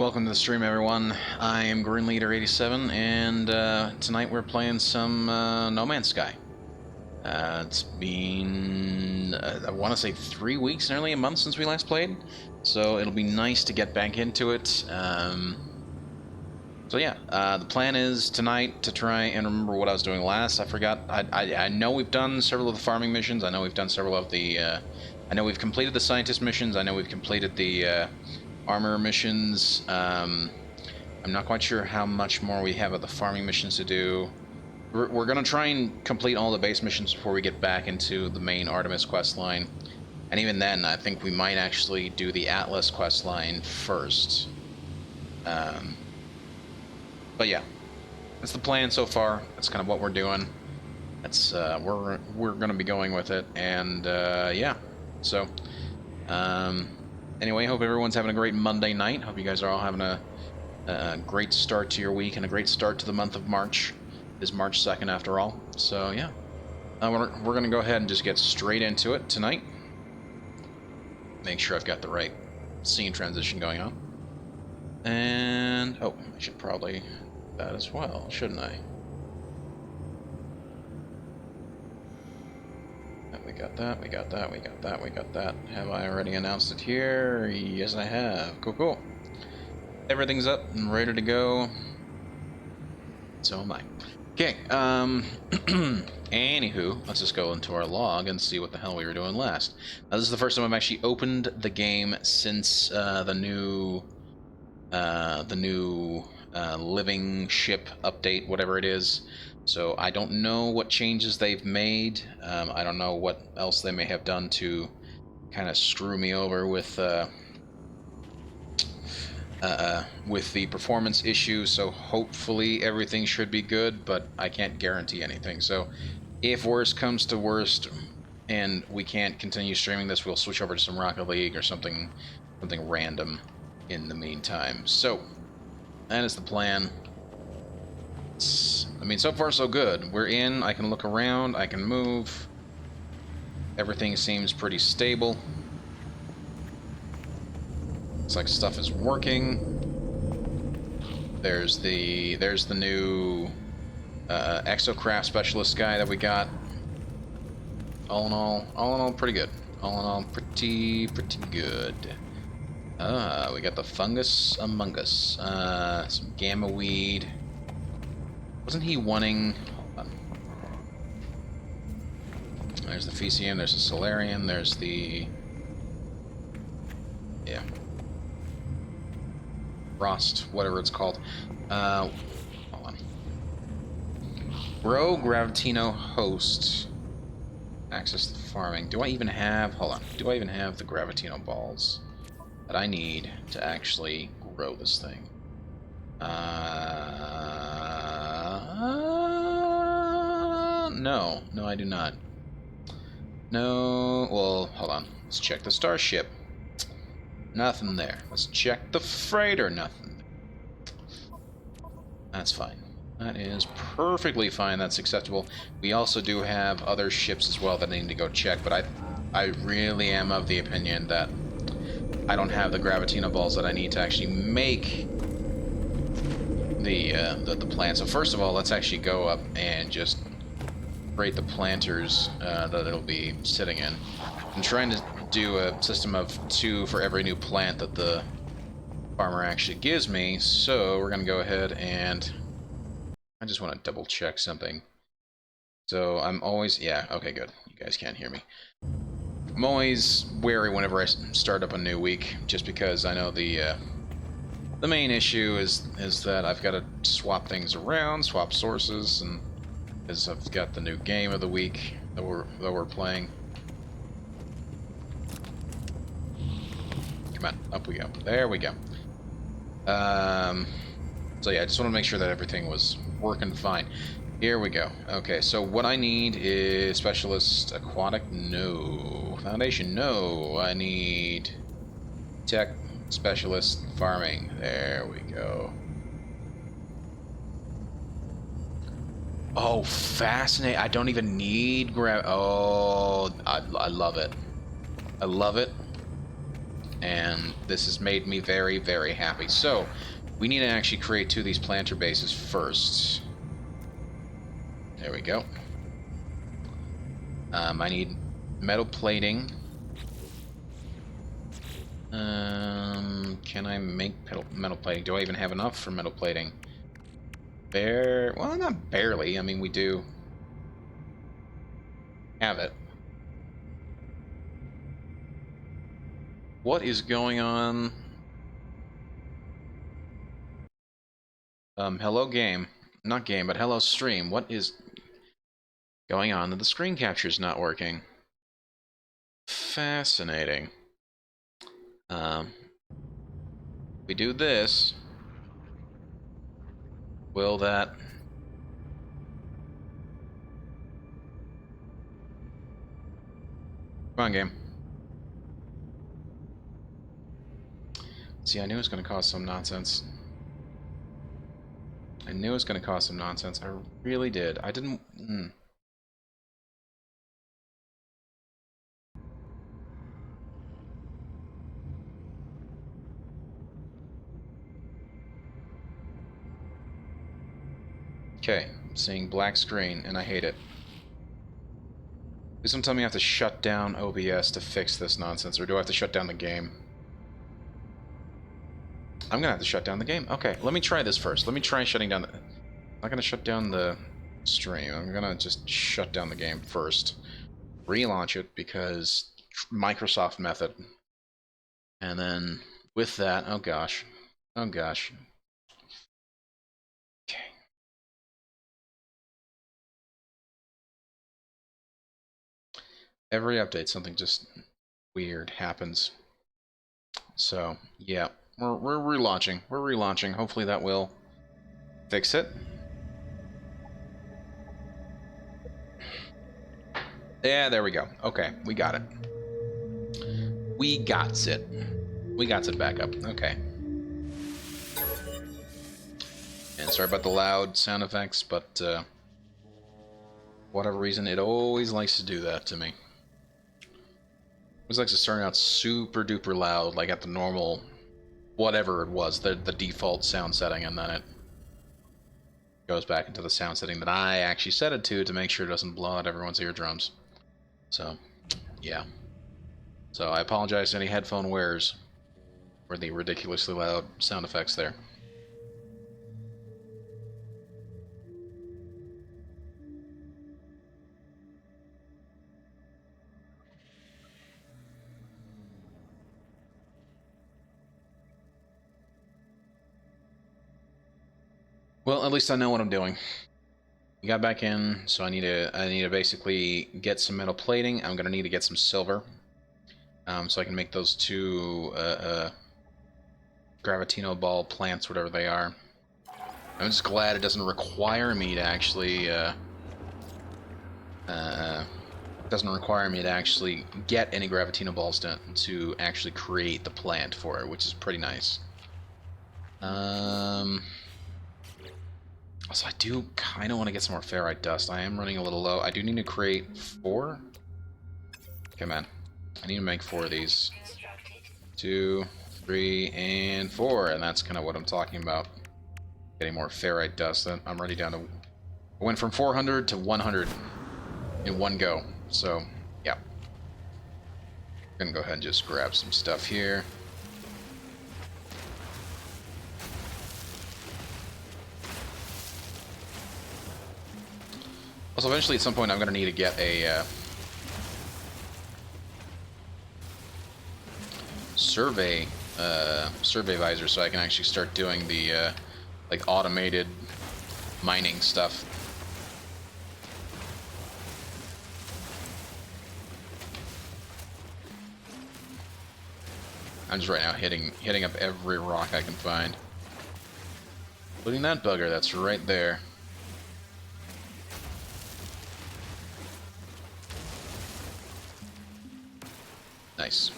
Welcome to the stream, everyone. I am Green Leader 87, and tonight we're playing some No Man's Sky. It's been, I want to say 3 weeks, nearly a month since we last played, so it'll be nice to get back into it. So yeah, the plan is tonight to try and remember what I was doing last. I forgot. I know we've done several of the farming missions. I know we've done several of the. I know we've completed the scientist missions. I know we've completed the armor missions. I'm not quite sure how much more we have of the farming missions to do. We're gonna try and complete all the base missions before we get back into the main Artemis quest line. And even then, I think we might actually do the Atlas quest line first. But yeah, that's the plan so far. That's kind of what we're doing. That's we're gonna be going with it, and yeah. So anyway, hope everyone's having a great Monday night. Hope you guys are all having a great start to your week and a great start to the month of March. It is March 2nd after all. So yeah, we're gonna go ahead and just get straight into it tonight. Make sure I've got the right scene transition going on. And oh, I should probably that as well, shouldn't I? We got that, we got that, we got that, we got that. Have I already announced it here? Yes, I have. Cool, cool. Everything's up and ready to go. So am I. Okay, anywho, let's just go into our log and see what the hell we were doing last. Now, this is the first time I've actually opened the game since the new living ship update, whatever it is. So I don't know what changes they've made. I don't know what else they may have done to kind of screw me over with the performance issue. So hopefully everything should be good, but I can't guarantee anything. So if worst comes to worst and we can't continue streaming this, we'll switch over to some Rocket League or something random in the meantime. So that is the plan. I mean, so far so good. We're in, I can look around, I can move. Everything seems pretty stable. Looks like stuff is working. There's the new Exocraft Specialist guy that we got. All in all, pretty good. All in all, pretty good. We got the fungus among us. Some gamma weed. Wasn't he wanting... Hold on. There's the Fecium, there's the Solarium, there's the... Yeah. Frost, whatever it's called. Hold on. Grow Gravitino Host. Access the farming. Do I even have... Hold on. Do I even have the Gravitino balls that I need to actually grow this thing? No. No, I do not. No, well, hold on. Let's check the starship. Nothing there. Let's check the freighter. Nothing. That's fine. That is perfectly fine. That's acceptable. We also do have other ships as well that I need to go check, but I really am of the opinion that I don't have the Gravitino balls that I need to actually make the plant. So first of all, let's actually go up and just create the planters that it'll be sitting in. I'm trying to do a system of 2 for every new plant that the farmer actually gives me, so we're gonna go ahead and I just want to double check something. So I'm always, yeah, okay, good. You guys can't hear me. I'm always wary whenever I start up a new week, just because I know the main issue is that I've got to swap things around, swap sources, and as I've got the new game of the week that we're playing. Come on, up we go. There we go. So yeah, I just want to make sure that everything was working fine. Here we go. Okay, so what I need is Specialist Aquatic, no. Foundation, no. I need Tech Specialist Farming. There we go. Oh, fascinating. I don't even need Oh, I love it. I love it. and this has made me very, very happy. So, we need to actually create 2 of these planter bases first. There we go. I need metal plating. Can I make metal plating? Do I even have enough for metal plating? Well, not barely. I mean, we do have it. What is going on? Hello game. Not game, but hello stream. What is going on that the screen capture is not working? Fascinating. We do this. Will that... Come on, game. See, I knew it was going to cause some nonsense. I knew it was going to cause some nonsense. I really did. I didn't... Okay, I'm seeing black screen, and I hate it. Please don't tell me I have to shut down OBS to fix this nonsense, or do I have to shut down the game? I'm gonna have to shut down the game. Okay, let me try this first. Let me try shutting down the... I'm not gonna shut down the stream. I'm gonna just shut down the game first. Relaunch it, because Microsoft method. And then, with that... Oh gosh. Oh gosh. Okay. Every update, something just weird happens. So, yeah. We're relaunching. We're relaunching. Hopefully that will fix it. Yeah, there we go. Okay, we got it. We got it. We got it back up. Okay. And sorry about the loud sound effects, but for whatever reason, it always likes to do that to me. Always likes to start out super duper loud, like at the normal, whatever it was, the default sound setting, and then it goes back into the sound setting that I actually set it to make sure it doesn't blow out everyone's eardrums. So, yeah. So I apologize to any headphone wearers for the ridiculously loud sound effects there. Well, at least I know what I'm doing. We got back in, so I need to basically get some metal plating. I'm gonna need to get some silver, so I can make those 2 Gravitino ball plants, whatever they are. I'm just glad it doesn't require me to actually get any Gravitino balls to actually create the plant for it, which is pretty nice. Also, I do kind of want to get some more ferrite dust. I am running a little low. I do need to create 4. Come on. I need to make 4 of these. 2, 3, and 4. And that's kind of what I'm talking about. Getting more ferrite dust. I'm already down to... I went from 400 to 100 in one go. So, yeah. I'm going to go ahead and just grab some stuff here. Also, eventually, at some point, I'm going to need to get a survey visor, so I can actually start doing the like automated mining stuff. I'm just right now hitting up every rock I can find, including that bugger that's right there. Nice.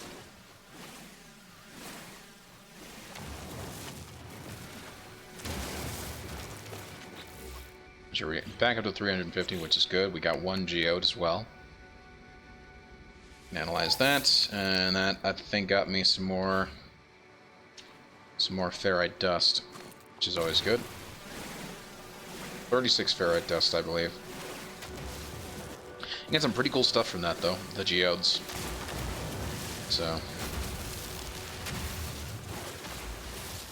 Sure, we're back up to 350, which is good. We got 1 geode as well. Analyze that, and that I think got me some more ferrite dust, which is always good. 36 ferrite dust, I believe. You get some pretty cool stuff from that, though, the geodes. So,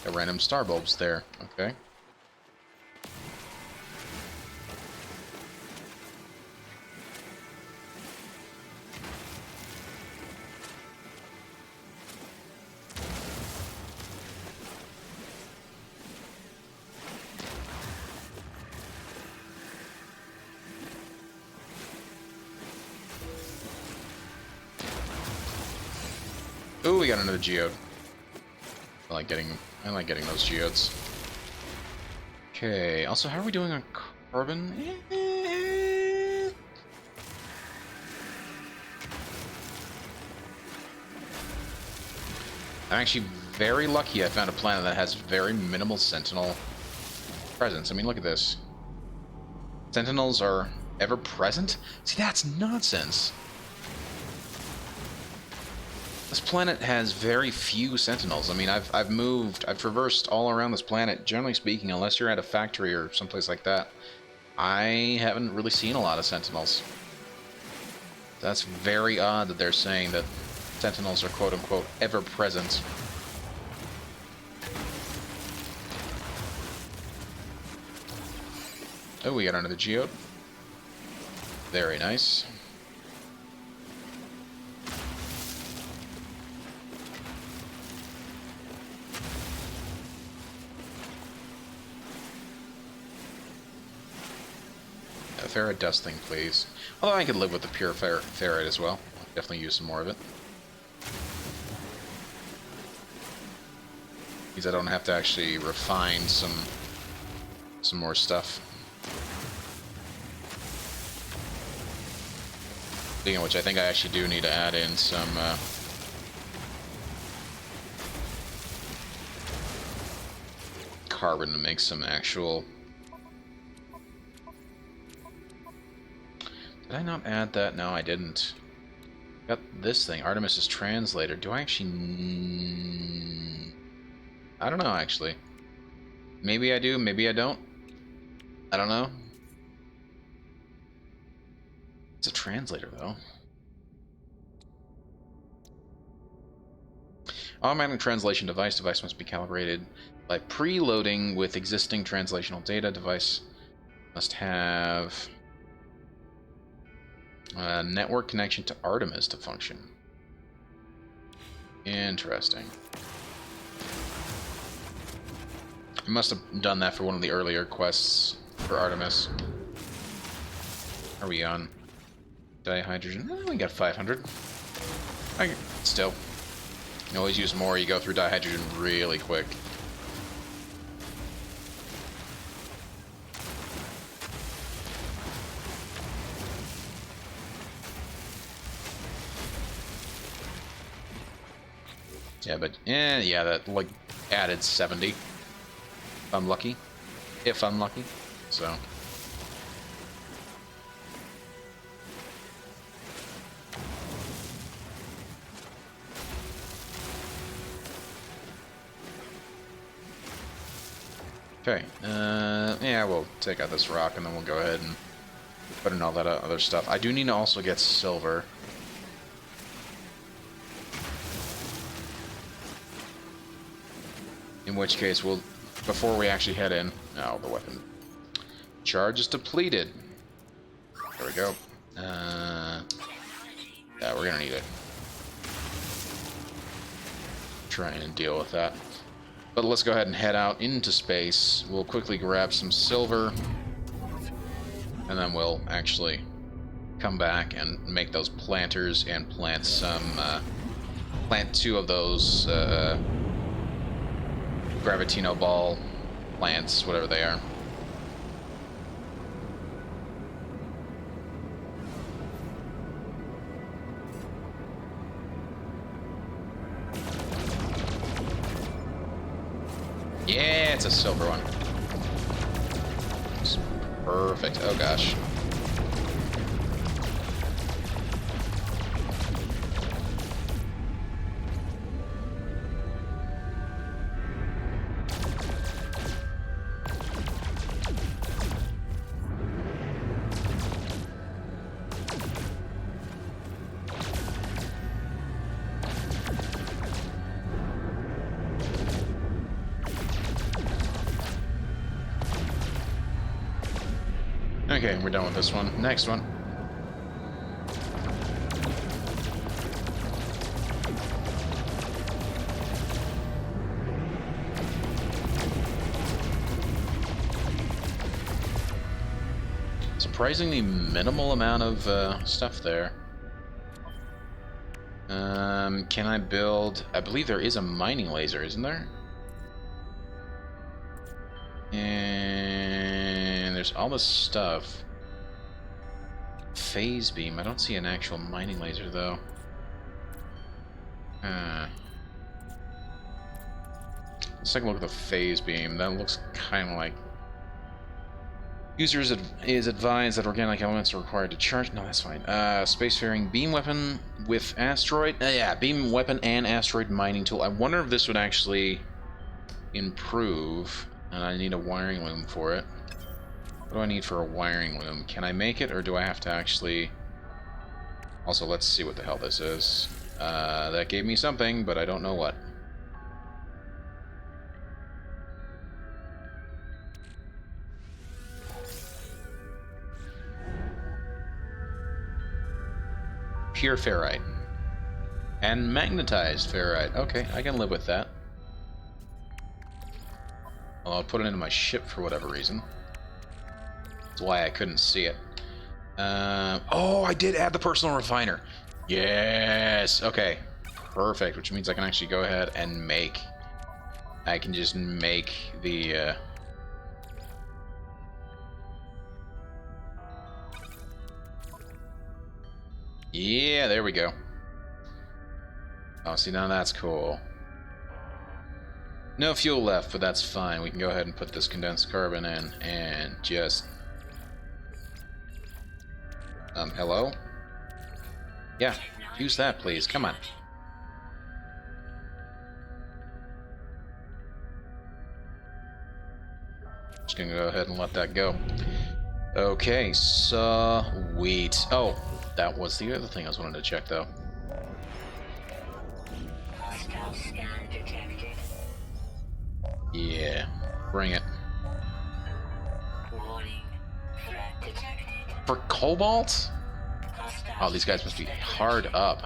got random star bulbs there. Okay. Ooh, we got another geode. I like getting those geodes. Okay. Also, how are we doing on carbon? I'm actually very lucky I found a planet that has very minimal sentinel presence. I mean, look at this. Sentinels are ever present? See, that's nonsense. This planet has very few sentinels. I mean, I've traversed all around this planet, generally speaking, unless you're at a factory or someplace like that. I haven't really seen a lot of sentinels. That's very odd that they're saying that sentinels are quote-unquote ever-present. Oh, we got another geode. Very nice. Ferrite dust thing, please. Although I could live with the pure ferrite as well. I'll definitely use some more of it. Because I don't have to actually refine some more stuff. Speaking of which, I think I actually do need to add in some carbon to make some actual... Did I not add that? No, I didn't. Got this thing, Artemis's translator. Do I actually... I don't know, actually. Maybe I do, maybe I don't. I don't know. It's a translator, though. Automatic translation device. Device must be calibrated by preloading with existing translational data. Device must have... network connection to Artemis to function. Interesting. I must have done that for one of the earlier quests for Artemis. Are we on dihydrogen? Oh, we got 500. Still. You can always use more. You go through dihydrogen really quick. Yeah, but yeah, that like added 70. If I'm lucky. If I'm lucky. So. Okay. Yeah, we'll take out this rock and then we'll go ahead and put in all that other stuff. I do need to also get silver. In which case, we'll, before we actually head in... Oh, the weapon. Charge is depleted. There we go. Yeah, we're gonna need it. Try and deal with that. But let's go ahead and head out into space. We'll quickly grab some silver. And then we'll actually come back and make those planters and plant some... plant 2 of those... Gravitino ball plants, whatever they are. Yeah, it's a silver one. It's perfect. Oh gosh. Okay, we're done with this one. Next one. Surprisingly minimal amount of stuff there. Can I build... I believe there is a mining laser, isn't there? And there's all this stuff. Phase beam. I don't see an actual mining laser, though. Let's take a look at the phase beam. That looks kind of like... Users is advised that organic elements are required to charge. No, that's fine. Spacefaring beam weapon with asteroid. Yeah, beam weapon and asteroid mining tool. I wonder if this would actually improve. And I need a wiring loom for it. What do I need for a wiring loom? Can I make it, or do I have to actually... Also, let's see what the hell this is. That gave me something, but I don't know what. Pure ferrite. And magnetized ferrite. Okay, I can live with that. Well, I'll put it into my ship for whatever reason. That's why I couldn't see it. Oh, I did add the personal refiner. Yes. Okay. Perfect. Which means I can actually go ahead and make... I can just make the... Yeah, there we go. Oh, see, now that's cool. No fuel left, but that's fine. We can go ahead and put this condensed carbon in and just... hello? Yeah, use that, please. Come on. Just gonna go ahead and let that go. Okay, sweet. Oh, that was the other thing I was wanting to check, though. Yeah, bring it. For cobalt? Oh, these guys must be hard up.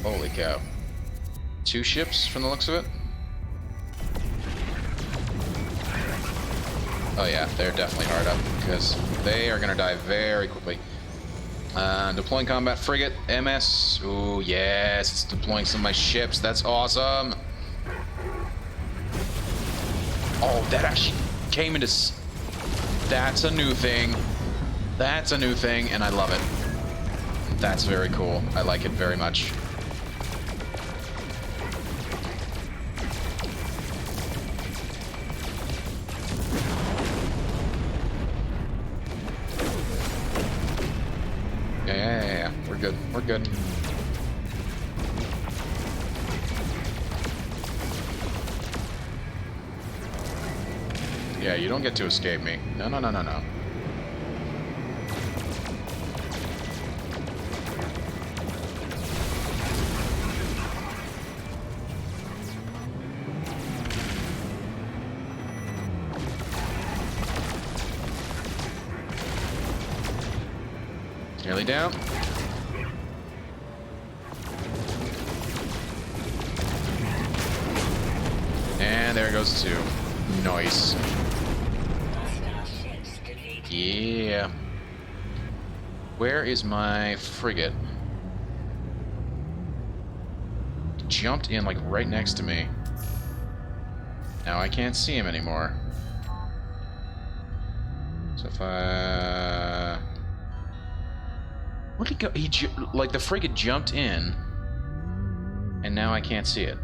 Holy cow. 2 ships from the looks of it? Oh yeah, they're definitely hard up, because they are going to die very quickly. Deploying combat frigate, MS. Ooh, yes, it's deploying some of my ships. That's awesome. Oh, that actually came into... That's a new thing. That's a new thing, and I love it. That's very cool. I like it very much. Yeah. We're good. We're good. Yeah, you don't get to escape me. No. Nearly down. And there goes 2. Nice. Yeah. Where is my frigate? Jumped in like right next to me. Now I can't see him anymore. So if I... Where'd he go? Like the frigate jumped in, and now I can't see it.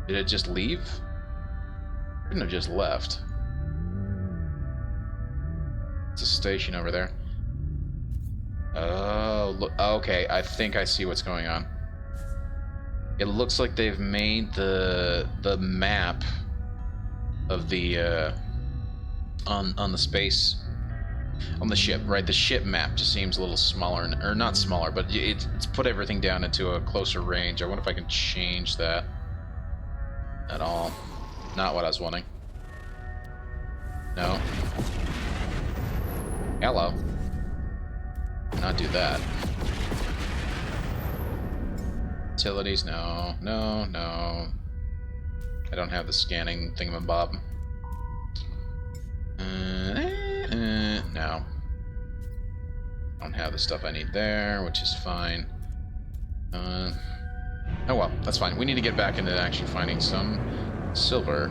Did it just leave? Couldn't have just left. It's a station over there. Oh, look. Okay, I think I see what's going on. It looks like they've made the map of the on the space on the ship, right? The ship map just seems a little smaller, or not smaller, but it's put everything down into a closer range. I wonder if I can change that at all. Not what I was wanting. No. Hello. Not do that. Utilities, no, no, no. I don't have the scanning thingamabob. No. Don't have the stuff I need there, which is fine. Oh well, that's fine. We need to get back into actually finding some silver.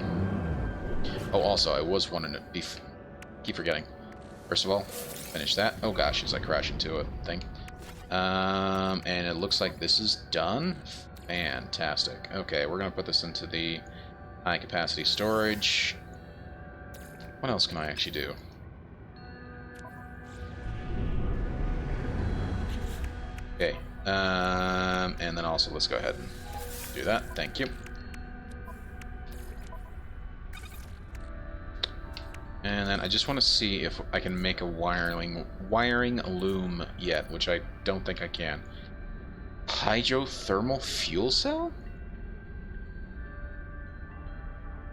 Oh, also, I was wanting to keep forgetting. First of all, finish that. Oh gosh, as I crash into a thing. And it looks like this is done. Fantastic. Okay, we're gonna put this into the high capacity storage. What else can I actually do? Okay. And then also let's go ahead and do that. Thank you. And then I just want to see if I can make a wiring loom yet, which I don't think I can. Hydrothermal fuel cell?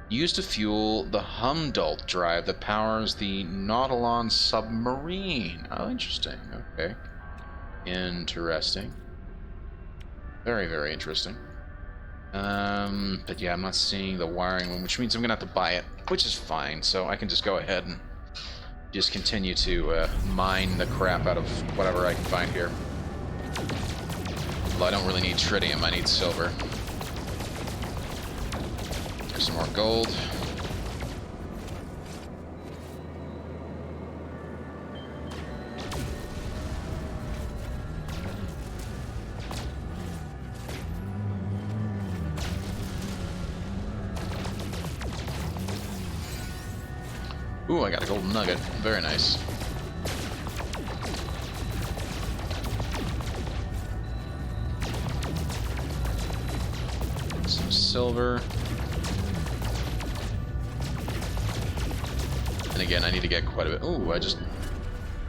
Used to fuel the Humboldt drive that powers the Nautilon submarine. Oh, interesting. Okay. Interesting. Very, very interesting. But yeah, I'm not seeing the wiring one, which means I'm gonna have to buy it, which is fine. So I can just go ahead and just continue to mine the crap out of whatever I can find here. Well, I don't really need tritium, I need silver. There's some more gold. Ooh, I got a golden nugget. Very nice. Some silver. And again, I need to get quite a bit. Ooh, I just...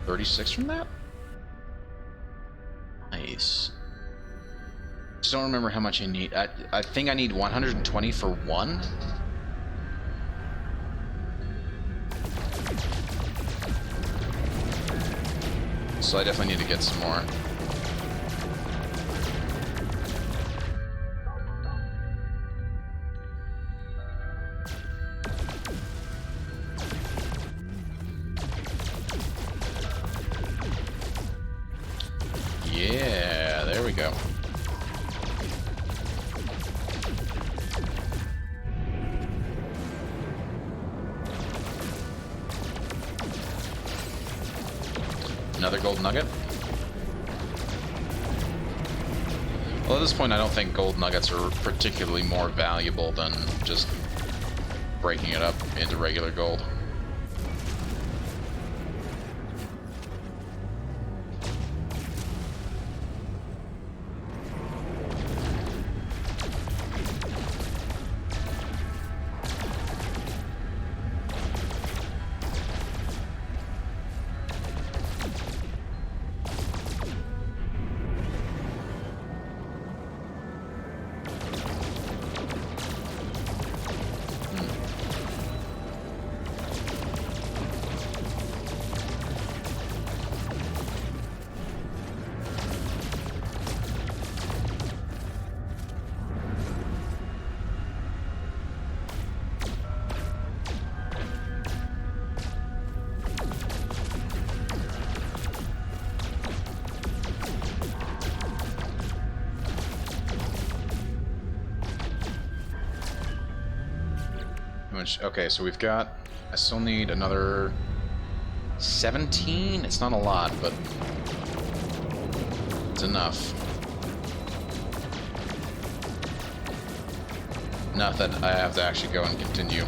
36 from that? Nice. Just don't remember how much I need. I think I need 120 for one. So I definitely need to get some more. Yeah, there we go. Another gold nugget. Well, at this point, I don't think gold nuggets are particularly more valuable than just breaking it up into regular gold. Okay, so we've got... I still need another 17? It's not a lot, but it's enough. Enough that I have to actually go and continue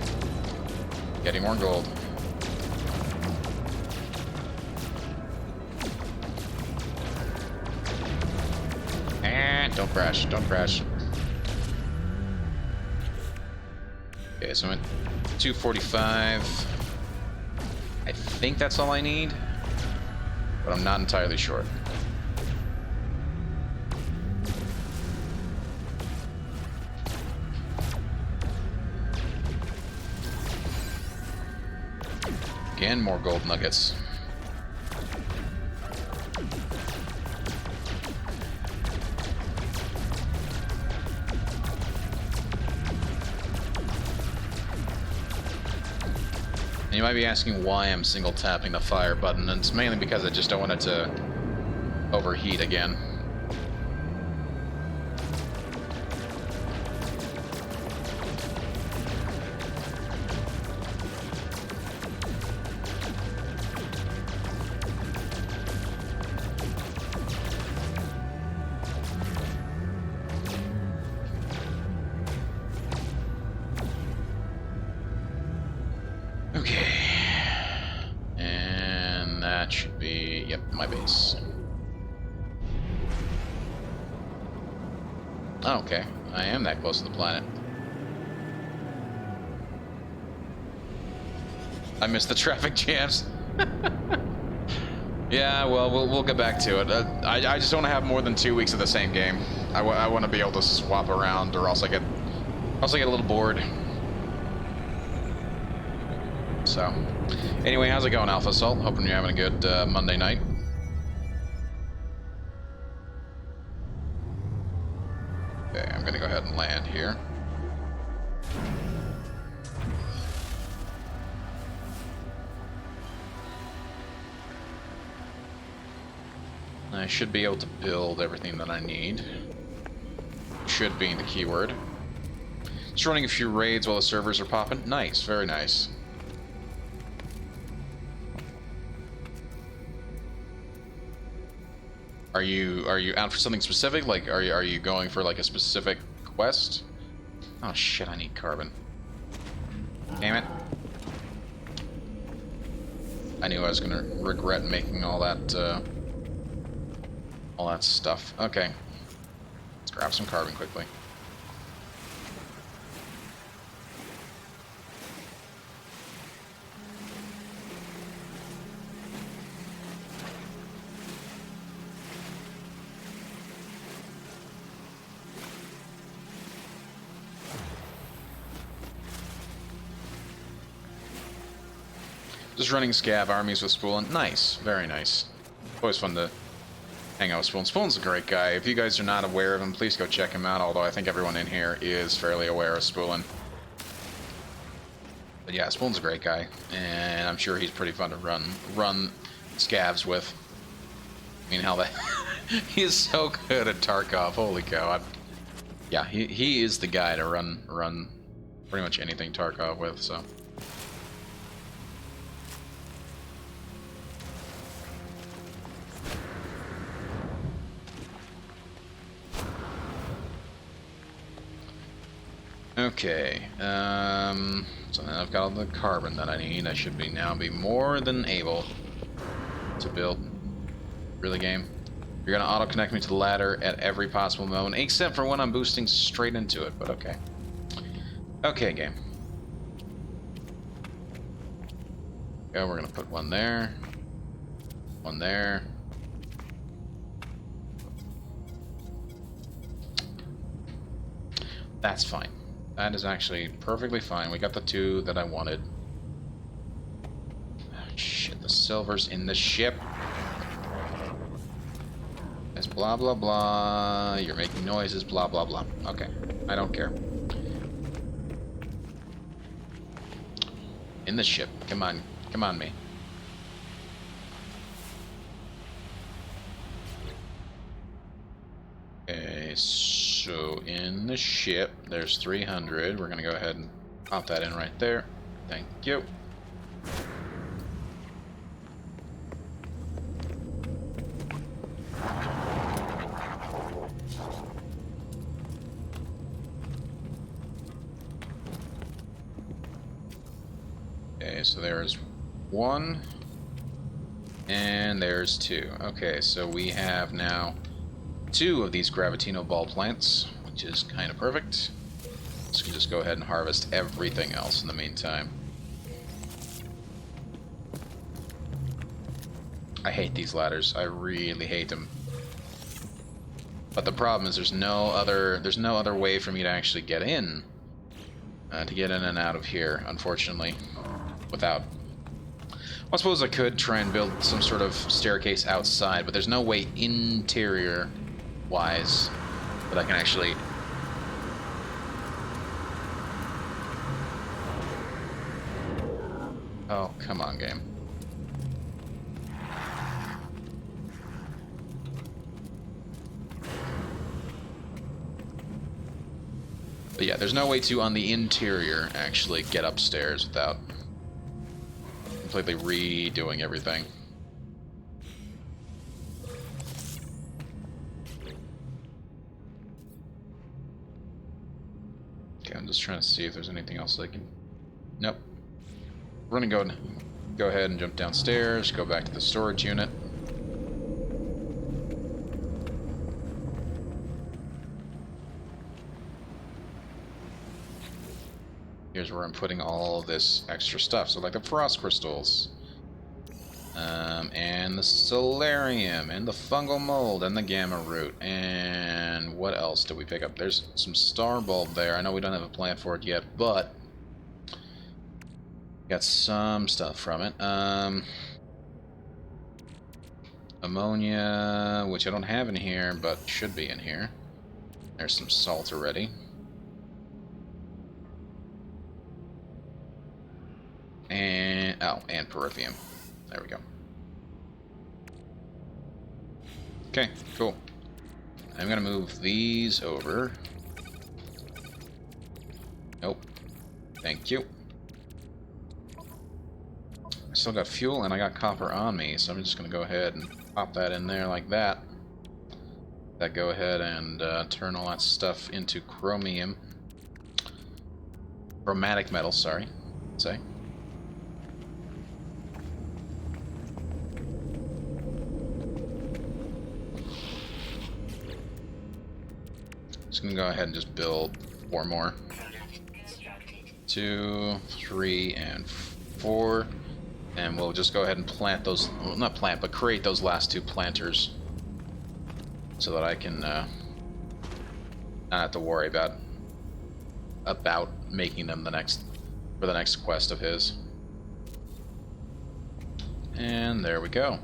getting more gold. Don't crash, don't crash. Okay, so I'm at 245. I think that's all I need, but I'm not entirely sure. Again, more gold nuggets. And you might be asking why I'm single tapping the fire button, and it's mainly because I just don't want it to overheat again. Okay. And that should be, yep, my base. Oh, okay. I am that close to the planet. I missed the traffic jams. Yeah, well, we'll get back to it. I just don't want to have more than 2 weeks of the same game. I want to be able to swap around, or else I get a little bored. So, anyway, how's it going, Alpha Assault? Hoping you're having a good Monday night. Okay, I'm gonna go ahead and land here. I should be able to build everything that I need. Should being the keyword. Just running a few raids while the servers are popping. Nice, very nice. Are you out for something specific? Like, are you going for like a specific quest? Oh shit! I need carbon. Damn it! I knew I was gonna regret making all that stuff. Okay, let's grab some carbon quickly. Just running scav armies with Spoolin. Nice. Very nice. Always fun to hang out with Spoolin. Spoolin's a great guy. If you guys are not aware of him, please go check him out, although I think everyone in here is fairly aware of Spoolin. But yeah, Spoolin's a great guy, and I'm sure he's pretty fun to run scavs with. I mean, how the... he is so good at Tarkov. Holy cow. Yeah, he is the guy to run pretty much anything Tarkov with, so... Okay, so now I've got all the carbon that I need. I should now be more than able to build. Really, game? You're gonna auto-connect me to the ladder at every possible moment, except for when I'm boosting straight into it, but okay. Okay, game. Yeah, we're gonna put one there. One there. That's fine. That is actually perfectly fine. We got the two that I wanted. Oh, shit, the silver's in the ship. It's blah, blah, blah. You're making noises, blah, blah, blah. Okay, I don't care. In the ship. Come on. Come on, me. Okay, so in the ship, there's 300. We're gonna go ahead and pop that in right there. Thank you. Okay, so there's one, and there's two. Okay, so we have now 2 of these Gravitino ball plants, which is kind of perfect. So we can just go ahead and harvest everything else in the meantime. I hate these ladders. I really hate them. But the problem is there's no other way for me to actually get in. To get in and out of here, unfortunately. Without... Well, I suppose I could try and build some sort of staircase outside, but there's no way interior wise that I can actually Oh, come on, game. But yeah, there's no way to, on the interior, actually get upstairs without completely redoing everything. Okay, I'm just trying to see if there's anything else I can... Nope. We're gonna go ahead and jump downstairs, go back to the storage unit. Here's where I'm putting all of this extra stuff. So like the frost crystals, and the solarium, and the fungal mold, and the gamma root, and what else did we pick up? There's some star bulb there. I know we don't have a plan for it yet, but got some stuff from it. Ammonia, which I don't have in here, but should be in here. There's some salt already. And, oh, and perithium. There we go. Okay, cool. I'm gonna move these over. Nope. Thank you. I still got fuel and I got copper on me, so I'm just gonna go ahead and pop that in there like that. Go ahead and turn all that stuff into chromium. Chromatic metal, sorry. Say. Just gonna go ahead and just build 4 more. 2, 3, and 4. And we'll just go ahead and plant those, well, not plant, but create those last 2 planters. So that I can not have to worry about making them for the next quest of his. And there we go.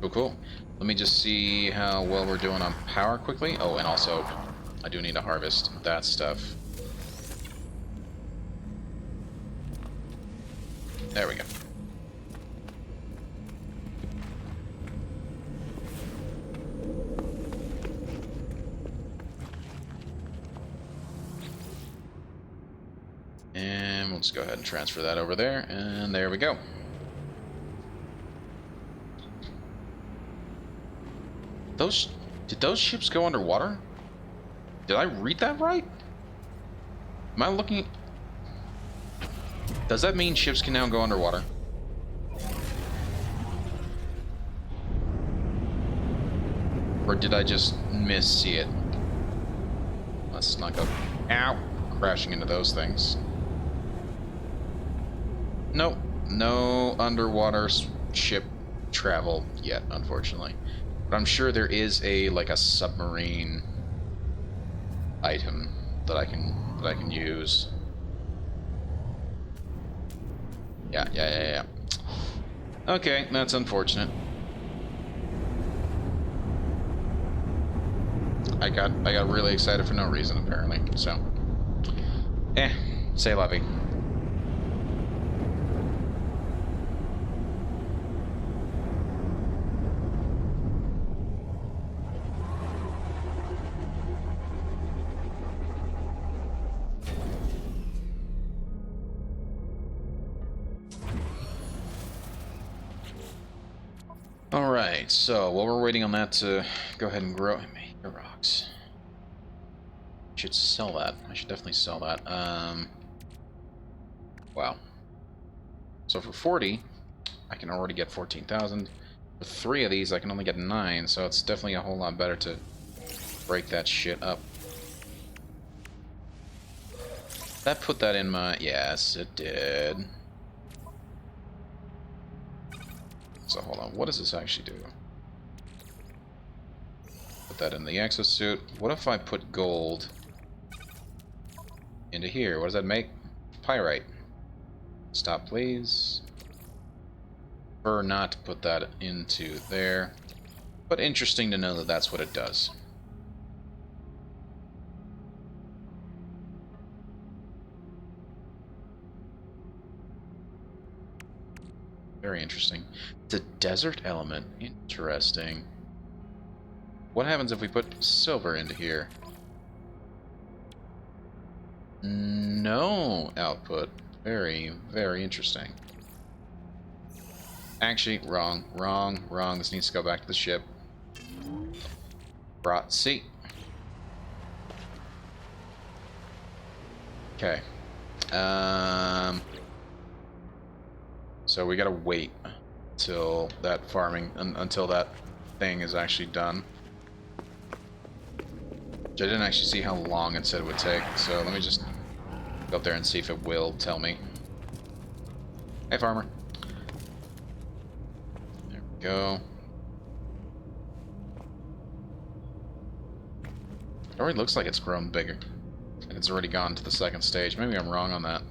Cool, cool. Let me just see how well we're doing on power quickly. Oh, and also, I do need to harvest that stuff. There we go. And we'll just go ahead and transfer that over there, and there we go. Did those ships go underwater? Did I read that right? Am I looking... Does that mean ships can now go underwater? Or did I just miss-see it? Let's not go... Ow! Crashing into those things. Nope. No underwater ship travel yet, unfortunately. But I'm sure there is like a submarine item that I can use. Yeah. Okay, that's unfortunate. I got really excited for no reason, apparently. So, say la vie. Alright, so while we're waiting on that to go ahead and grow... Here, rocks. I should sell that. I should definitely sell that. Wow. So for 40, I can already get 14,000. For 3 of these, I can only get 9, so it's definitely a whole lot better to break that shit up. That put that in my... Yes, it did. So hold on, what does this actually do? Put that in the exosuit. What if I put gold into here? What does that make? Pyrite. Stop, please. Prefer not to put that into there. But interesting to know that that's what it does. Very interesting. The desert element. Interesting. What happens if we put silver into here? No output. Very, very interesting. Actually, wrong. This needs to go back to the ship. Brought C. Okay. So we gotta wait till that farming, until that thing is actually done. I didn't actually see how long it said it would take, so let me just go up there and see if it will tell me. Hey, farmer. There we go. It already looks like it's grown bigger. And it's already gone to the second stage. Maybe I'm wrong on that.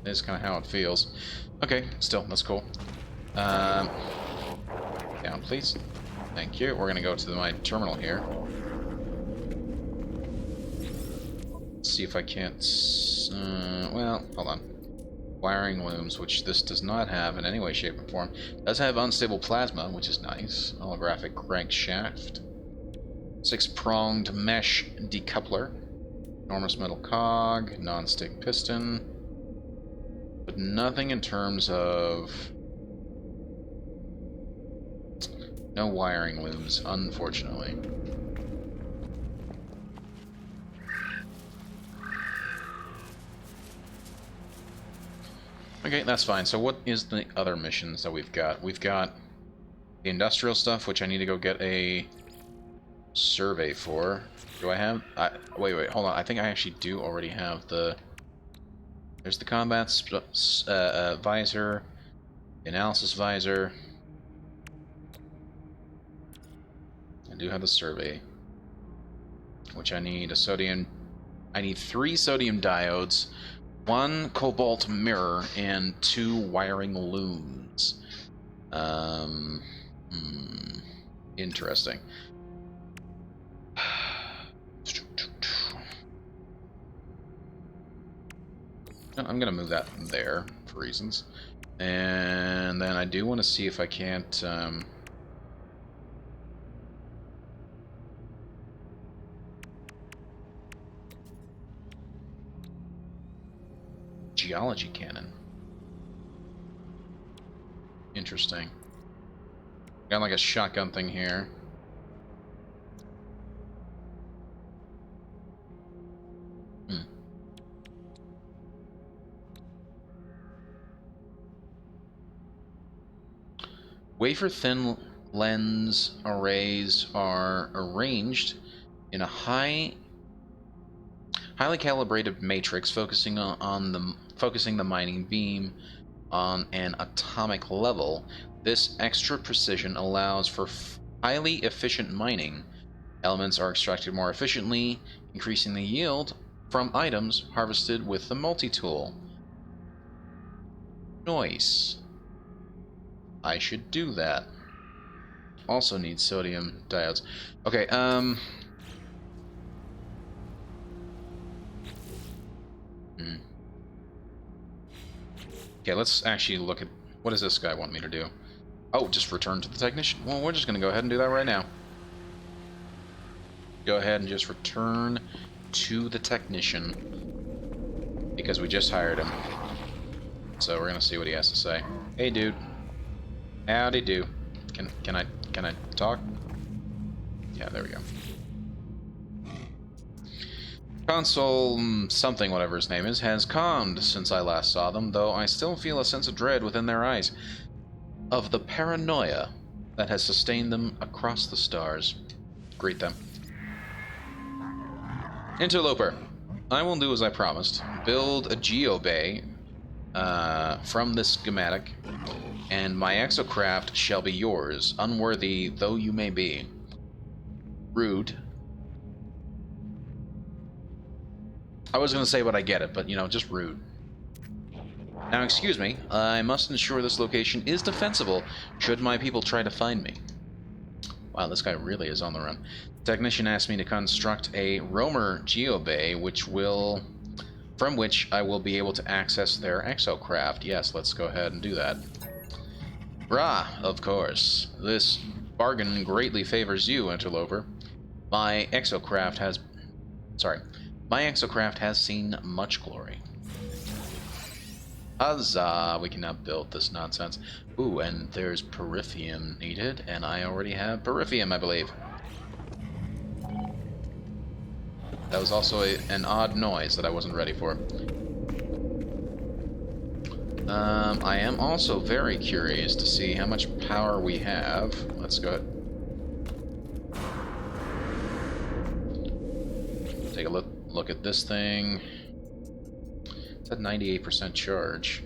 It is kind of how it feels. Okay, still, that's cool. Down, please. Thank you. We're going to go to my terminal here. See if I can't... well, hold on. Wiring looms, which this does not have in any way, shape, or form. It does have unstable plasma, which is nice. Holographic crankshaft. 6-pronged mesh decoupler. Enormous metal cog. Non-stick piston. But nothing in terms of... no wiring looms, unfortunately. Okay, that's fine. So what is the other missions that we've got? We've got the industrial stuff, which I need to go get a survey for. Do I have... wait, hold on. I think I actually do already have the... there's the combat visor, the analysis visor. I do have the survey, which I need a sodium... I need 3 sodium diodes, 1 cobalt mirror, and 2 wiring looms. Interesting. I'm gonna move that there for reasons. And then I do want to see if I can't... geology cannon. Interesting. Got like a shotgun thing here. Wafer-thin lens arrays are arranged in a highly calibrated matrix, focusing the mining beam on an atomic level. This extra precision allows for highly efficient mining. Elements are extracted more efficiently, increasing the yield from items harvested with the multi-tool. Nice. I should do that. Also need sodium diodes. Okay, Okay, let's actually look at... what does this guy want me to do? Oh, just return to the technician. Well, we're just going to go ahead and do that right now. Go ahead and just return to the technician, because we just hired him. So we're going to see what he has to say. Hey, dude. Howdy do. Can I talk? Yeah, there we go. Consul something, whatever his name is, has calmed since I last saw them, though I still feel a sense of dread within their eyes, of the paranoia that has sustained them across the stars. Greet them. Interloper, I will do as I promised. Build a geobay from this schematic, and my exocraft shall be yours, unworthy though you may be. Rude. I was going to say what I get it, but, you know, just rude. Now, excuse me, I must ensure this location is defensible should my people try to find me. Wow, this guy really is on the run. The technician asked me to construct a Roamer geobay, which will from which I will be able to access their Exocraft. Yes, let's go ahead and do that. Rah, of course. This bargain greatly favors you, Interloper. My Exocraft has... Sorry. My Exocraft has seen much glory. Huzzah! We can now build this nonsense. Ooh, and there's Periphium needed, and I already have Periphium, I believe. That was also an odd noise that I wasn't ready for. I am also very curious to see how much power we have. Let's go ahead. Take a look at this thing. It's at 98% charge,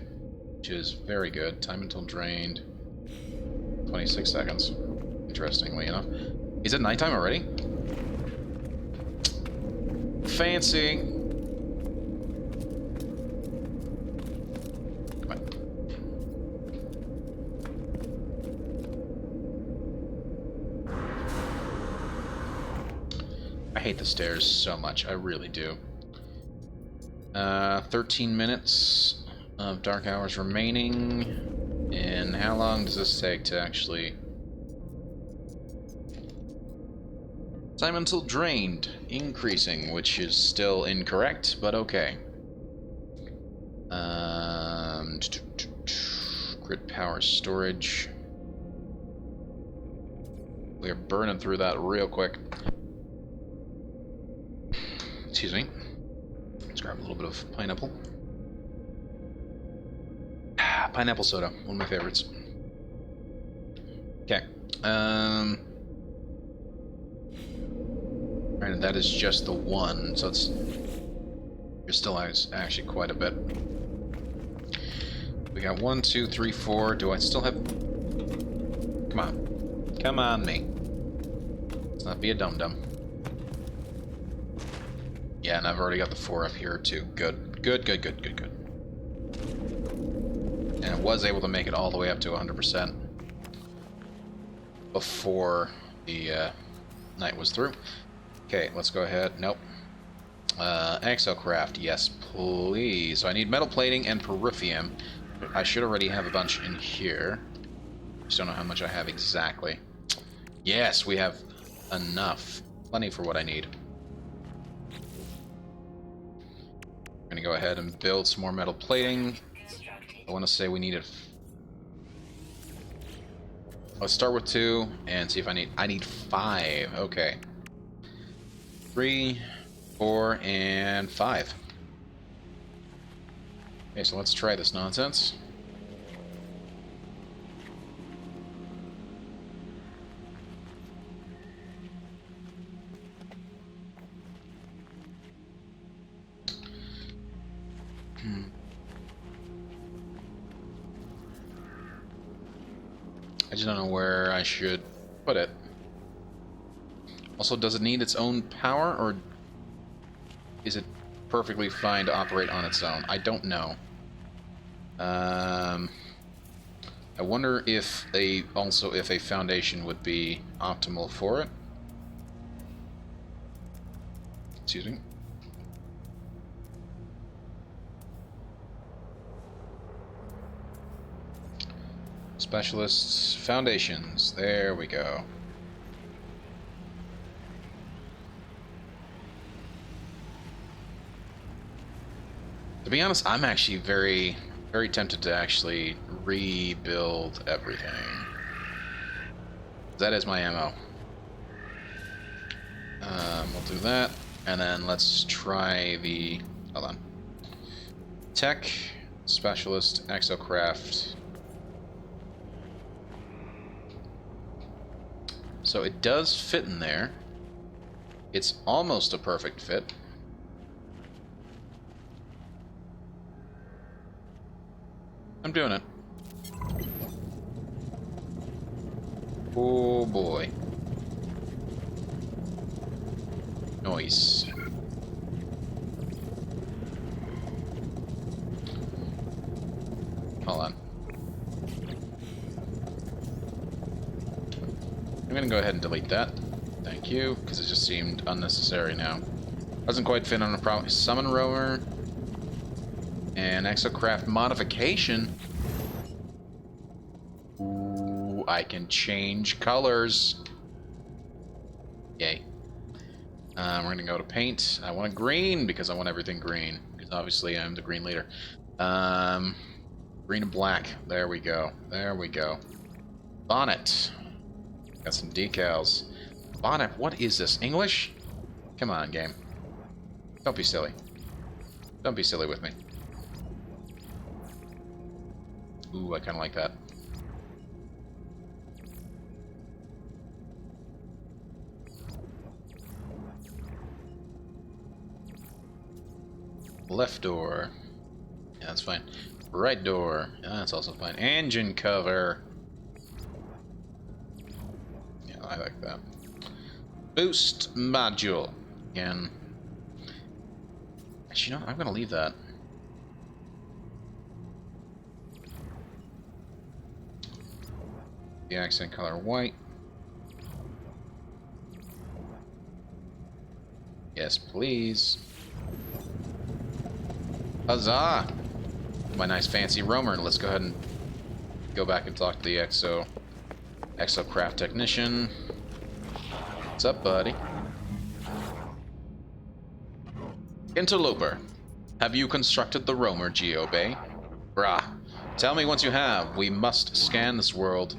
which is very good. Time until drained, 26 seconds. Interestingly enough. Is it nighttime already? Fancy. I hate the stairs so much. I really do. 13 minutes of dark hours remaining. And how long does this take to actually... Time until drained. Increasing, which is still incorrect, but okay. Grid power storage. We are burning through that real quick. Excuse me. Let's grab a little bit of pineapple. Pineapple soda, one of my favorites. Okay. Granted, that is just the one, so it's still actually quite a bit. We got 1, 2, 3, 4. Do I still have... Come on. Come on, me. Let's not be a dum-dum. Yeah, and I've already got the 4 up here, too. Good. Good, good, good, good, good. And I was able to make it all the way up to 100% before the night was through. Okay, let's go ahead. Nope. Exocraft, yes, please. So I need metal plating and periphium. I should already have a bunch in here. Just don't know how much I have exactly. Yes, we have enough. Plenty for what I need. I'm gonna go ahead and build some more metal plating. I want to say we need it. Let's start with 2 and see if I need 5. Okay. 3, 4, and 5. Okay, so let's try this nonsense. I just don't know where I should put it. Also, does it need its own power, or is it perfectly fine to operate on its own? I don't know. I wonder if a foundation would be optimal for it. Excuse me. Specialists, foundations. There we go. To be honest, I'm actually very, very tempted to actually rebuild everything. That is my ammo. We'll do that, and then let's try the... Hold on. Tech, Specialist, Exocraft. So it does fit in there. It's almost a perfect fit. I'm doing it. Oh boy. Noise. Hold on. I'm gonna go ahead and delete that. Thank you, because it just seemed unnecessary now. Doesn't quite fit on a problem. Summon Roamer. And Exocraft modification. Ooh, I can change colors. Yay. We're gonna go to paint. I want a green because I want everything green. Because obviously I'm the green leader. Green and black. There we go. There we go. Bonnet. Got some decals. Bonnet, what is this? English? Come on, game. Don't be silly. Don't be silly with me. Ooh, I kind of like that. Left door. Yeah, that's fine. Right door. Yeah, that's also fine. Engine cover. Yeah, I like that. Boost module. Again. Actually, you know, I'm gonna leave that. The accent color white. Yes, please. Huzzah! My nice fancy roamer. Let's go ahead and go back and talk to the Exocraft technician. What's up, buddy? Interloper, have you constructed the Roamer Geobay? Brah. Tell me once you have. We must scan this world.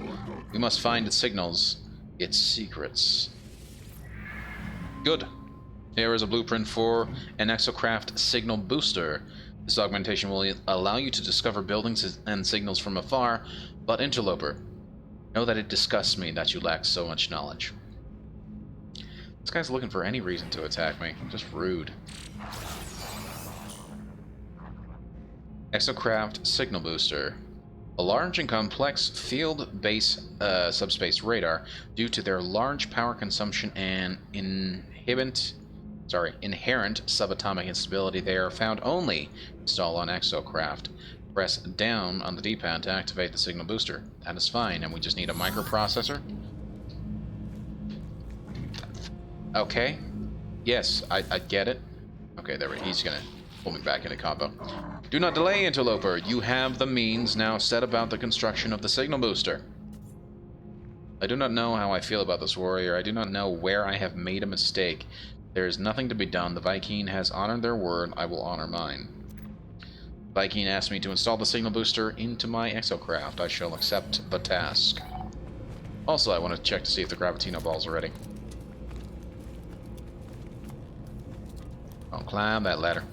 We must find its signals, its secrets. Good. Here is a blueprint for an Exocraft signal booster. This augmentation will allow you to discover buildings and signals from afar, but Interloper, know that it disgusts me that you lack so much knowledge. This guy's looking for any reason to attack me. Just rude. Exocraft Signal Booster. A large and complex field-based subspace radar due to their large power consumption and inherent subatomic instability. They are found only installed on Exocraft. Press down on the D-pad to activate the signal booster. That is fine, and we just need a microprocessor. Okay. Yes, I get it. Okay, there we go. He's gonna pull me back into combo. Do not delay, Interloper. You have the means. Now set about the construction of the signal booster. I do not know how I feel about this, warrior. I do not know where I have made a mistake. There is nothing to be done. The Viking has honored their word. I will honor mine. Viking asked me to install the signal booster into my Exocraft. I shall accept the task. Also, I want to check to see if the Gravitino balls are ready. I'll climb that ladder.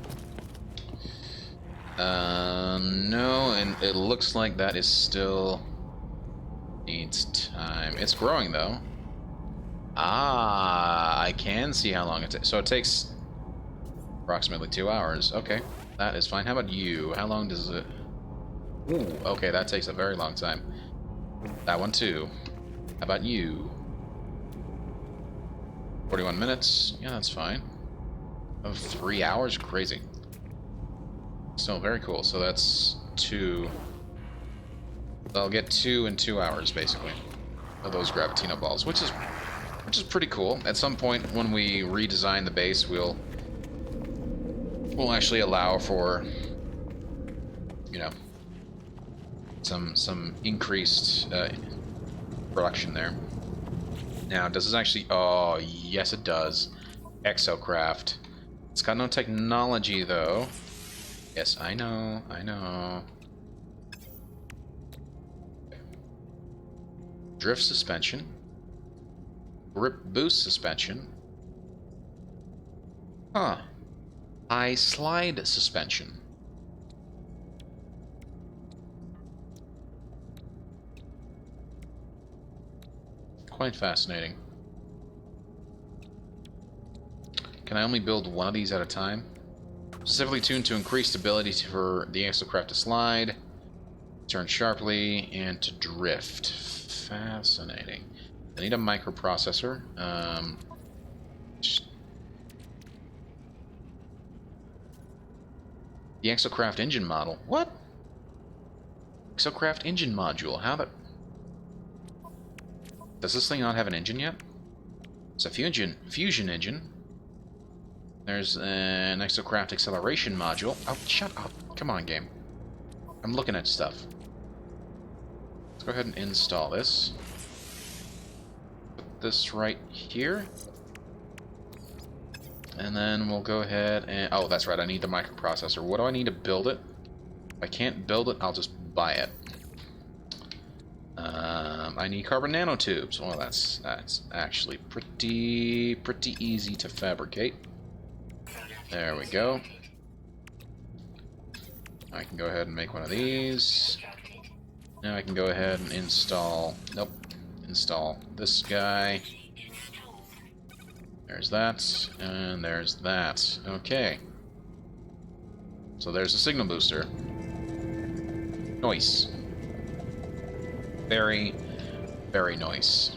No, and it looks like that is still needs time. It's growing though. Ah, I can see how long it takes. So it takes approximately 2 hours. Okay, that is fine. How about you? How long does it? Ooh, okay, that takes a very long time. That one too. How about you? 41 minutes. Yeah, that's fine. Oh, 3 hours? Crazy. Still very cool. So that's 2. I'll get 2 in 2 hours, basically, of those Gravitino balls, which is pretty cool. At some point, when we redesign the base, we'll actually allow for, you know, some increased production there. Now, does this actually? Oh, yes, it does. Exocraft. It's got no technology though. Yes, I know. Drift suspension. Grip boost suspension. Huh. High slide suspension. Quite fascinating. Can I only build one of these at a time? Specifically tuned to increase ability for the Exocraft to slide, turn sharply, and to drift. Fascinating. I need a microprocessor. The Exocraft engine model. What? Exocraft engine module. How the... Does this thing not have an engine yet? It's a fusion engine. There's an Exocraft acceleration module. Oh, shut up. Come on, game. I'm looking at stuff. Let's go ahead and install this. Put this right here. And then we'll go ahead and... Oh, that's right. I need the microprocessor. What do I need to build it? If I can't build it, I'll just buy it. I need carbon nanotubes. Well, that's actually pretty easy to fabricate. There we go. I can go ahead and make one of these. Now I can go ahead and install... Nope. Install this guy. There's that, and there's that. Okay. So there's a signal booster. Nice. Very, very nice.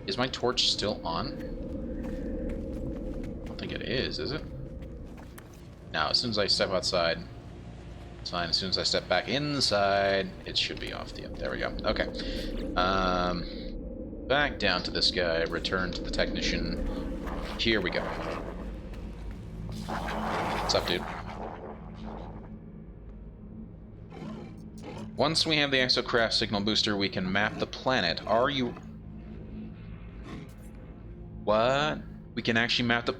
Is my torch still on? I don't think it is it? Now, as soon as I step outside, it's fine. As soon as I step back inside, it should be off. There we go. Okay. Back down to this guy. Return to the technician. Here we go. What's up, dude? Once we have the Exocraft signal booster, we can map the planet. Are you... What? We can actually map the...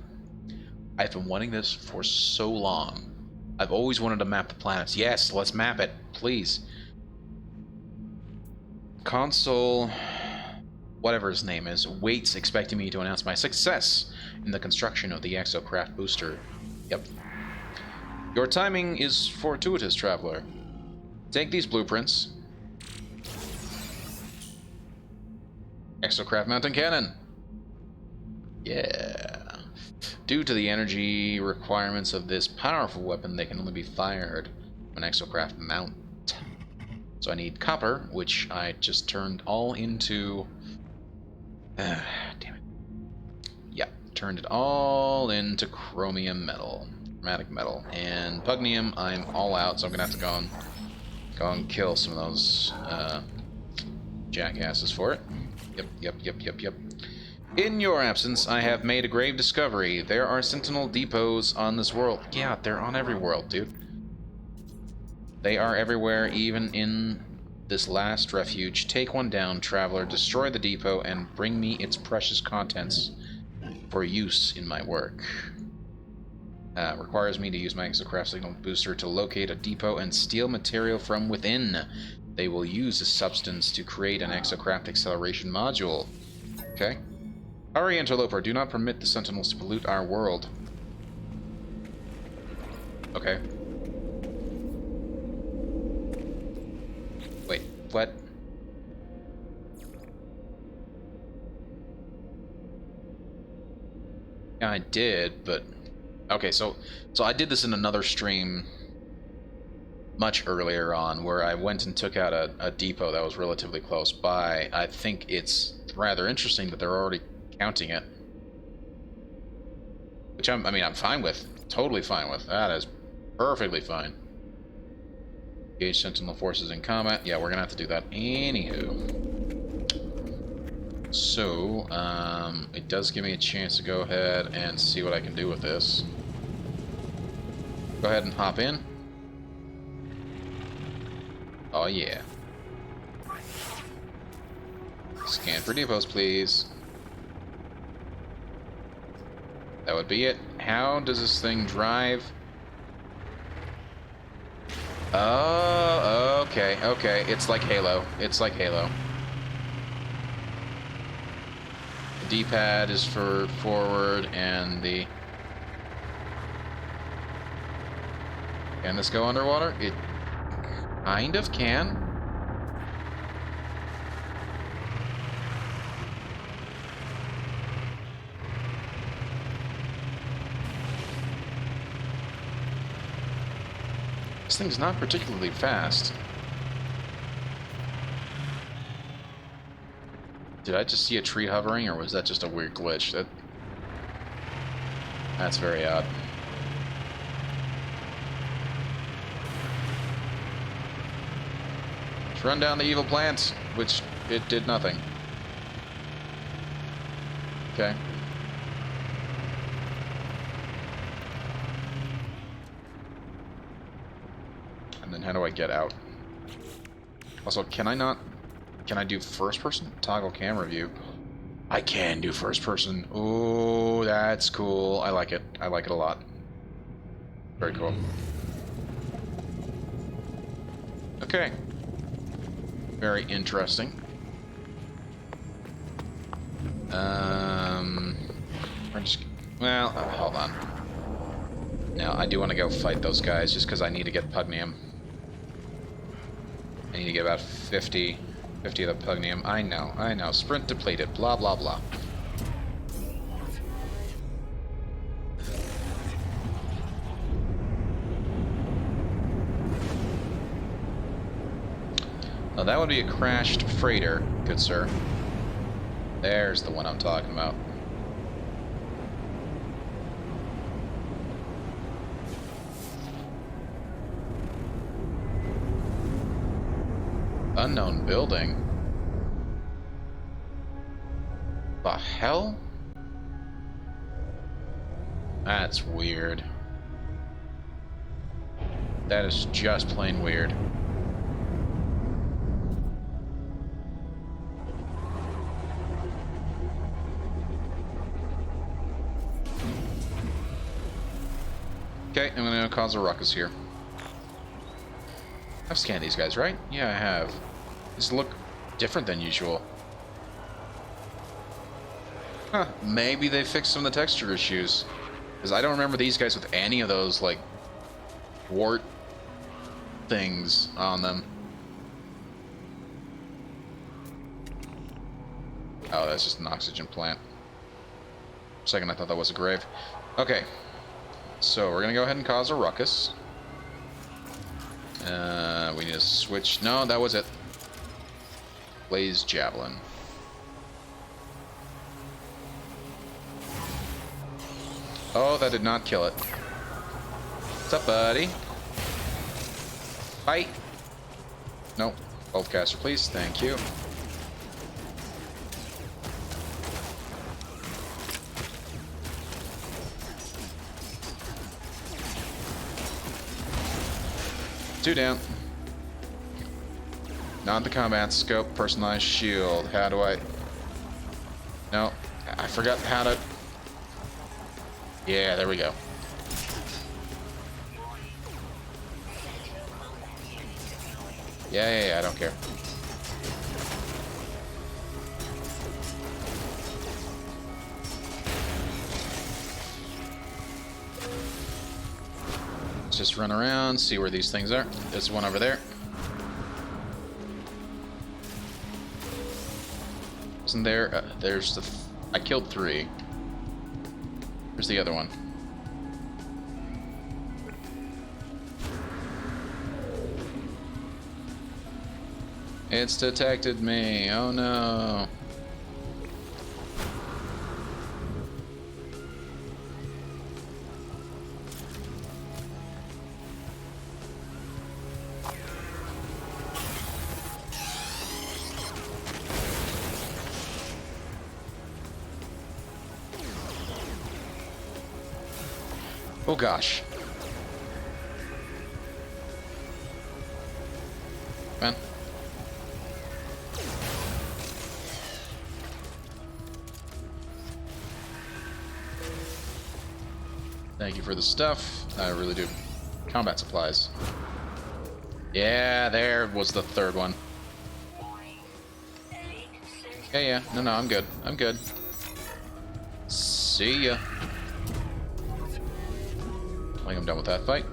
I've been wanting this for so long. I've always wanted to map the planets. Yes, let's map it, please. Console, whatever his name is, waits expecting me to announce my success in the construction of the Exocraft booster. Yep. Your timing is fortuitous, traveler. Take these blueprints. Exocraft mountain cannon. Yeah. Due to the energy requirements of this powerful weapon, they can only be fired from an Exocraft mount. So I need copper, which I just turned all into... damn it. Yeah, turned it all into chromium metal. Chromatic metal. And pugnium, I'm all out, so I'm going to have to go and kill some of those jackasses for it. Yep. In your absence, I have made a grave discovery. There are sentinel depots on this world. Yeah, they're on every world, dude. They are everywhere, even in this last refuge. Take one down, traveler. Destroy the depot and bring me its precious contents for use in my work. Requires me to use my Exocraft signal booster to locate a depot and steal material from within. They will use this substance to create an Exocraft acceleration module. Okay. Hurry, interloper. Do not permit the sentinels to pollute our world. Okay. Wait, what? Yeah, I did, but... Okay, so I did this in another stream much earlier on, where I went and took out a depot that was relatively close by. I think it's rather interesting that they're already counting it. Which I mean, I'm fine with. Totally fine with. That is perfectly fine. Engage sentinel forces in combat. Yeah, we're gonna have to do that. Anywho. So, it does give me a chance to go ahead and see what I can do with this. Go ahead and hop in. Oh yeah. Scan for depots, please. That would be it. How does this thing drive? Oh, okay. It's like Halo. It's like Halo. The D-pad is for forward, and the... Can this go underwater? It kind of can. This thing's not particularly fast. Did I just see a tree hovering, or was that just a weird glitch? That's very odd. Let's run down the evil plants, which it did nothing. Okay. And then how do I get out? Also, can I do first person? Toggle camera view. I can do first person. Ooh, that's cool. I like it. I like it a lot. Very cool. Okay. Very interesting. I'm just... Well, hold on. Now, I do want to go fight those guys just because I need to get Pugnium. I need to get about 50 of the Pugnium. I know. Sprint depleted. Blah, blah, blah. Now, that would be a crashed freighter, good sir. There's the one I'm talking about. Unknown building? The hell? That's weird. That is just plain weird. Okay, I'm gonna cause a ruckus here. I've scanned these guys, right? Yeah, I have. These look different than usual. Huh, maybe they fixed some of the texture issues. Because I don't remember these guys with any of those, like, wart things on them. Oh, that's just an oxygen plant. For a second I thought that was a grave. Okay. So, we're gonna go ahead and cause a ruckus. We need to switch... No, that was it. Blaze Javelin. Oh, that did not kill it. What's up, buddy? Fight! Nope. Bolt caster, please. Thank you. Two down. Not the combat scope, personalized shield. How do I... No, I forgot how to... Yeah, there we go. Yeah, I don't care. Let's just run around, see where these things are. There's one over there. Isn't there? There's the... I killed 3. Where's the other one? It's detected me. Oh no. Oh gosh. Man. Thank you for the stuff. I really do. Combat supplies. Yeah, there was the third one. Yeah. No, I'm good. I'm good. See ya. I think I'm done with that fight.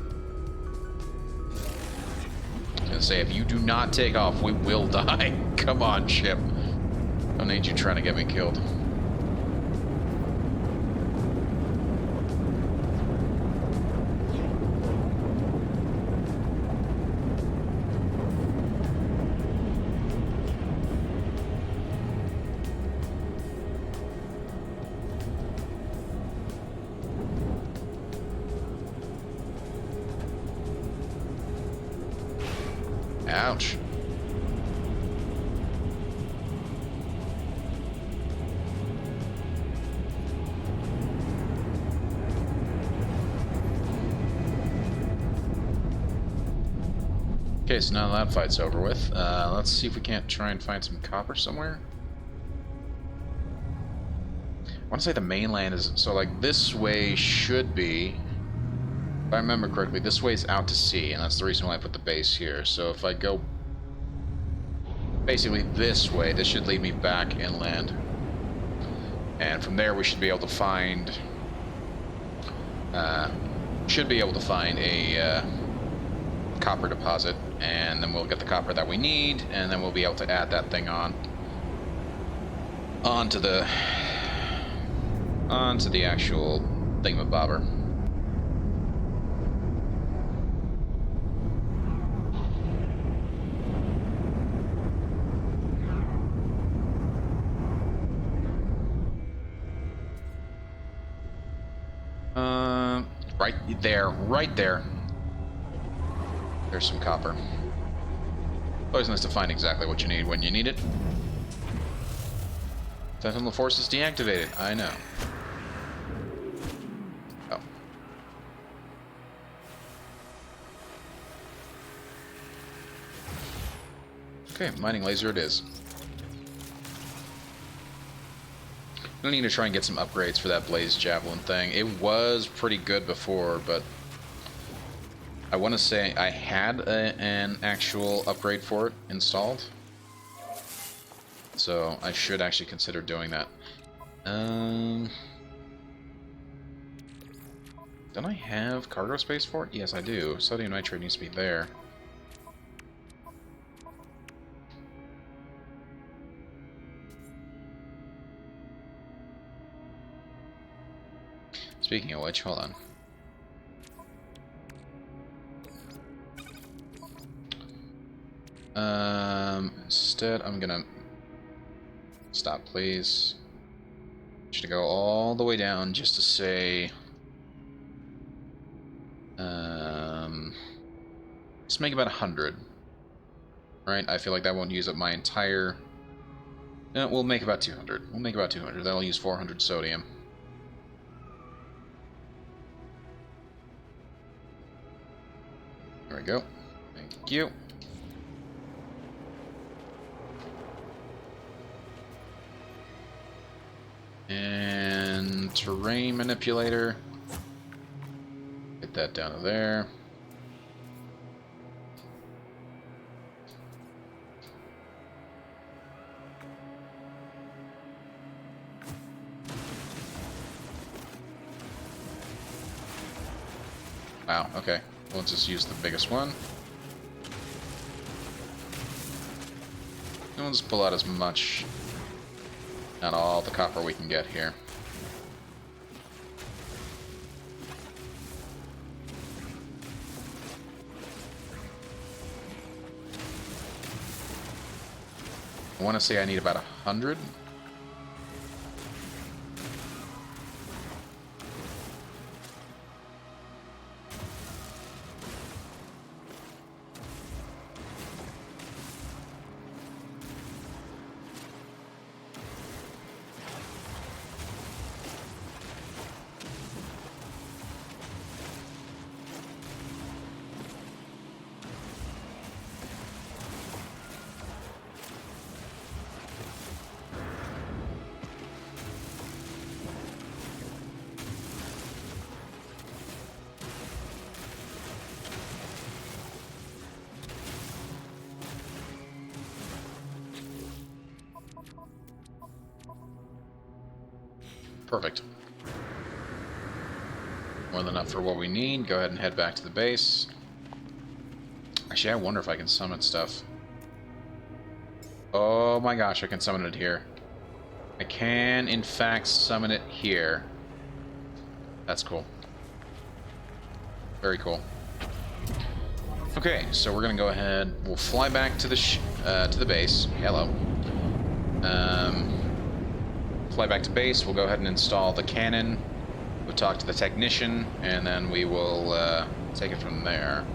I was gonna say, if you do not take off, we will die. Come on, ship. I don't need you trying to get me killed. Ouch. Okay, so now that fight's over with. Let's see if we can't try and find some copper somewhere. I want to say the mainland is... So, like, this way should be... If I remember correctly, this way is out to sea, and that's the reason why I put the base here. So if I go basically this way, this should lead me back inland. And from there we should be able to find... a copper deposit, and then we'll get the copper that we need, and then we'll be able to add that thing onto the actual thingamabobber. Right there. There's some copper. Always nice to find exactly what you need when you need it. Sentinel Force is deactivated. I know. Oh. Okay, mining laser it is. I need to try and get some upgrades for that Blaze Javelin thing. It was pretty good before, but I want to say I had an actual upgrade for it installed. So I should actually consider doing that. Don't I have cargo space for it? Yes, I do. Sodium nitrate needs to be there. Speaking of which, hold on. Instead, I'm gonna stop, please. Should go all the way down just to say, let's make about 100. Right? I feel like that won't use up my entire. We'll make about 200. We'll make about 200. That'll use 400 sodium. There we go. Thank you. And terrain manipulator. Get that down to there. Wow, okay. We'll just use the biggest one. And we'll just pull out as much, not all the copper we can get here. I want to say I need about 100. Perfect. More than enough for what we need. Go ahead and head back to the base. Actually, I wonder if I can summon stuff. Oh my gosh, I can summon it here. I can, in fact, summon it here. That's cool. Very cool. Okay, so we're gonna go ahead. We'll fly back to the base. Hello. Fly back to base. We'll go ahead and install the cannon. We'll talk to the technician, and then we will take it from there.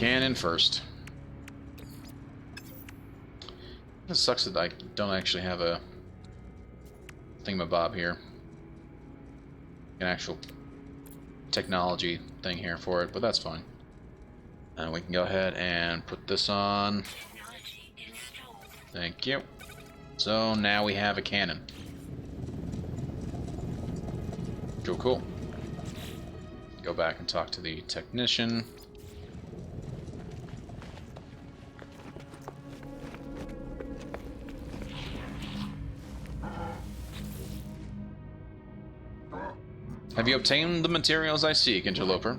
Cannon first. It sucks that I don't actually have a thingamabob here. An actual technology thing here for it, but that's fine. And we can go ahead and put this on. Thank you. So now we have a cannon. Cool, cool. Go back and talk to the technician. Have you obtained the materials I seek, interloper?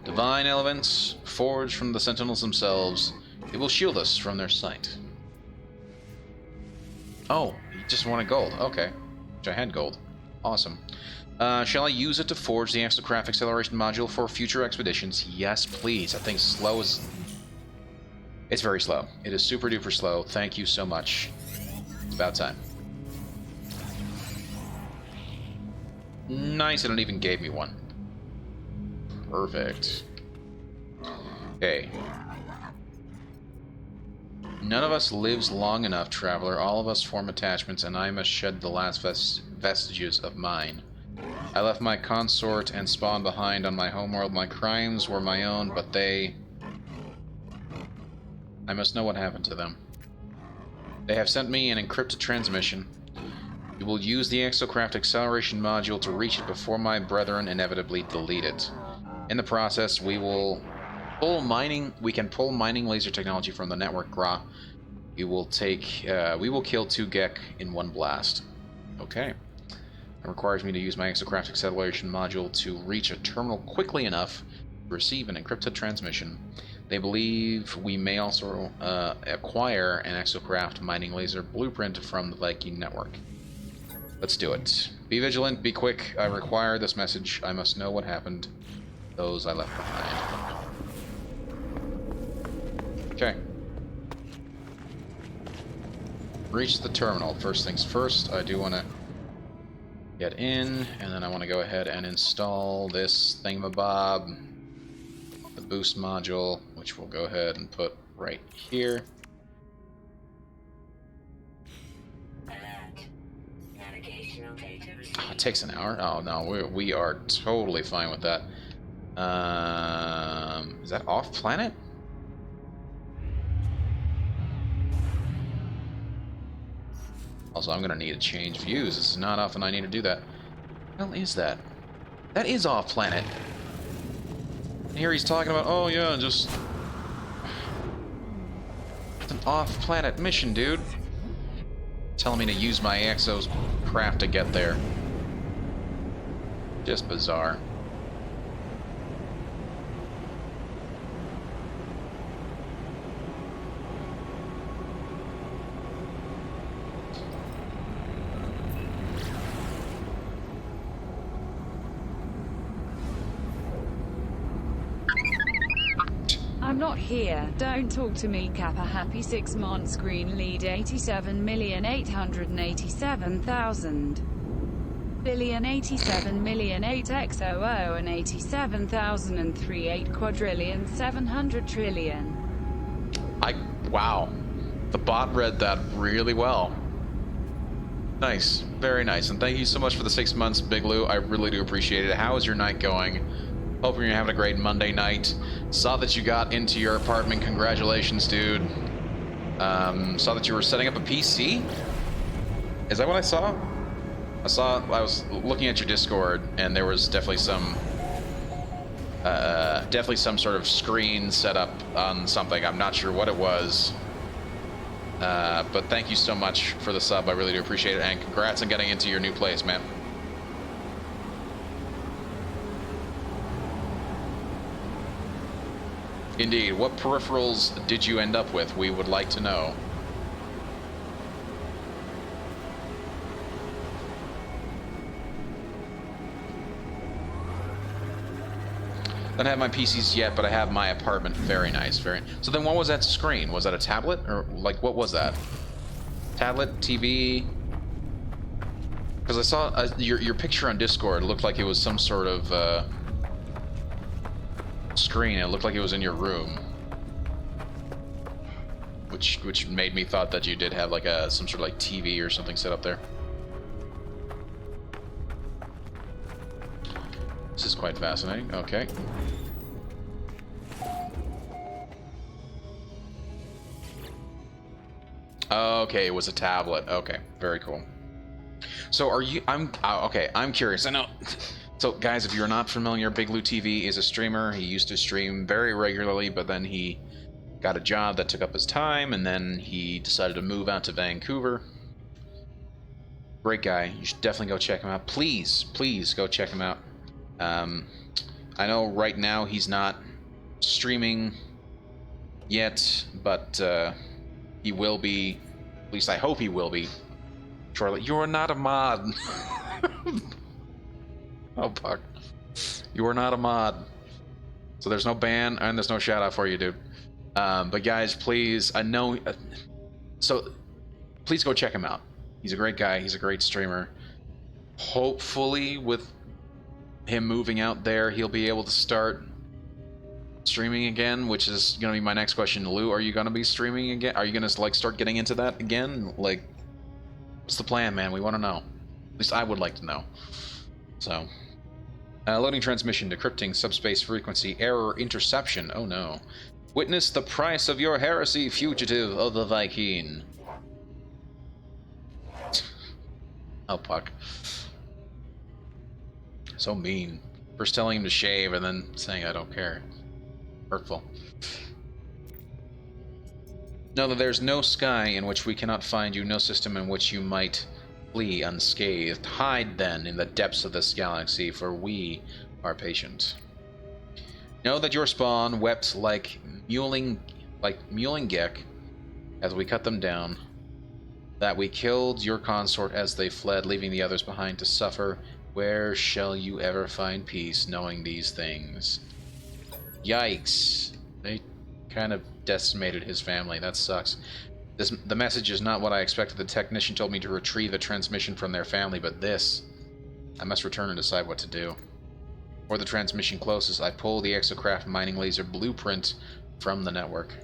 Divine elements, forged from the sentinels themselves. It will shield us from their sight. Oh, you just wanted gold. Okay. Which I had gold. Awesome. Shall I use it to forge the Exocraft acceleration module for future expeditions? Yes, please. That thing's slow as... It's very slow. It is super duper slow. Thank you so much. It's about time. Nice, and it even gave me one. Perfect. Okay. None of us lives long enough, traveler. All of us form attachments, and I must shed the last vestiges of mine. I left my consort and spawn behind on my homeworld. My crimes were my own, but they... I must know what happened to them. They have sent me an encrypted transmission. We will use the Exocraft acceleration module to reach it before my brethren inevitably delete it. In the process, we can pull mining laser technology from the network Gra. We will kill 2 Gek in one blast. Okay. It requires me to use my Exocraft acceleration module to reach a terminal quickly enough to receive an encrypted transmission. They believe we may also acquire an Exocraft mining laser blueprint from the Viking network. Let's do it. Be vigilant, be quick. I require this message. I must know what happened to those I left behind. Okay. Reach the terminal. First things first, I do want to get in, and then I want to go ahead and install this thingamabob, the boost module, which we'll go ahead and put right here. Oh, it takes an hour? Oh no, we are totally fine with that. Is that off planet? Also, I'm gonna need to change views. This is not often I need to do that. What the hell is that? That is off planet. And here he's talking about, oh yeah, just... It's an off planet mission, dude. Telling me to use my Exocraft to get there. Just bizarre. I'm not here. Don't talk to me, Kappa. Happy 6 months. Green lead 87,887,000. Billion 87,008,XOO and 87,003 8 quadrillion 700 trillion. Wow. The bot read that really well. Nice. Very nice. And thank you so much for the 6 months, Big Lou. I really do appreciate it. How is your night going? Hoping you're having a great Monday night. Saw that you got into your apartment. Congratulations, dude. Saw that you were setting up a PC? Is that what I saw? I was looking at your Discord, and there was definitely some sort of screen set up on something. I'm not sure what it was. But thank you so much for the sub. I really do appreciate it, and congrats on getting into your new place, man. Indeed. What peripherals did you end up with? We would like to know. Don't have my PCs yet, but I have my apartment. Very nice. Very. So then, what was that screen? Was that a tablet, or like what was that? Tablet, TV? Because I saw your picture on Discord. It looked like it was some sort of screen. It looked like it was in your room. which made me thought that you did have like some sort of like TV or something set up there. This is quite fascinating. Okay. Okay, it was a tablet. Okay, very cool. So are you? Okay. I'm curious. I know. So guys, if you're not familiar, Big Lou TV is a streamer. He used to stream very regularly, but then he got a job that took up his time, and then he decided to move out to Vancouver. Great guy. You should definitely go check him out. Please, please go check him out. I know right now he's not streaming yet, but he will be. At least I hope he will be. Charlotte, you are not a mod. Oh, fuck. You are not a mod. So there's no ban, and there's no shout out for you, dude. But guys, please, I know. So please go check him out. He's a great guy. He's a great streamer. Hopefully, with him moving out there, he'll be able to start streaming again, which is going to be my next question. Lou, are you going to be streaming again? Are you going to like start getting into that again? Like, what's the plan, man? We want to know. At least I would like to know. So, loading transmission, decrypting subspace frequency, error, interception. Oh no. Witness the price of your heresy, fugitive of the Viking. Oh, fuck. So mean. First telling him to shave and then saying I don't care. Hurtful. Know that there's no sky in which we cannot find you, no system in which you might flee unscathed. Hide then in the depths of this galaxy, for we are patient. Know that your spawn wept like mewling geck as we cut them down. That we killed your consort as they fled, leaving the others behind to suffer. Where shall you ever find peace knowing these things? Yikes. They kind of decimated his family. That sucks. The message is not what I expected. The technician told me to retrieve a transmission from their family, but this... I must return and decide what to do. Before the transmission closes, I pull the Exocraft mining laser blueprint from the network.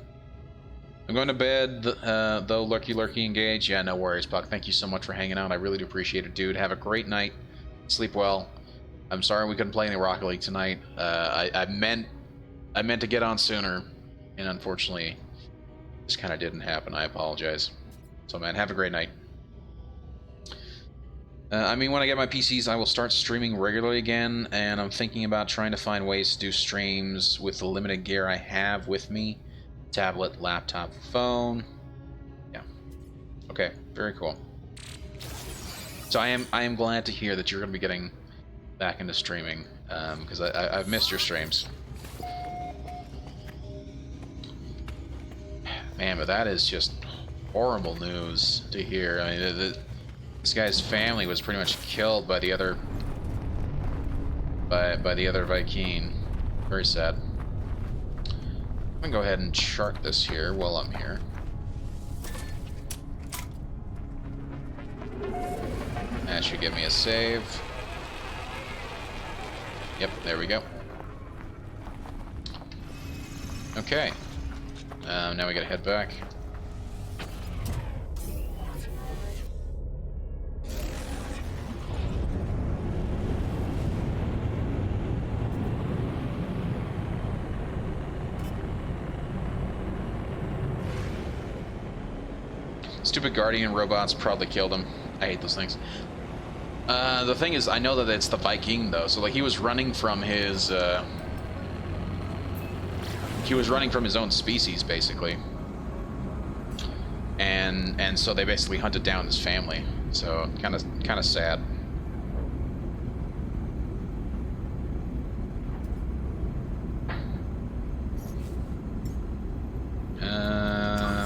I'm going to bed, though. Lurky engage. Yeah, no worries, Puck. Thank you so much for hanging out. I really do appreciate it, dude. Have a great night. Sleep well. I'm sorry we couldn't play any Rocket League tonight. I meant to get on sooner, and unfortunately, this kind of didn't happen. I apologize. So, man, have a great night. I mean, when I get my PCs, I will start streaming regularly again, and I'm thinking about trying to find ways to do streams with the limited gear I have with me. Tablet, laptop, phone. Yeah. Okay, very cool. So I am glad to hear that you're going to be getting back into streaming, because I've missed your streams. Man, but that is just horrible news to hear. I mean, this guy's family was pretty much killed by the other Viking. Very sad. I'm gonna go ahead and chart this here while I'm here. That should give me a save. Yep, there we go. Okay. Now we gotta head back. Stupid Guardian robots probably killed him. I hate those things. The thing is, I know that it's the Viking though, so like he was running from his own species basically, and so they basically hunted down his family. So kind of sad.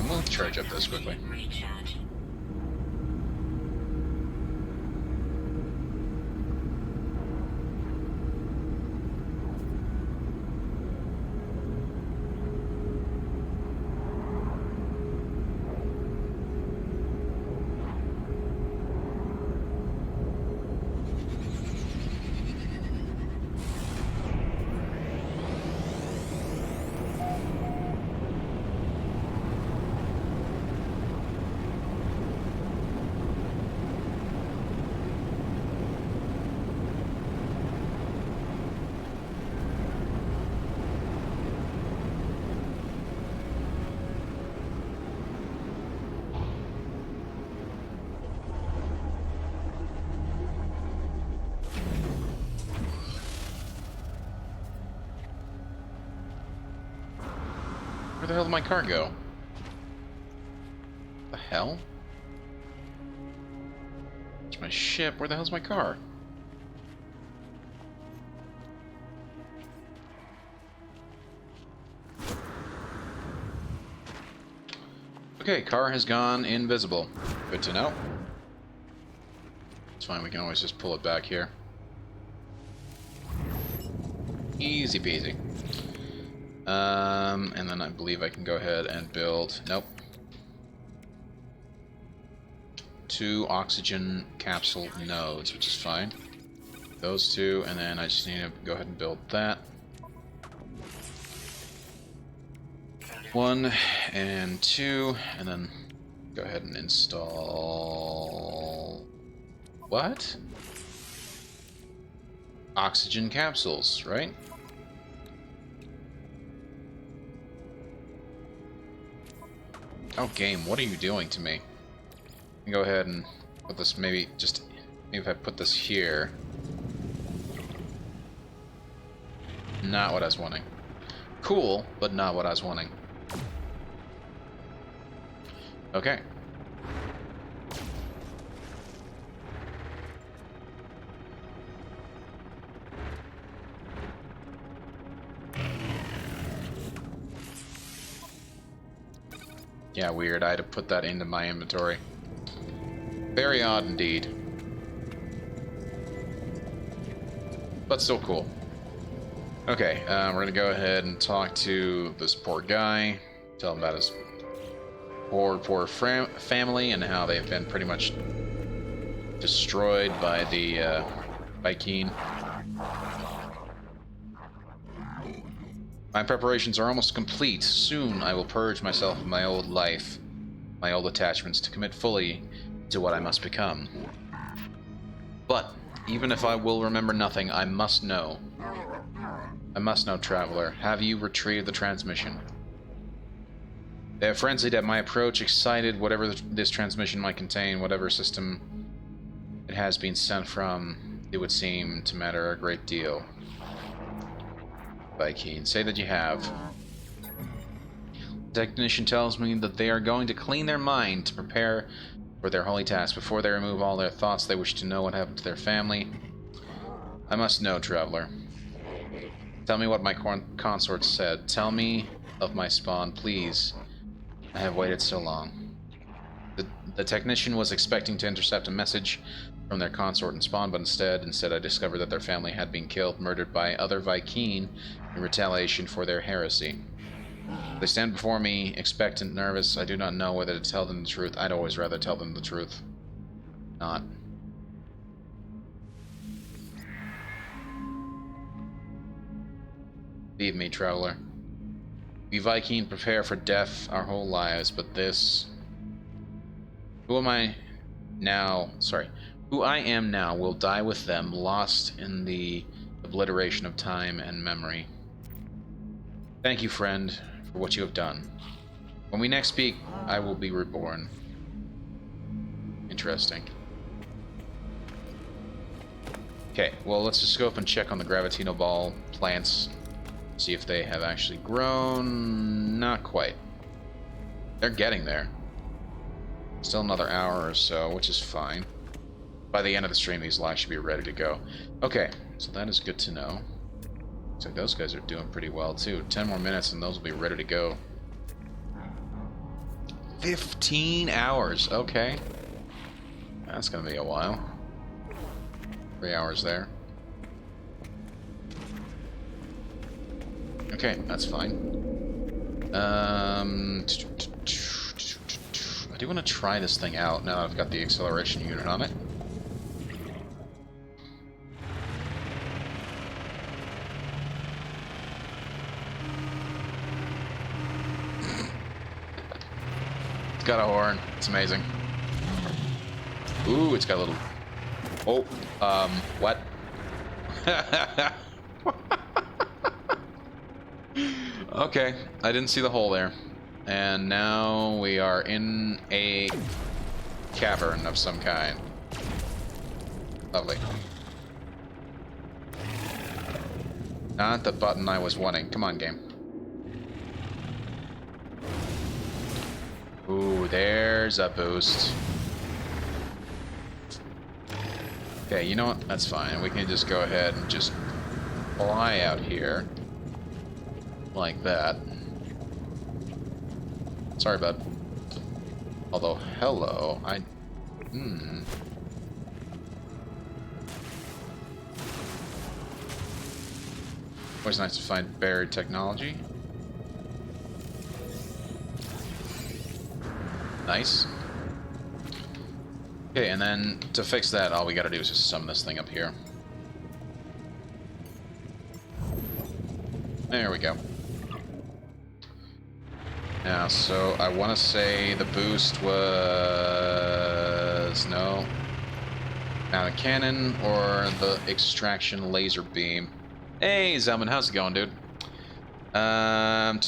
We'll charge up this quickly. Where the hell did my car go? The hell? It's my ship. Where the hell's my car? Okay, car has gone invisible. Good to know. It's fine, we can always just pull it back here. Easy peasy. And then I believe I can go ahead and build... Nope. 2 oxygen capsule nodes, which is fine. Those 2, and then I just need to go ahead and build that. 1 and 2, and then go ahead and install... What? Oxygen capsules, right? Oh, game, what are you doing to me? Go ahead and put this maybe if I put this here. Not what I was wanting. Cool, but not what I was wanting. Okay. Yeah, weird. I had to put that into my inventory. Very odd indeed. But still cool. Okay, we're gonna go ahead and talk to this poor guy. Tell him about his poor family and how they've been pretty much destroyed by the Vy'keen. My preparations are almost complete. Soon I will purge myself of my old life, my old attachments, to commit fully to what I must become. But even if I will remember nothing, I must know. I must know, Traveler. Have you retrieved the transmission? They have frenzied at my approach, excited whatever this transmission might contain, whatever system it has been sent from. It would seem to matter a great deal. Vy'keen, say that you have. The technician tells me that they are going to clean their mind to prepare for their holy task. Before they remove all their thoughts, they wish to know what happened to their family. I must know, Traveler. Tell me what my consort said. Tell me of my spawn, please. I have waited so long. The technician was expecting to intercept a message from their consort and spawn, but instead I discovered that their family had been killed, murdered by other Vy'keen in retaliation for their heresy. They stand before me, expectant, nervous. I do not know whether to tell them the truth. I'd always rather tell them the truth. Not. Leave me, Traveler. We Vy'keen prepare for death our whole lives, but this... Who I am now will die with them, lost in the obliteration of time and memory. Thank you, friend, for what you have done. When we next speak, I will be reborn. Interesting. Okay, well, let's just go up and check on the Gravitino ball plants. See if they have actually grown. Not quite. They're getting there. Still another hour or so, which is fine. By the end of the stream, these logs should be ready to go. Okay, so that is good to know. Looks like those guys are doing pretty well, too. 10 more minutes and those will be ready to go. 15 hours, okay. That's gonna be a while. 3 hours there. Okay, that's fine. I do want to try this thing out now that I've got the acceleration unit on it. It's got a horn. It's amazing. Ooh, it's got a little... Oh, what? Okay, I didn't see the hole there. And now we are in a cavern of some kind. Lovely. Not the button I was wanting. Come on, game. Ooh, there's a boost. Okay, you know what? That's fine. We can just go ahead and just fly out here. Like that. Sorry, bud. Although, hello, Always nice to find buried technology. Nice. Okay, and then to fix that, all we gotta do is just summon this thing up here. There we go. Now, so I want to say the boost was... no. Now the cannon or the extraction laser beam. Hey, Zelman, how's it going, dude? I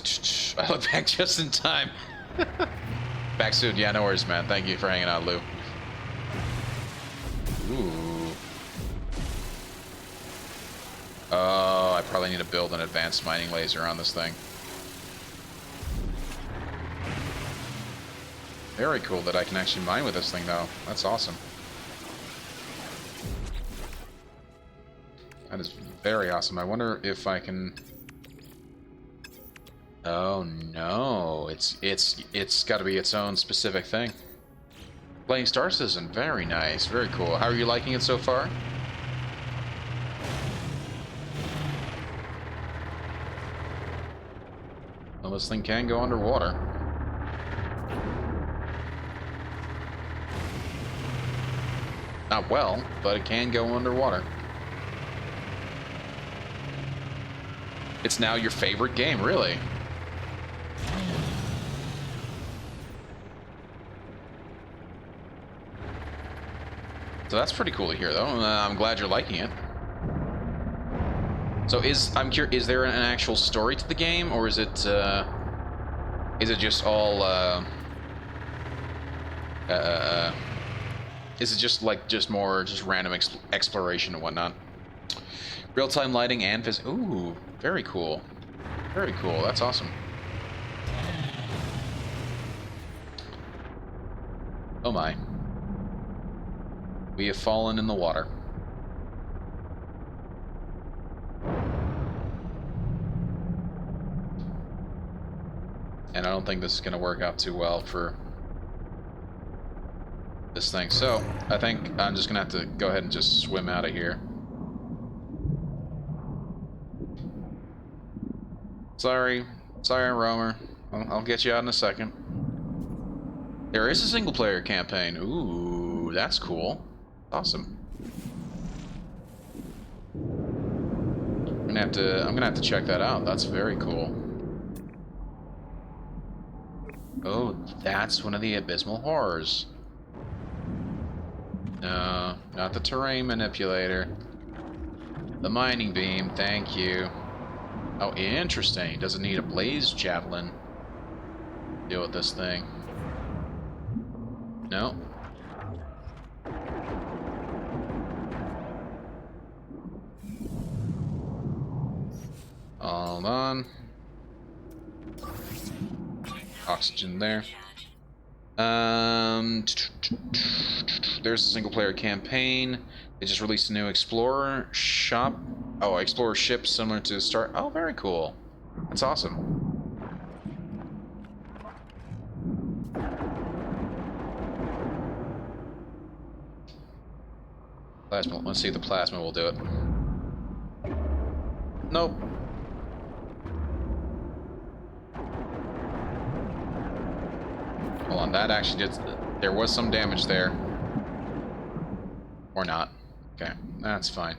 look back just in time. Back soon. Yeah, no worries, man. Thank you for hanging out, Lou. Ooh. Oh, I probably need to build an advanced mining laser on this thing. Very cool that I can actually mine with this thing, though. That's awesome. That is very awesome. I wonder if I can... oh no, it's got to be its own specific thing. Playing Star Citizen, very nice, very cool. How are you liking it so far? Well, this thing can go underwater. Not well, but it can go underwater. It's now your favorite game, really. So that's pretty cool to hear, though. I'm glad you're liking it. So I'm curious, is there an actual story to the game, or is it just all is it just like more random exploration and whatnot? Real-time lighting and ooh, very cool. Very cool. That's awesome. Oh my. We have fallen in the water. And I don't think this is going to work out too well for this thing. So, I think I'm just going to have to go ahead and just swim out of here. Sorry, Roamer. I'll get you out in a second. There is a single-player campaign. Ooh, that's cool. Awesome. I'm gonna have to check that out. That's very cool. Oh, that's one of the abysmal horrors. No, not the terrain manipulator. The mining beam. Thank you. Oh, interesting. Doesn't need a blaze javelin. Deal with this thing. No. Hold on. Oxygen there. There's a single player campaign. They just released a new Explorer shop. Oh, Explorer ship similar to Star. Oh, very cool. That's awesome. Plasma. Let's see if the plasma will do it. Nope. Hold on, that actually did... there was some damage there. Or not. Okay, that's fine.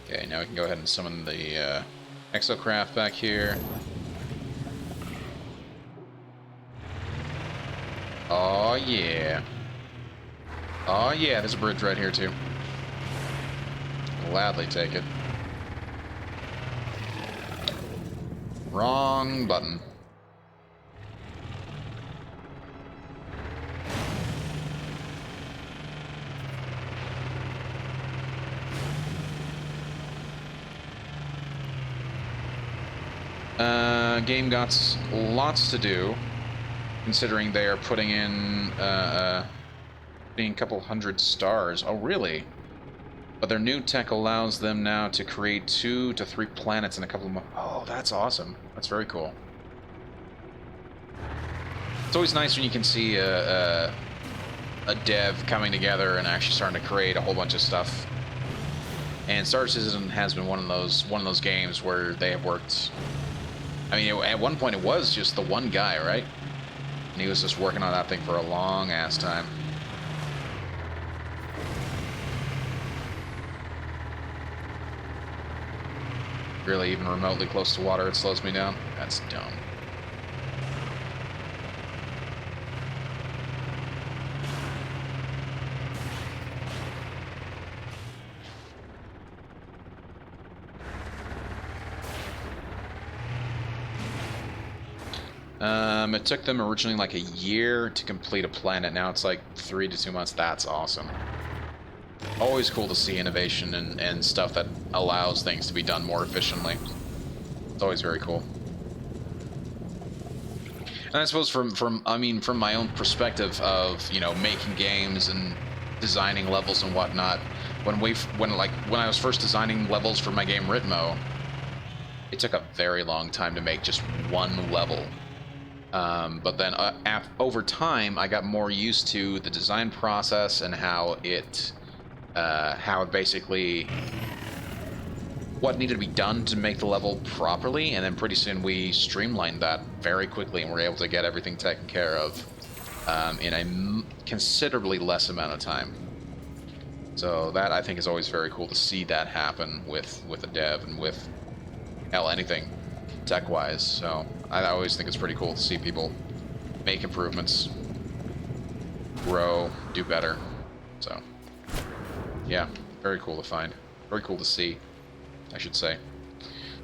Okay, now we can go ahead and summon the Exocraft back here. Oh yeah. Oh yeah, there's a bridge right here too. Gladly take it. Wrong button. Game got lots to do, considering they are putting in being a couple hundred stars. Oh, really? But their new tech allows them now to create 2 to 3 planets in a couple of months. Oh, that's awesome. That's very cool. It's always nice when you can see a dev coming together and actually starting to create a whole bunch of stuff. And Star Citizen has been one of those games where they have worked. I mean, at one point it was just the one guy, right? And he was just working on that thing for a long ass time. Really, even remotely close to water, it slows me down. That's dumb. It took them originally like a year to complete a planet. Now it's like 3 to 2 months. That's awesome. Always cool to see innovation and stuff that allows things to be done more efficiently. It's always very cool. And I suppose from my own perspective of, you know, making games and designing levels and whatnot, when I was first designing levels for my game Ritmo, it took a very long time to make just one level. But then over time, I got more used to the design process and how it basically what needed to be done to make the level properly, and then pretty soon we streamlined that very quickly and were able to get everything taken care of in a considerably less amount of time. So that, I think, is always very cool to see that happen with a dev and with, hell, anything tech-wise. So I always think it's pretty cool to see people make improvements, grow, do better. So yeah, very cool to find. Very cool to see, I should say.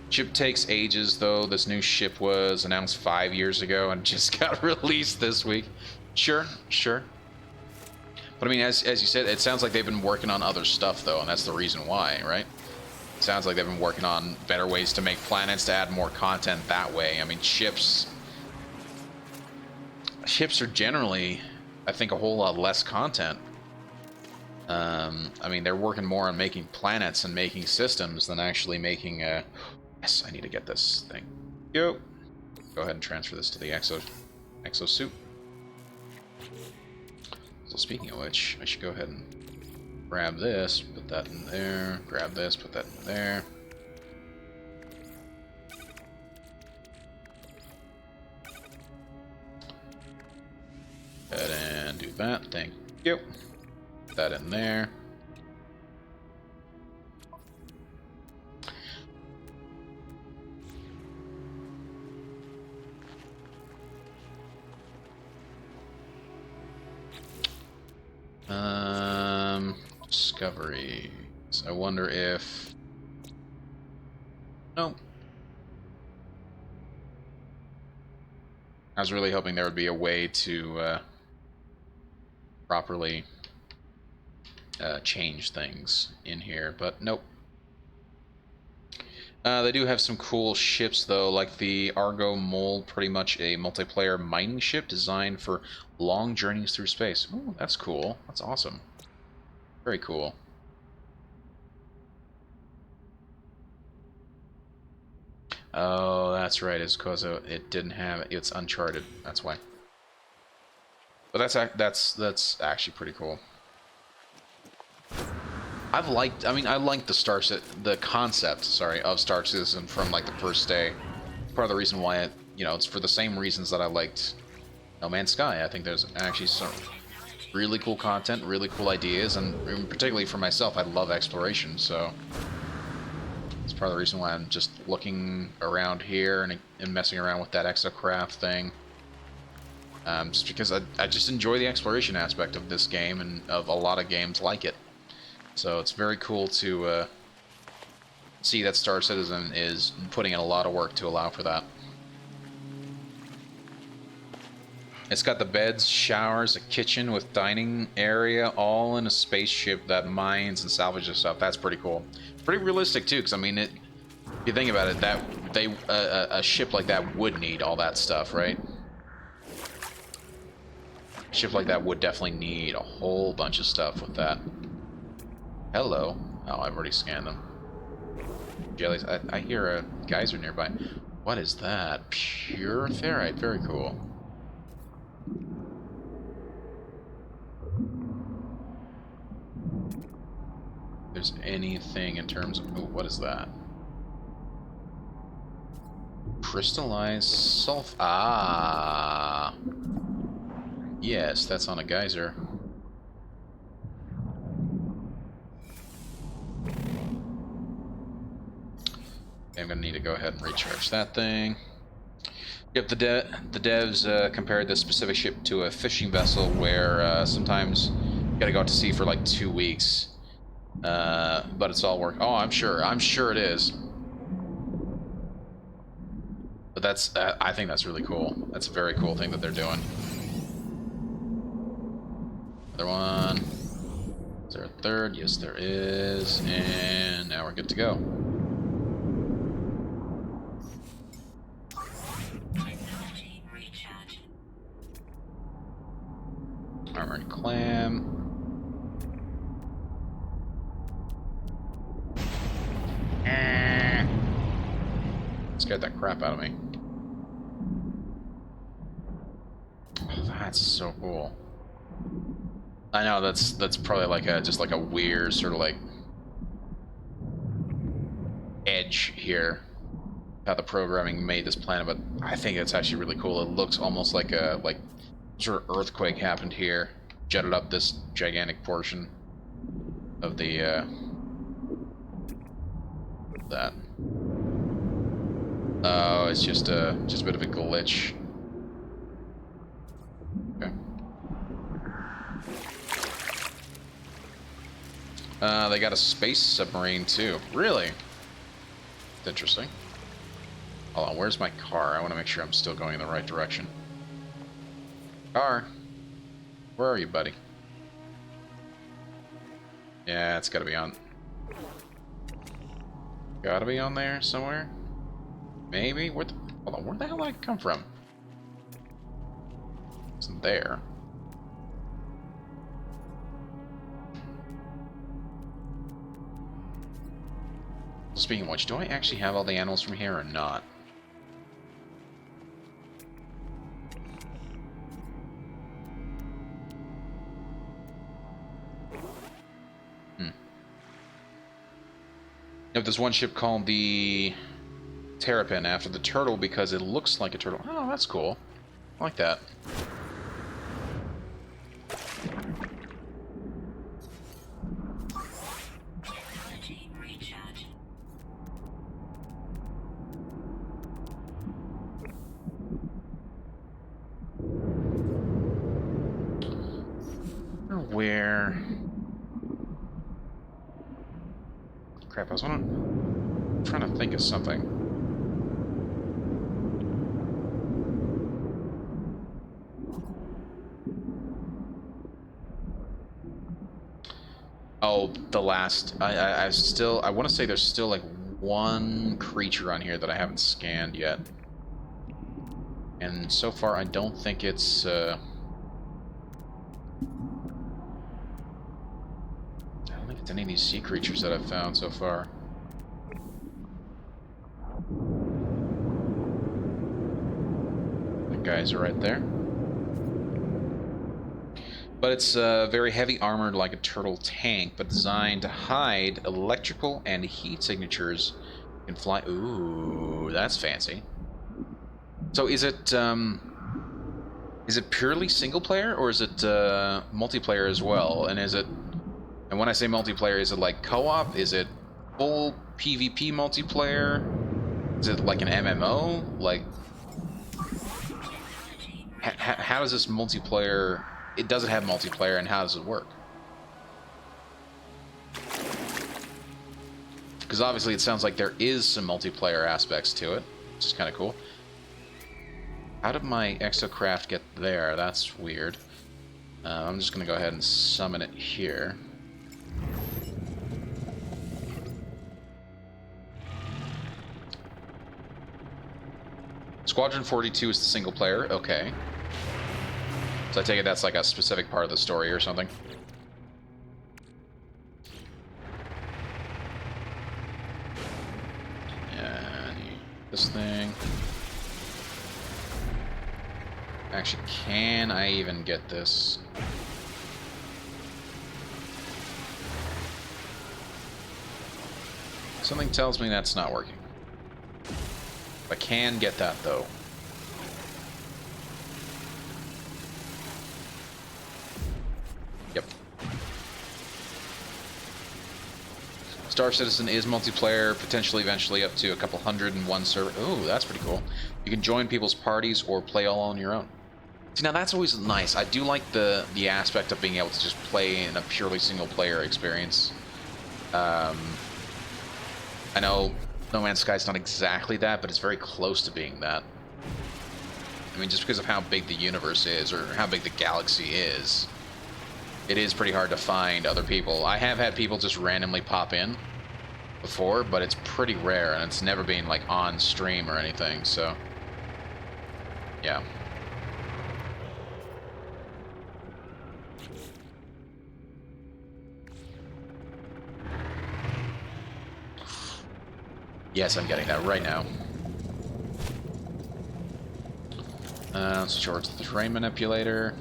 Ship takes ages, though. This new ship was announced 5 years ago and just got released this week. Sure. But I mean, as you said, it sounds like they've been working on other stuff, though, and that's the reason why, right? It sounds like they've been working on better ways to make planets to add more content that way. I mean, ships are generally, I think, a whole lot less content. I mean, they're working more on making planets and making systems than actually making a... Yes, I need to get this thing. Go ahead and transfer this to the exosuit. So speaking of which, I should go ahead and grab this, put that in there, grab this, put that in there. Go ahead and do that, thank you. Put that in there. Discoveries. I wonder if... Nope. I was really hoping there would be a way to properly change things in here, but nope. They do have some cool ships, though, like the Argo Mole, pretty much a multiplayer mining ship designed for long journeys through space. Ooh, that's cool. That's awesome. Very cool. Oh, that's right. It's because it didn't have... It's Uncharted. That's why. But that's actually pretty cool. I liked the concept, sorry, of Star Citizen from like the first day. Part of the reason why it's for the same reasons that I liked No Man's Sky. I think there's actually some really cool content, really cool ideas, and particularly for myself, I love exploration, so it's part of the reason why I'm just looking around here and messing around with that Exocraft thing. Just because I just enjoy the exploration aspect of this game and of a lot of games like it. So it's very cool to see that Star Citizen is putting in a lot of work to allow for that. It's got the beds, showers, a kitchen with dining area, all in a spaceship that mines and salvages stuff. That's pretty cool. Pretty realistic too, because I mean, if you think about it, that they a ship like that would need all that stuff, right? A ship like that would definitely need a whole bunch of stuff with that. Hello. Oh, I've already scanned them. Jellies. I hear a geyser nearby. What is that? Pure ferrite. Very cool. If there's anything in terms of... Ooh, what is that? Crystallized sulfur. Ah. Yes, that's on a geyser. I'm gonna need to go ahead and recharge that thing. Yep, the devs compared this specific ship to a fishing vessel where sometimes you gotta go out to sea for like 2 weeks. But it's all work. Oh, I'm sure it is. But that's, I think that's really cool. That's a very cool thing that they're doing. Another one. Is there a third? Yes, there is. And now we're good to go. Armored clam. Scared that crap out of me. Oh, that's so cool. I know that's probably like just like a weird sort of like edge here. How the programming made this planet, but I think it's actually really cool. It looks almost like a sort of earthquake happened here, jutted up this gigantic portion of the that. Oh, it's just a bit of a glitch. Okay. They got a space submarine too. Really? That's interesting. Hold on, where's my car? I want to make sure I'm still going in the right direction. Car, where are you, buddy? Yeah, it's gotta be on. Gotta be on there somewhere. Maybe. Hold on, where the hell did I come from? It's there. Speaking of which, do I actually have all the animals from here or not? Nope, there's one ship called the Terrapin after the turtle because it looks like a turtle. Oh, that's cool. I like that. Where? Crap, I was trying to think of something. Oh, the last. I want to say there's still like one creature on here that I haven't scanned yet. And so far, I don't think it's. I don't think it's any of these sea creatures that I've found so far. The guys are right there. But it's very heavy armored like a turtle tank, but designed to hide electrical and heat signatures. Can fly. Ooh, that's fancy. So is it purely single player or is it multiplayer as well? And when I say multiplayer, is it like co-op? Is it full PvP multiplayer? Is it like an MMO? Like, how does this multiplayer? Does it have multiplayer, and how does it work? Because obviously it sounds like there is some multiplayer aspects to it, which is kind of cool. How did my Exocraft get there? That's weird. I'm just going to go ahead and summon it here. Squadron 42 is the single player. Okay. So I take it that's like a specific part of the story or something. And this thing. Actually, can I even get this? Something tells me that's not working. I can get that though. Yep. Star Citizen is multiplayer, potentially eventually up to a couple 101 server. Ooh, that's pretty cool. You can join people's parties or play all on your own. See, now that's always nice. I do like the aspect of being able to just play in a purely single player experience. I know No Man's Sky is not exactly that, but it's very close to being that. I mean, just because of how big the universe is, or how big the galaxy is, it is pretty hard to find other people. I have had people just randomly pop in before, but it's pretty rare, and it's never been, like, on stream or anything, so... yeah. Yes, I'm getting that right now. Let's switch over to the terrain manipulator.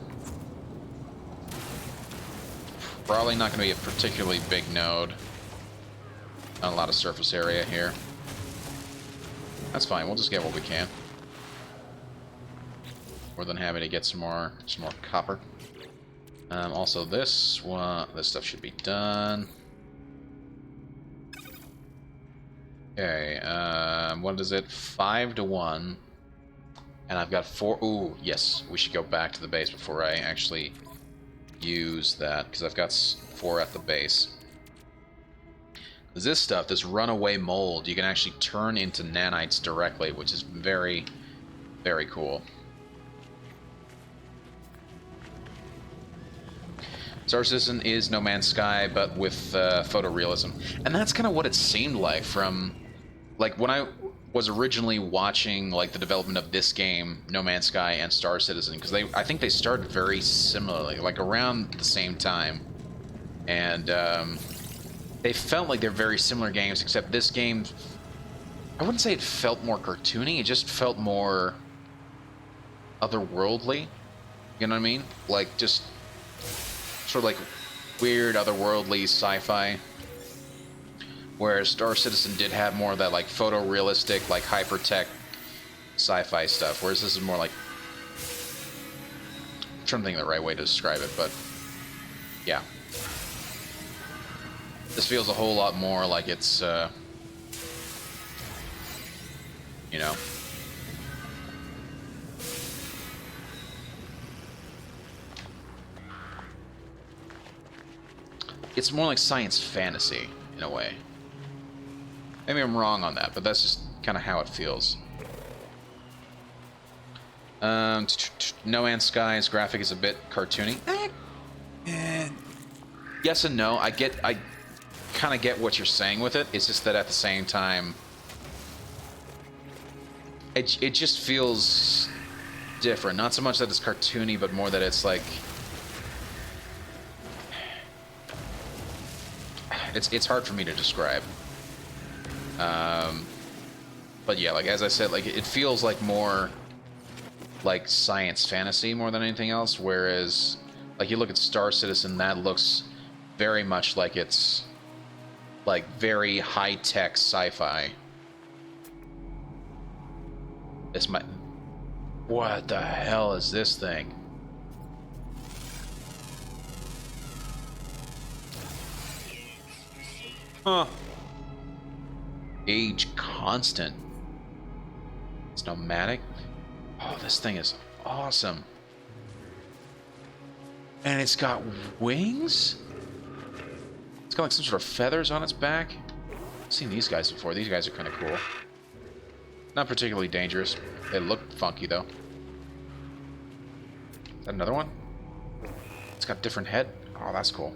Probably not going to be a particularly big node. Not a lot of surface area here. That's fine. We'll just get what we can. More than happy to get some more copper. Also, this stuff should be done. Okay, what is it? 5 to 1. And I've got 4. Ooh, yes. We should go back to the base before I actually use that, because I've got 4 at the base. This stuff, this runaway mold, you can actually turn into nanites directly, which is very, very cool. Star Citizen is No Man's Sky, but with photorealism. And that's kind of what it seemed like from... like, when I was originally watching, like, the development of this game, No Man's Sky and Star Citizen, because I think they started very similarly, like, around the same time. And, they felt like they're very similar games, except this game... I wouldn't say it felt more cartoony, it just felt more... otherworldly. You know what I mean? Like, just... sort of like weird, otherworldly sci-fi. Whereas Star Citizen did have more of that, like, photorealistic, like, hyper-tech sci-fi stuff. Whereas this is more like... I'm trying to think of the right way to describe it, but... yeah. This feels a whole lot more like it's, you know... it's more like science fantasy, in a way. Maybe I'm wrong on that, but that's just kind of how it feels. No Man's Sky's graphic is a bit cartoony. Yes and no. I kind of get what you're saying with it. It's just that at the same time, it just feels different. Not so much that it's cartoony, but more that it's like... It's hard for me to describe. But yeah, like, as I said, like, it feels like more like science fantasy more than anything else, whereas, like, you look at Star Citizen, that looks very much like it's, like, very high-tech sci-fi. This might... what the hell is this thing? Huh. Age constant. It's nomadic. Oh, this thing is awesome. And it's got wings? It's got like some sort of feathers on its back. I've seen these guys before. These guys are kind of cool. Not particularly dangerous. They look funky though. Is that another one? It's got a different head. Oh, that's cool.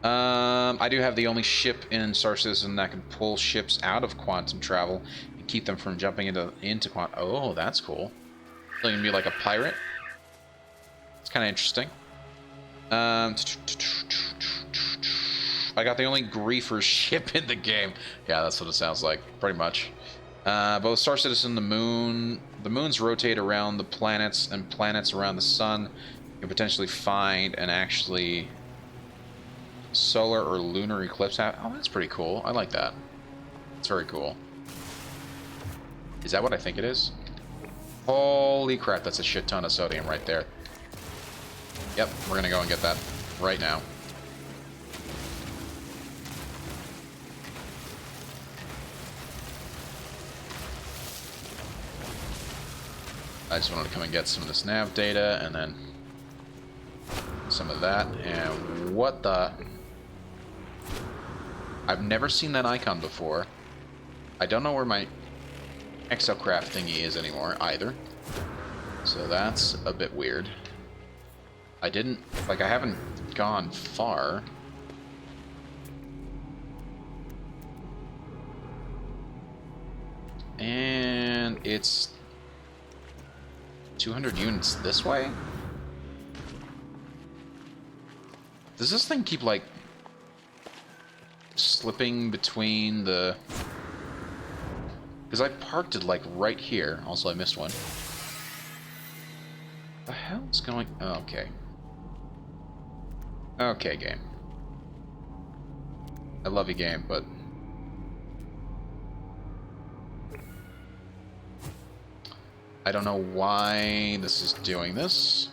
I do have the only ship in Star Citizen that can pull ships out of quantum travel and keep them from jumping into quant. Oh, that's cool. So you can be like a pirate. It's kind of interesting. I got the only griefer ship in the game. Yeah, that's what it sounds like, pretty much. Both Star Citizen and the Moon. The moons rotate around the planets, and planets around the sun. You can potentially find and actually solar or lunar eclipse. Oh, that's pretty cool. I like that. It's very cool. Is that what I think it is? Holy crap, that's a shit ton of sodium right there. Yep, we're gonna go and get that right now. I just wanted to come and get some of this nav data, and then some of that, and what the... I've never seen that icon before. I don't know where my Exocraft thingy is anymore, either. So that's a bit weird. I haven't gone far. And it's 200 units this way? Does this thing keep, like, slipping between the... Because I parked it, like, right here. Also, I missed one. The hell is going... Oh, okay. Okay, game. I love you, game, but... I don't know why this is doing this.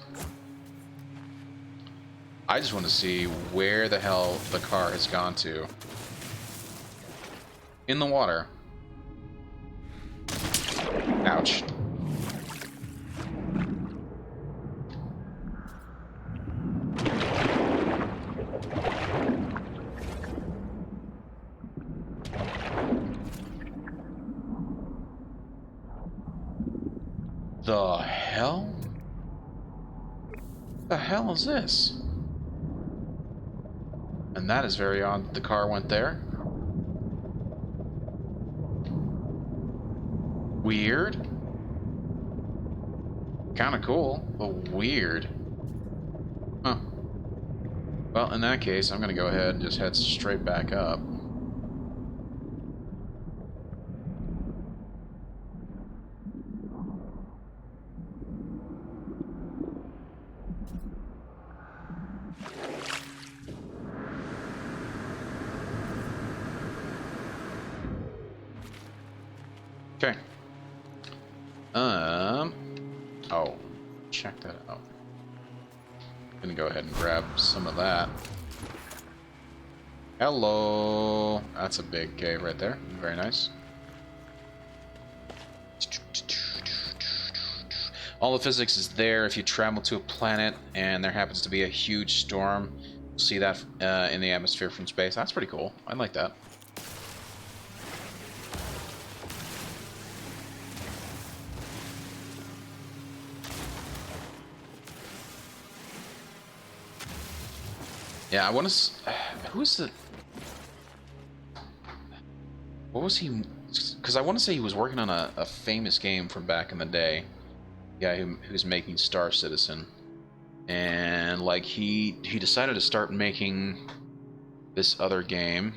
I just want to see where the hell the car has gone to. In the water. Ouch. The hell? The hell is this? And that is very odd. The car went there. Weird. Kind of cool, but weird. Huh. Well, in that case, I'm going to go ahead and just head straight back up. Okay. Oh, check that out. Gonna go ahead and grab some of that. Hello. That's a big cave right there. Very nice. All the physics is there. If you travel to a planet and there happens to be a huge storm, you'll see that in the atmosphere from space. That's pretty cool. I like that. Yeah, I want to... Who's the... What was he... Because I want to say he was working on a famous game from back in the day. Yeah, who's making Star Citizen. And, like, he decided to start making this other game.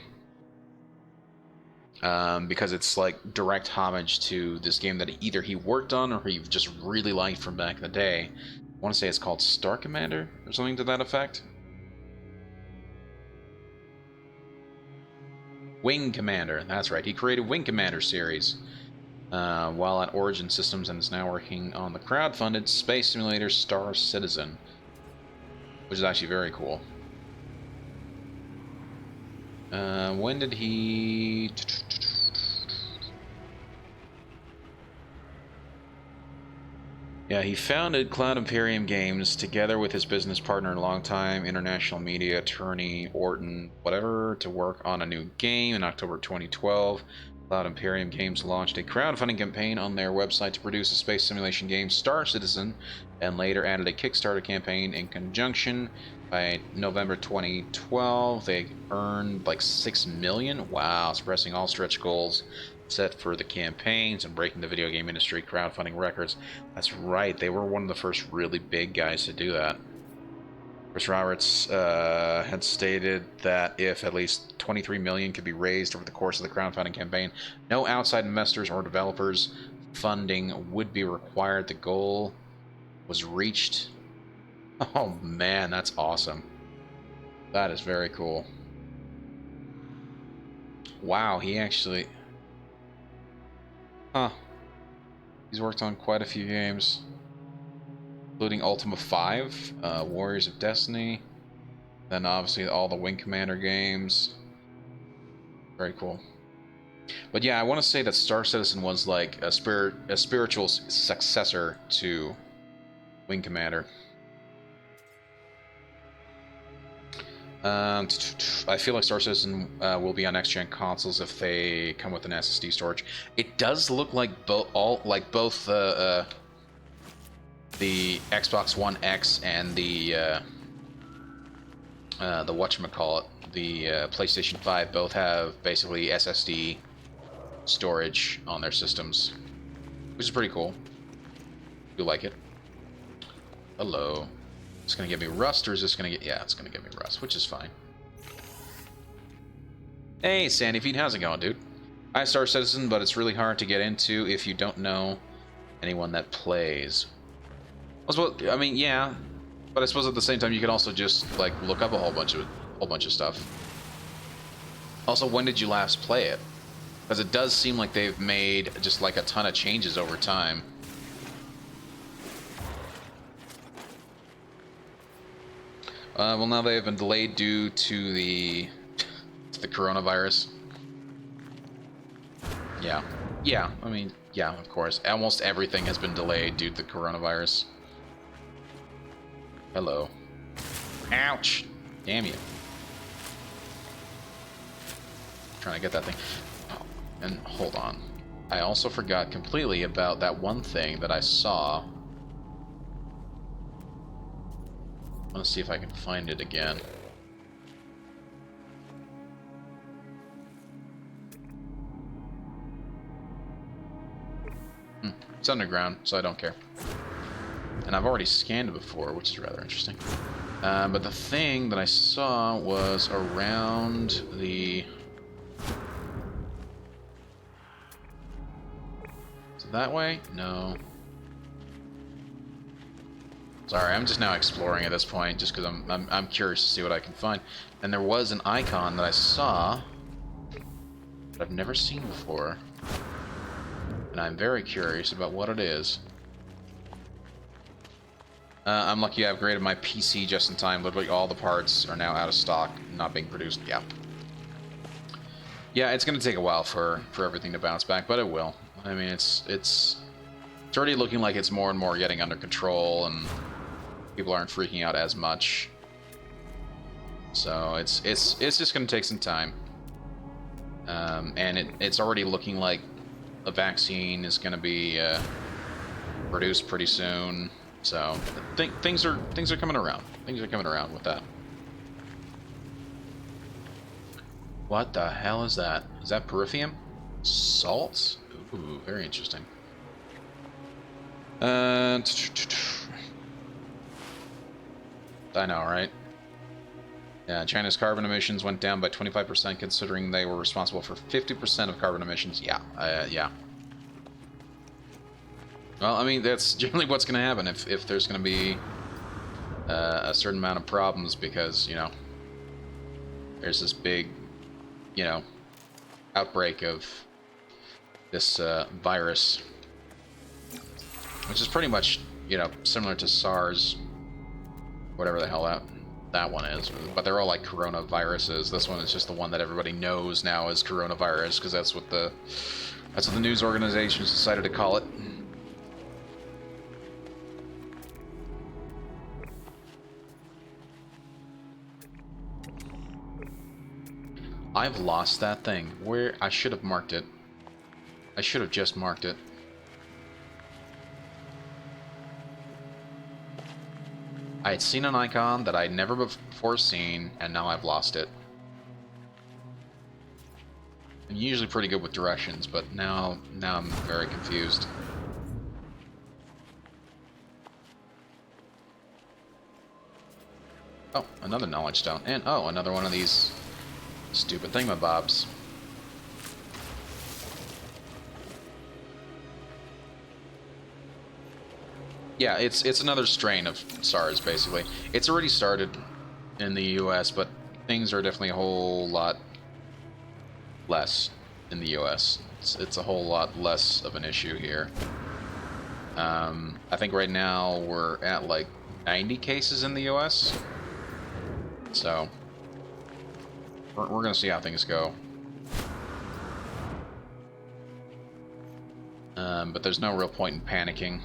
Because it's, like, direct homage to this game that either he worked on or he just really liked from back in the day. I want to say it's called Star Commander or something to that effect. Wing Commander, that's right. He created Wing Commander series while at Origin Systems and is now working on the crowd-funded space simulator Star Citizen, which is actually very cool. When did he... Yeah, he founded Cloud Imperium Games together with his business partner and longtime international media attorney Orton whatever to work on a new game. In October 2012, Cloud Imperium Games launched a crowdfunding campaign on their website to produce a space simulation game, Star Citizen, and later added a Kickstarter campaign in conjunction. By November 2012, they earned like $6 million. Wow, surpassing all stretch goals set for the campaigns and breaking the video game industry crowdfunding records. That's right, they were one of the first really big guys to do that. Chris Roberts had stated that if at least 23 million could be raised over the course of the crowdfunding campaign, no outside investors or developers funding would be required. The goal was reached. Oh man, that's awesome. That is very cool. Wow, he actually... Huh. He's worked on quite a few games, including Ultima 5, Warriors of Destiny, then obviously all the Wing Commander games. Very cool. But yeah, I want to say that Star Citizen was like a spiritual successor to Wing Commander. I feel like Star Citizen will be on next-gen consoles if they come with an SSD storage. It does look like both the Xbox One X and the whatchamacallit, the PlayStation 5 both have basically SSD storage on their systems, which is pretty cool. You like it? Hello. It's gonna give me rust, or is this gonna get... Yeah, it's gonna give me rust, which is fine. Hey, Sandy Feet, how's it going, dude? I Star Citizen, but it's really hard to get into if you don't know anyone that plays. I mean, yeah, but I suppose at the same time you could also just like look up a whole bunch of stuff. Also, when did you last play it? Because it does seem like they've made just like a ton of changes over time. Well, now they have been delayed due to the coronavirus. Yeah. Yeah, I mean, yeah, of course. Almost everything has been delayed due to the coronavirus. Hello. Ouch! Damn you. Trying to get that thing. Oh, and hold on. I also forgot completely about that one thing that I saw. I want to see if I can find it again. It's underground, so I don't care. And I've already scanned it before, which is rather interesting. But the thing that I saw was around the... Is it that way? No. Sorry, I'm just now exploring at this point, just because I'm curious to see what I can find. And there was an icon that I saw that I've never seen before, and I'm very curious about what it is. I'm lucky I upgraded my PC just in time. Literally all the parts are now out of stock, not being produced. Yeah. Yeah, it's gonna take a while for everything to bounce back, but it will. I mean, it's already looking like it's more and more getting under control, and people aren't freaking out as much. So it's just gonna take some time. And it's already looking like a vaccine is gonna be produced pretty soon. So things are coming around. Things are coming around with that. What the hell is that? Is that periphium? Salts? Ooh, very interesting. I know, right? Yeah, China's carbon emissions went down by 25%, considering they were responsible for 50% of carbon emissions. Yeah, yeah. Well, I mean, that's generally what's going to happen if there's going to be a certain amount of problems, because, you know, there's this big, you know, outbreak of this virus, which is pretty much, you know, similar to SARS, whatever the hell that one is. But they're all like coronaviruses. This one is just the one that everybody knows now as coronavirus, because that's what the news organizations decided to call it. I've lost that thing. Where I should have marked it. I should have just marked it. I had seen an icon that I'd never before seen, and now I've lost it. I'm usually pretty good with directions, but now I'm very confused. Oh, another knowledge stone. And, oh, another one of these stupid thingamabobs. Yeah, it's another strain of SARS, basically. It's already started in the US, but things are definitely a whole lot less in the US. It's a whole lot less of an issue here. I think right now we're at like 90 cases in the US. So, we're going to see how things go. But there's no real point in panicking.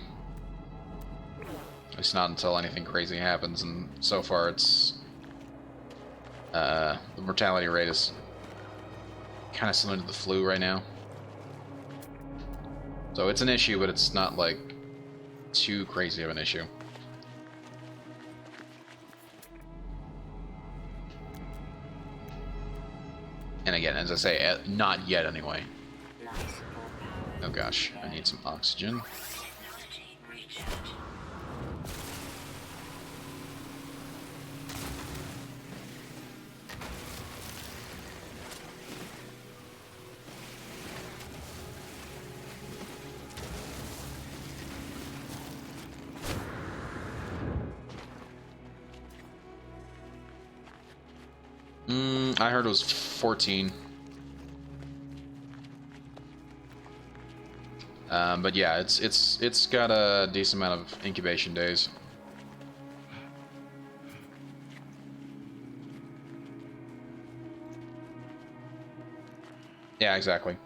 At least not until anything crazy happens, and so far it's... the mortality rate is kind of similar to the flu right now. So it's an issue, but it's not like too crazy of an issue. And again, as I say, not yet anyway. Oh gosh, I need some oxygen. I heard it was 14. But yeah, it's got a decent amount of incubation days. Yeah, exactly.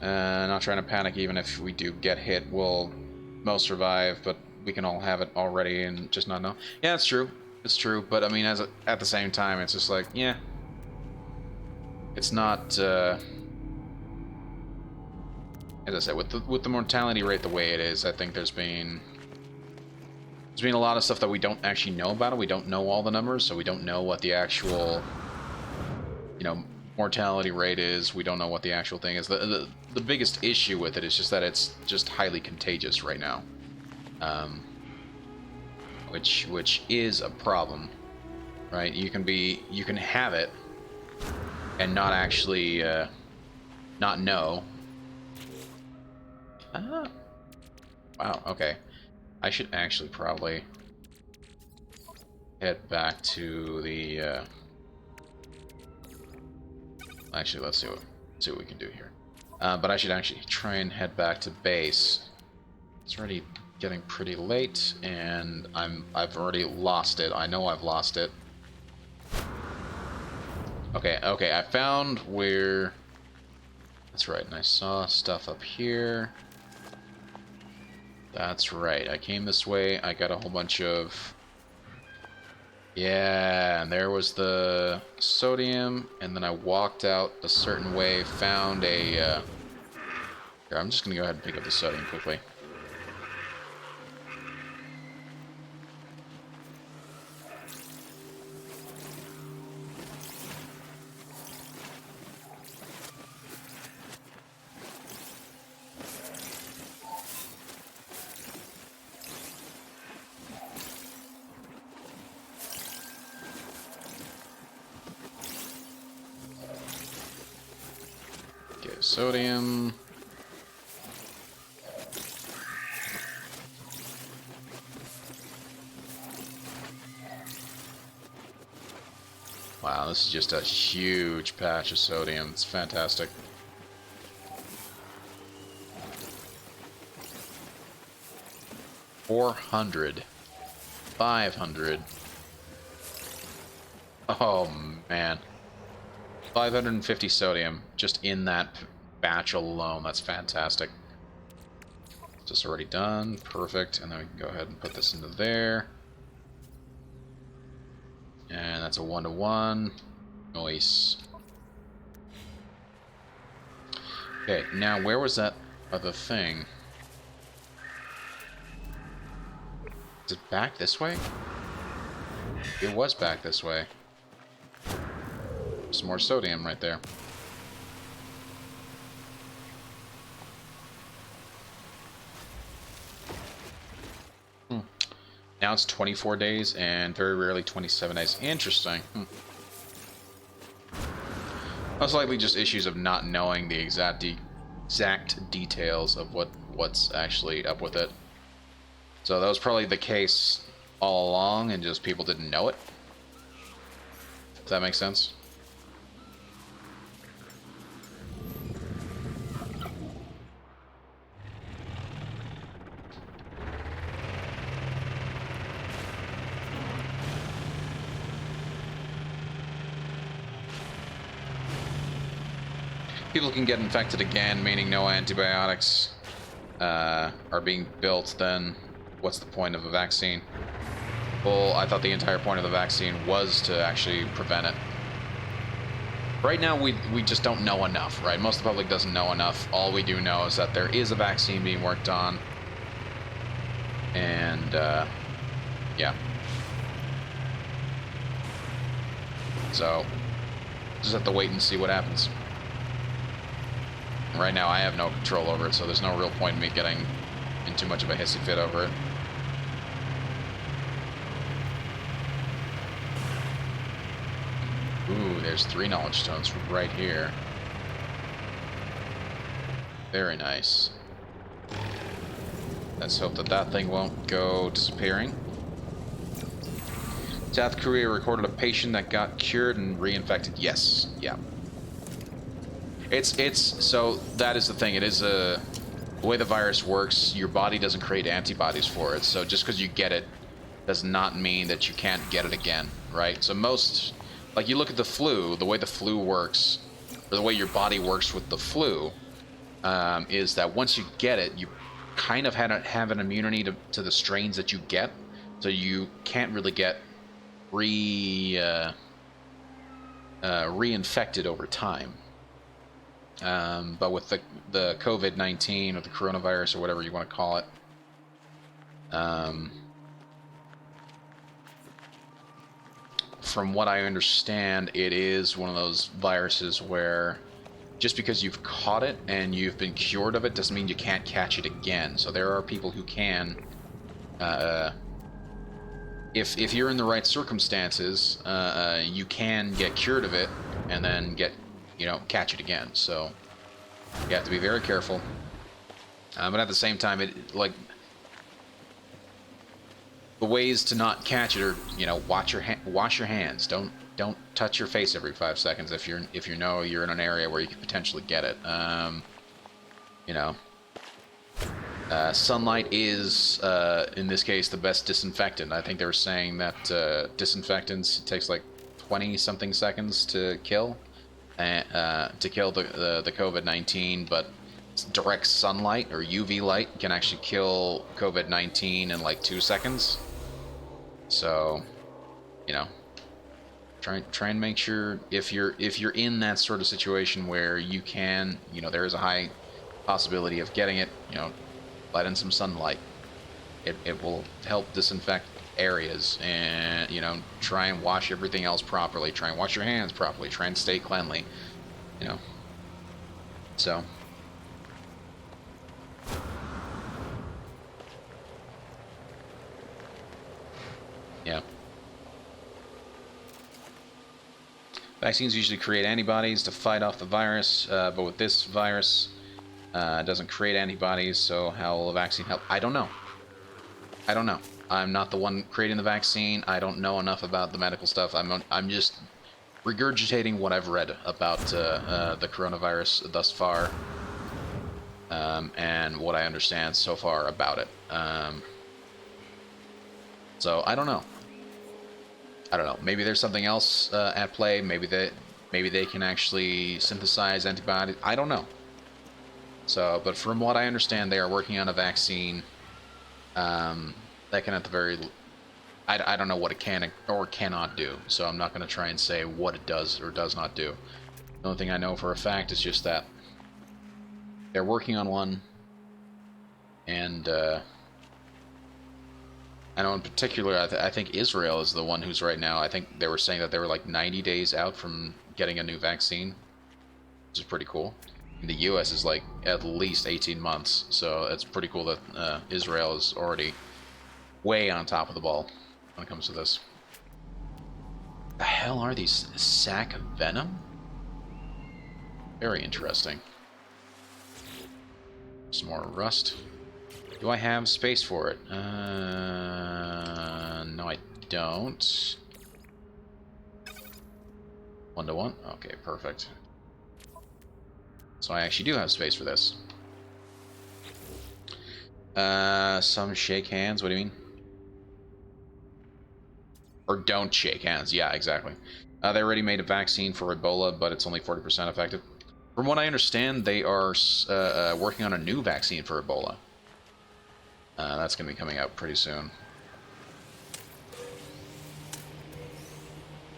Not trying to panic. Even if we do get hit, we'll most survive, but we can all have it already and just not know. Yeah, it's true. It's true, but I mean, at the same time, it's just like, yeah, it's not. As I said, with the mortality rate the way it is, I think there's been a lot of stuff that we don't actually know about it. We don't know all the numbers, so we don't know what the actual, mortality rate is. We don't know what the actual thing is. The biggest issue with it is just that it's just highly contagious right now, which is a problem, right? You can have it and not actually not know. Wow, okay. I should actually probably head back to the... Actually, let's see what we can do here. But I should actually try and head back to base. It's already getting pretty late, and I've already lost it. I know I've lost it. Okay, I found where... That's right, and I saw stuff up here. That's right, I came this way, I got a whole bunch of... Yeah, and there was the sodium, and then I walked out a certain way, found a... Here, I'm just gonna go ahead and pick up the sodium quickly. Sodium. Wow, this is just a huge patch of sodium. It's fantastic. $400. $500. Oh man. 550 sodium just in that batch alone. That's fantastic. Just already done. Perfect. And then we can go ahead and put this into there. And that's a 1-to-1. Nice. Okay, now where was that other thing? Is it back this way? It was back this way. Some more sodium right there. Now it's 24 days and very rarely 27 days. Interesting. Most likely just issues of not knowing the exact details of what's actually up with it. So that was probably the case all along, and just people didn't know it. Does that make sense? People can get infected again, meaning no antibiotics are being built, then what's the point of a vaccine? Well, I thought the entire point of the vaccine was to actually prevent it. Right now, we just don't know enough, right? Most of the public doesn't know enough. All we do know is that there is a vaccine being worked on. And, yeah. So, just have to wait and see what happens. Right now, I have no control over it, so there's no real point in me getting in too much of a hissy fit over it. Ooh, there's 3 knowledge stones right here. Very nice. Let's hope that that thing won't go disappearing. South Korea recorded a patient that got cured and reinfected. Yes, yeah. So that is the thing. It is the way the virus works. Your body doesn't create antibodies for it. So just because you get it does not mean that you can't get it again, right? So most, like you look at the flu, the way the flu works, or the way your body works with the flu, is that once you get it, you kind of have an immunity to the strains that you get. So you can't really get reinfected over time. But with the COVID-19 or the coronavirus or whatever you want to call it, from what I understand, it is one of those viruses where just because you've caught it and you've been cured of it doesn't mean you can't catch it again. So there are people who can, if you're in the right circumstances, you can get cured of it and then catch it again. So you have to be very careful. But at the same time, the ways to not catch it are, wash your hands. Don't touch your face every 5 seconds if you know you're in an area where you could potentially get it. Sunlight is, in this case, the best disinfectant. I think they were saying that disinfectants takes like 20-something seconds to kill. To kill the COVID-19, but direct sunlight or UV light can actually kill COVID-19 in like 2 seconds. So, try and make sure if you're in that sort of situation where you can, there is a high possibility of getting it, let in some sunlight. It will help disinfect areas, and try and wash everything else properly, try and wash your hands properly, try and stay cleanly, so yeah. Vaccines usually create antibodies to fight off the virus, but with this virus it doesn't create antibodies, so how will a vaccine help? I don't know. I'm not the one creating the vaccine. I don't know enough about the medical stuff. I'm just regurgitating what I've read about the coronavirus thus far, and what I understand so far about it. So I don't know. Maybe there's something else at play. Maybe they can actually synthesize antibodies. I don't know. So, but from what I understand, they are working on a vaccine. That can at the very... I don't know what it can or cannot do, so I'm not going to try and say what it does or does not do. The only thing I know for a fact is just that they're working on one, and I know in particular, I think Israel is the one who's right now, I think they were saying that they were like 90 days out from getting a new vaccine, which is pretty cool. And the US is like at least 18 months, so it's pretty cool that Israel is already way on top of the ball when it comes to this. The hell are these? Sac venom? Very interesting. Some more rust. Do I have space for it? No, I don't. 1-to-1? Okay, perfect. So I actually do have space for this. Some shake hands. What do you mean? Or don't shake hands. Yeah, exactly. They already made a vaccine for Ebola, but it's only 40% effective. From what I understand, they are working on a new vaccine for Ebola. That's going to be coming out pretty soon.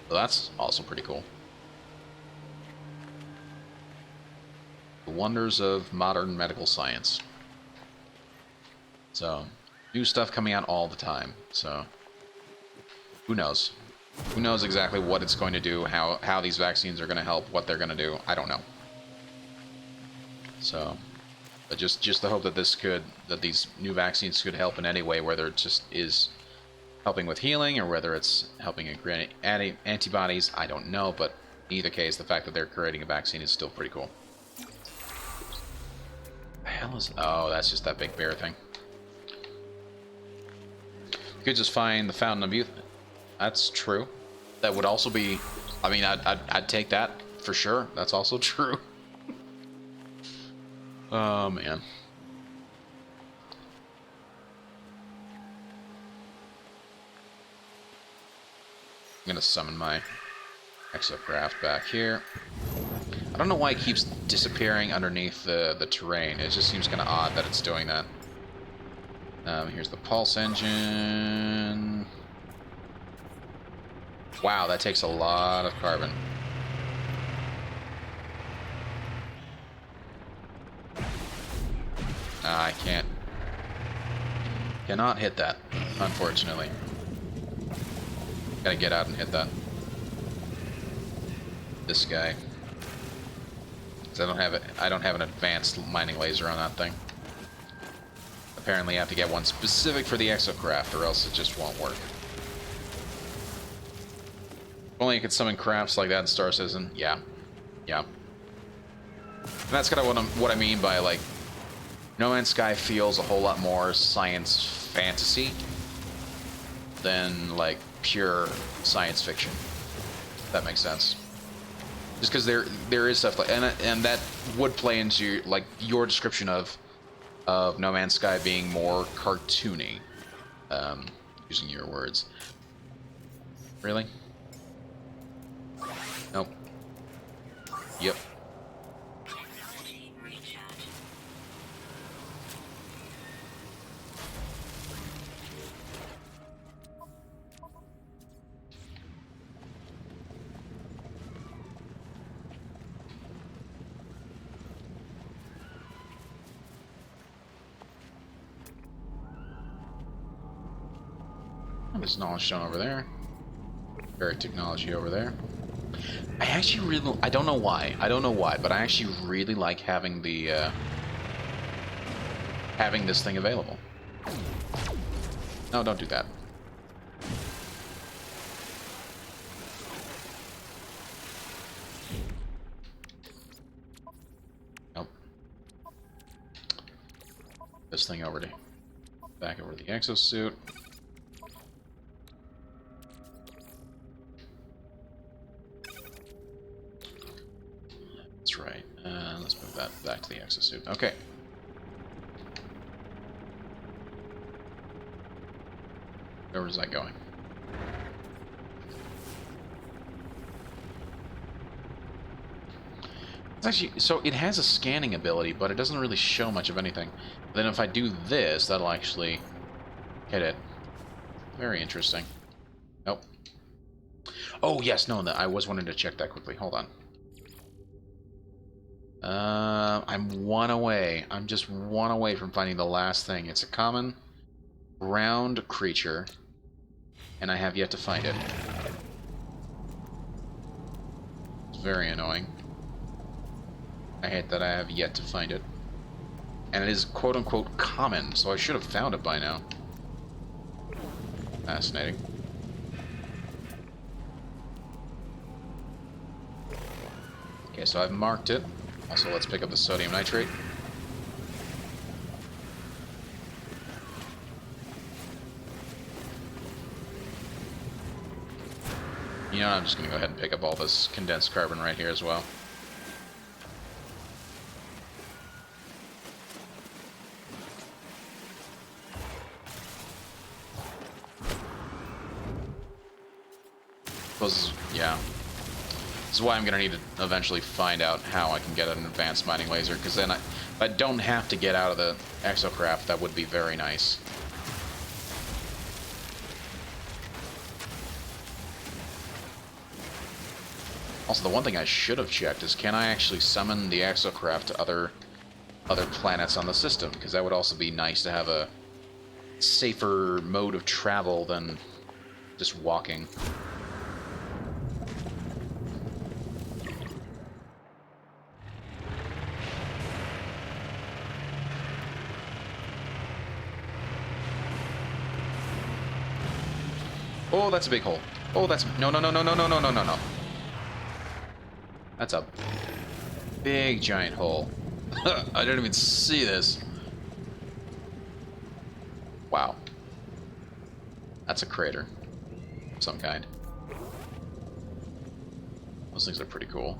So that's also pretty cool. The wonders of modern medical science. So, new stuff coming out all the time. So, who knows? Who knows exactly what it's going to do, how these vaccines are going to help, what they're going to do. I don't know. So, but just the hope that these new vaccines could help in any way, whether it just is helping with healing or whether it's helping in creating antibodies, I don't know. But in either case, the fact that they're creating a vaccine is still pretty cool. The hell is? Oh, that's just that big bear thing. You could just find the Fountain of Youth. That's true. That would also be. I mean, I'd take that for sure. That's also true. Oh man. I'm gonna summon my Exocraft back here. I don't know why it keeps disappearing underneath the terrain. It just seems kind of odd that it's doing that. Here's the pulse engine. Wow, that takes a lot of carbon. I cannot hit that, unfortunately. Gotta get out and hit that. This guy. 'Cause I don't have an advanced mining laser on that thing. Apparently I have to get one specific for the Exocraft, or else it just won't work. If only you could summon crafts like that in Star Citizen. Yeah. Yeah. And that's kind of what I mean by, like, No Man's Sky feels a whole lot more science fantasy than, like, pure science fiction. If that makes sense. Just because there is stuff like, and that would play into, like, your description of No Man's Sky being more cartoony, using your words. Really? Nope. Yep. There's knowledge stone over there. Very technology over there. I actually really, I don't know why, but I actually really like having the, having this thing available. No, don't do that. Nope. This thing over to, back over to the exosuit. That's right. Let's move that back to the exosuit. Okay. Where is that going? It's actually, so it has a scanning ability, but it doesn't really show much of anything. Then if I do this, that'll actually hit it. Very interesting. Nope. Oh yes, no, I was wanting to check that quickly. Hold on. I'm one away. I'm just one away from finding the last thing. It's a common ground creature, and I have yet to find it. It's very annoying. I hate that I have yet to find it. And it is quote-unquote common, so I should have found it by now. Fascinating. Okay, so I've marked it. Also, let's pick up the sodium nitrate. You know, I'm just going to go ahead and pick up all this condensed carbon right here as well. Yeah. This is why I'm going to need to eventually find out how I can get an advanced mining laser, because then if I don't have to get out of the Exocraft, that would be very nice. Also, the one thing I should have checked is, can I actually summon the Exocraft to other planets on the system? Because that would also be nice to have a safer mode of travel than just walking. Oh, that's a big hole. Oh, that's... No, no, no, no, no, no, no, no, no, no. That's a big, giant hole. I didn't even see this. Wow. That's a crater of some kind. Those things are pretty cool.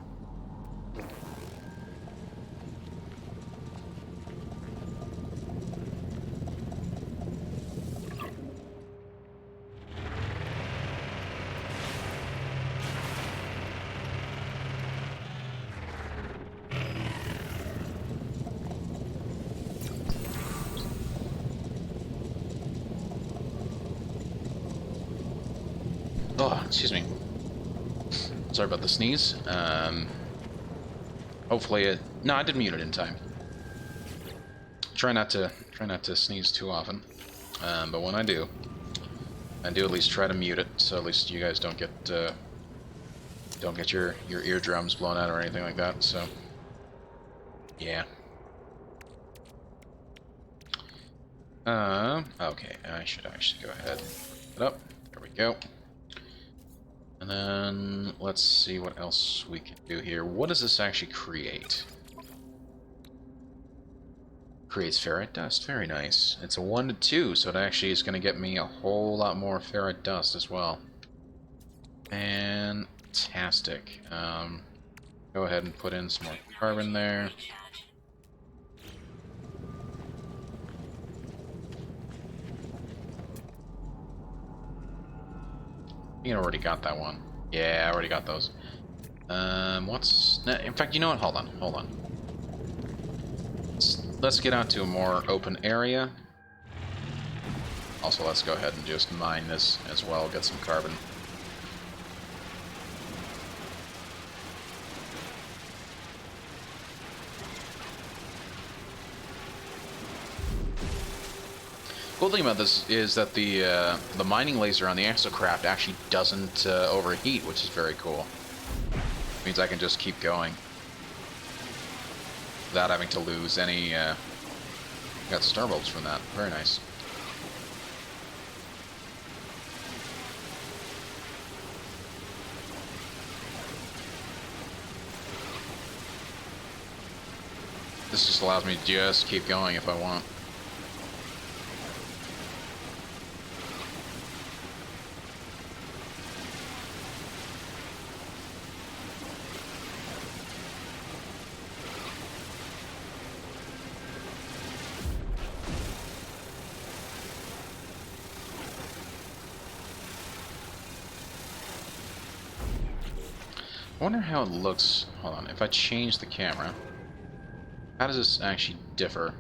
Oh, excuse me. Sorry about the sneeze. Hopefully it... No, I did mute it in time. Try not to sneeze too often. But when I do at least try to mute it, so at least you guys don't get your eardrums blown out or anything like that. So, yeah. Okay, I should actually go ahead and put it up. There we go. And then let's see what else we can do here. What does this actually create? Creates ferrite dust. Very nice. It's a 1 to 2, so it actually is going to get me a whole lot more ferrite dust as well. Fantastic. Go ahead and put in some more carbon there. You already got that one. Yeah, I already got those. What's... In fact, you know what? Hold on. Let's get out to a more open area. Also, let's go ahead and just mine this as well, get some carbon. Cool thing about this is that the mining laser on the Exocraft actually doesn't overheat, which is very cool. Means I can just keep going without having to lose any. Got star bulbs from that. Very nice. This just allows me to just keep going if I want. I wonder how it looks. Hold on, if I change the camera, how does this actually differ?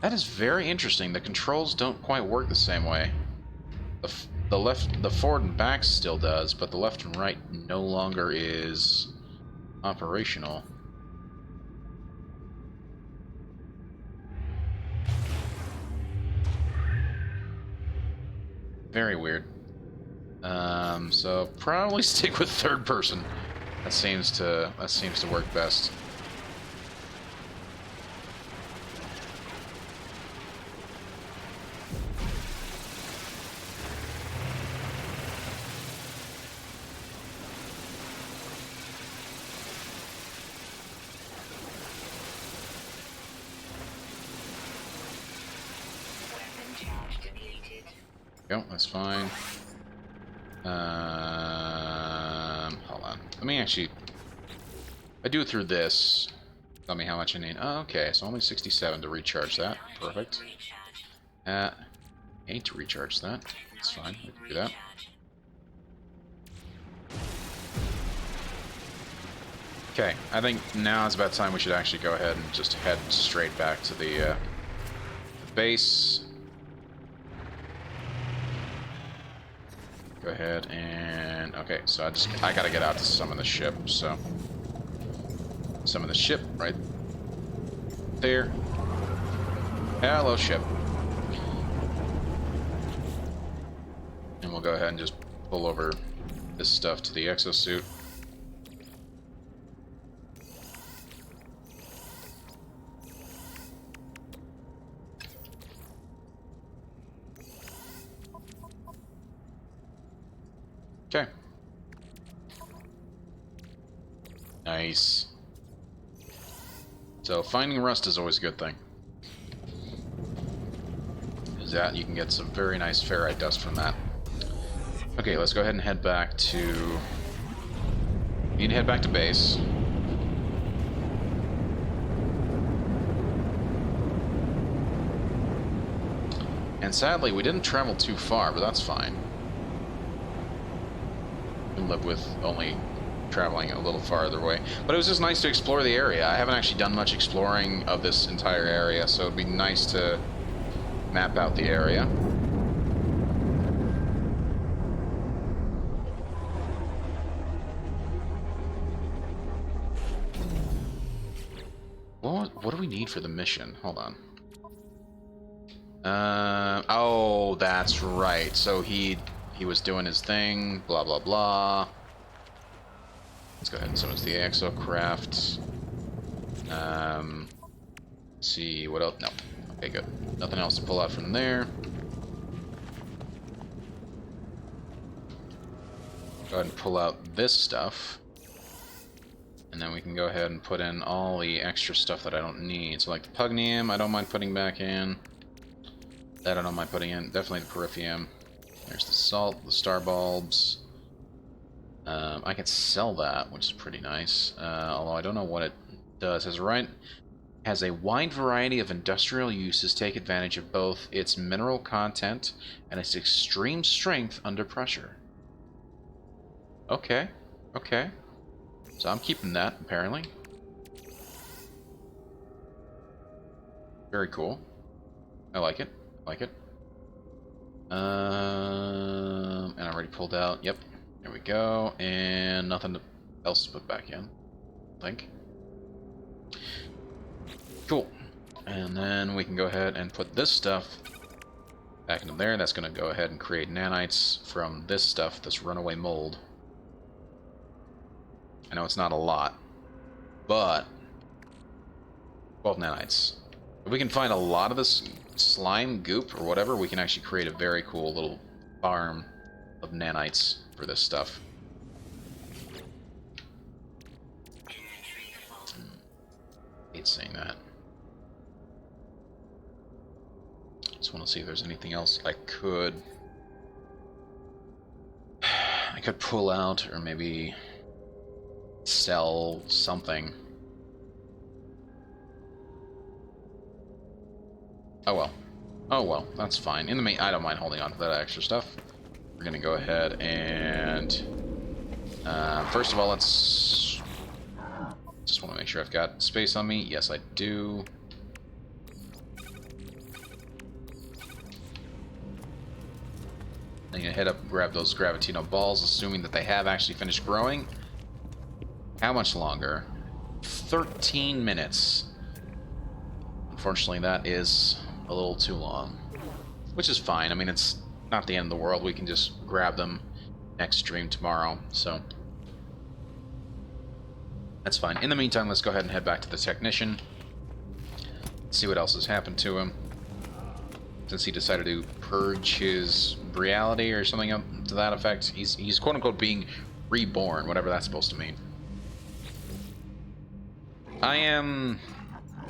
That is very interesting. The controls don't quite work the same way. The forward and back still does, but the left and right no longer is operational. Very weird. So probably stick with third person. That seems to work best. Go, that's fine. Hold on. Let me actually. I do it through this. Tell me how much I need. Oh, okay, so only 67 to recharge that. Perfect. I need to recharge that. That's fine. We can do that. Okay, I think now is about time we should actually go ahead and just head straight back to the base. Go ahead and... Okay, so I gotta get out to summon the ship, so... Summon the ship right there. Hello, ship. And we'll go ahead and just pull over this stuff to the exosuit. Okay. Nice. So finding rust is always a good thing. Is that you can get some very nice ferrite dust from that. Okay, let's go ahead and head back to... You need to head back to base. And sadly, we didn't travel too far, but that's fine. We live with only traveling a little farther away. But it was just nice to explore the area. I haven't actually done much exploring of this entire area, so it'd be nice to map out the area. What do we need for the mission? Hold on. Oh, that's right. So he was doing his thing, blah blah blah. Let's go ahead and summon the Exocraft. Let's see what else. No. Okay, good. Nothing else to pull out from there. Go ahead and pull out this stuff. And then we can go ahead and put in all the extra stuff that I don't need. So like the Pugnium, I don't mind putting back in. That I don't mind putting in. Definitely the Periphium. There's the salt, the star bulbs. I can sell that, which is pretty nice. Although I don't know what it does. Has a wide variety of industrial uses. Take advantage of both its mineral content and its extreme strength under pressure. Okay, okay. So I'm keeping that, apparently. Very cool. I like it. I like it. And I already pulled out. Yep. There we go. And nothing else to put back in, I think. Cool. And then we can go ahead and put this stuff back into there. That's going to go ahead and create nanites from this stuff, this runaway mold. I know it's not a lot, but 12 nanites. If we can find a lot of this slime goop or whatever, we can actually create a very cool little farm of nanites for this stuff. Hate saying that. Just want to see if there's anything else I could pull out, or maybe sell something. Oh well. Oh well, that's fine. In the main, I don't mind holding on to that extra stuff. We're gonna go ahead and first of all, let's just want to make sure I've got space on me. Yes, I do. I'm gonna head up and grab those Gravitino balls, assuming that they have actually finished growing. How much longer? 13 minutes. Unfortunately, that is a little too long. Which is fine. I mean, it's not the end of the world. We can just grab them next stream tomorrow, so... That's fine. In the meantime, let's go ahead and head back to the technician. See what else has happened to him. Since he decided to purge his reality or something up to that effect. He's quote-unquote being reborn, whatever that's supposed to mean. I am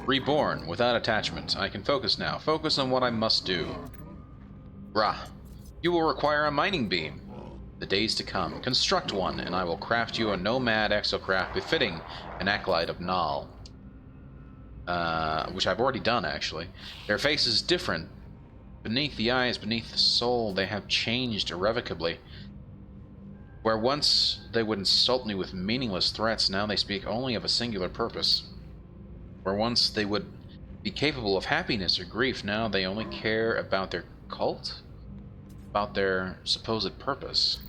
reborn without attachment. I can focus now. Focus on what I must do. Rah. You will require a mining beam. The days to come. Construct one, and I will craft you a Nomad Exocraft befitting an acolyte of Nal. Which I've already done, actually. Their face is different. Beneath the eyes, beneath the soul, they have changed irrevocably. Where once they would insult me with meaningless threats, now they speak only of a singular purpose. Where once they would be capable of happiness or grief, now they only care about their cult? About their supposed purpose.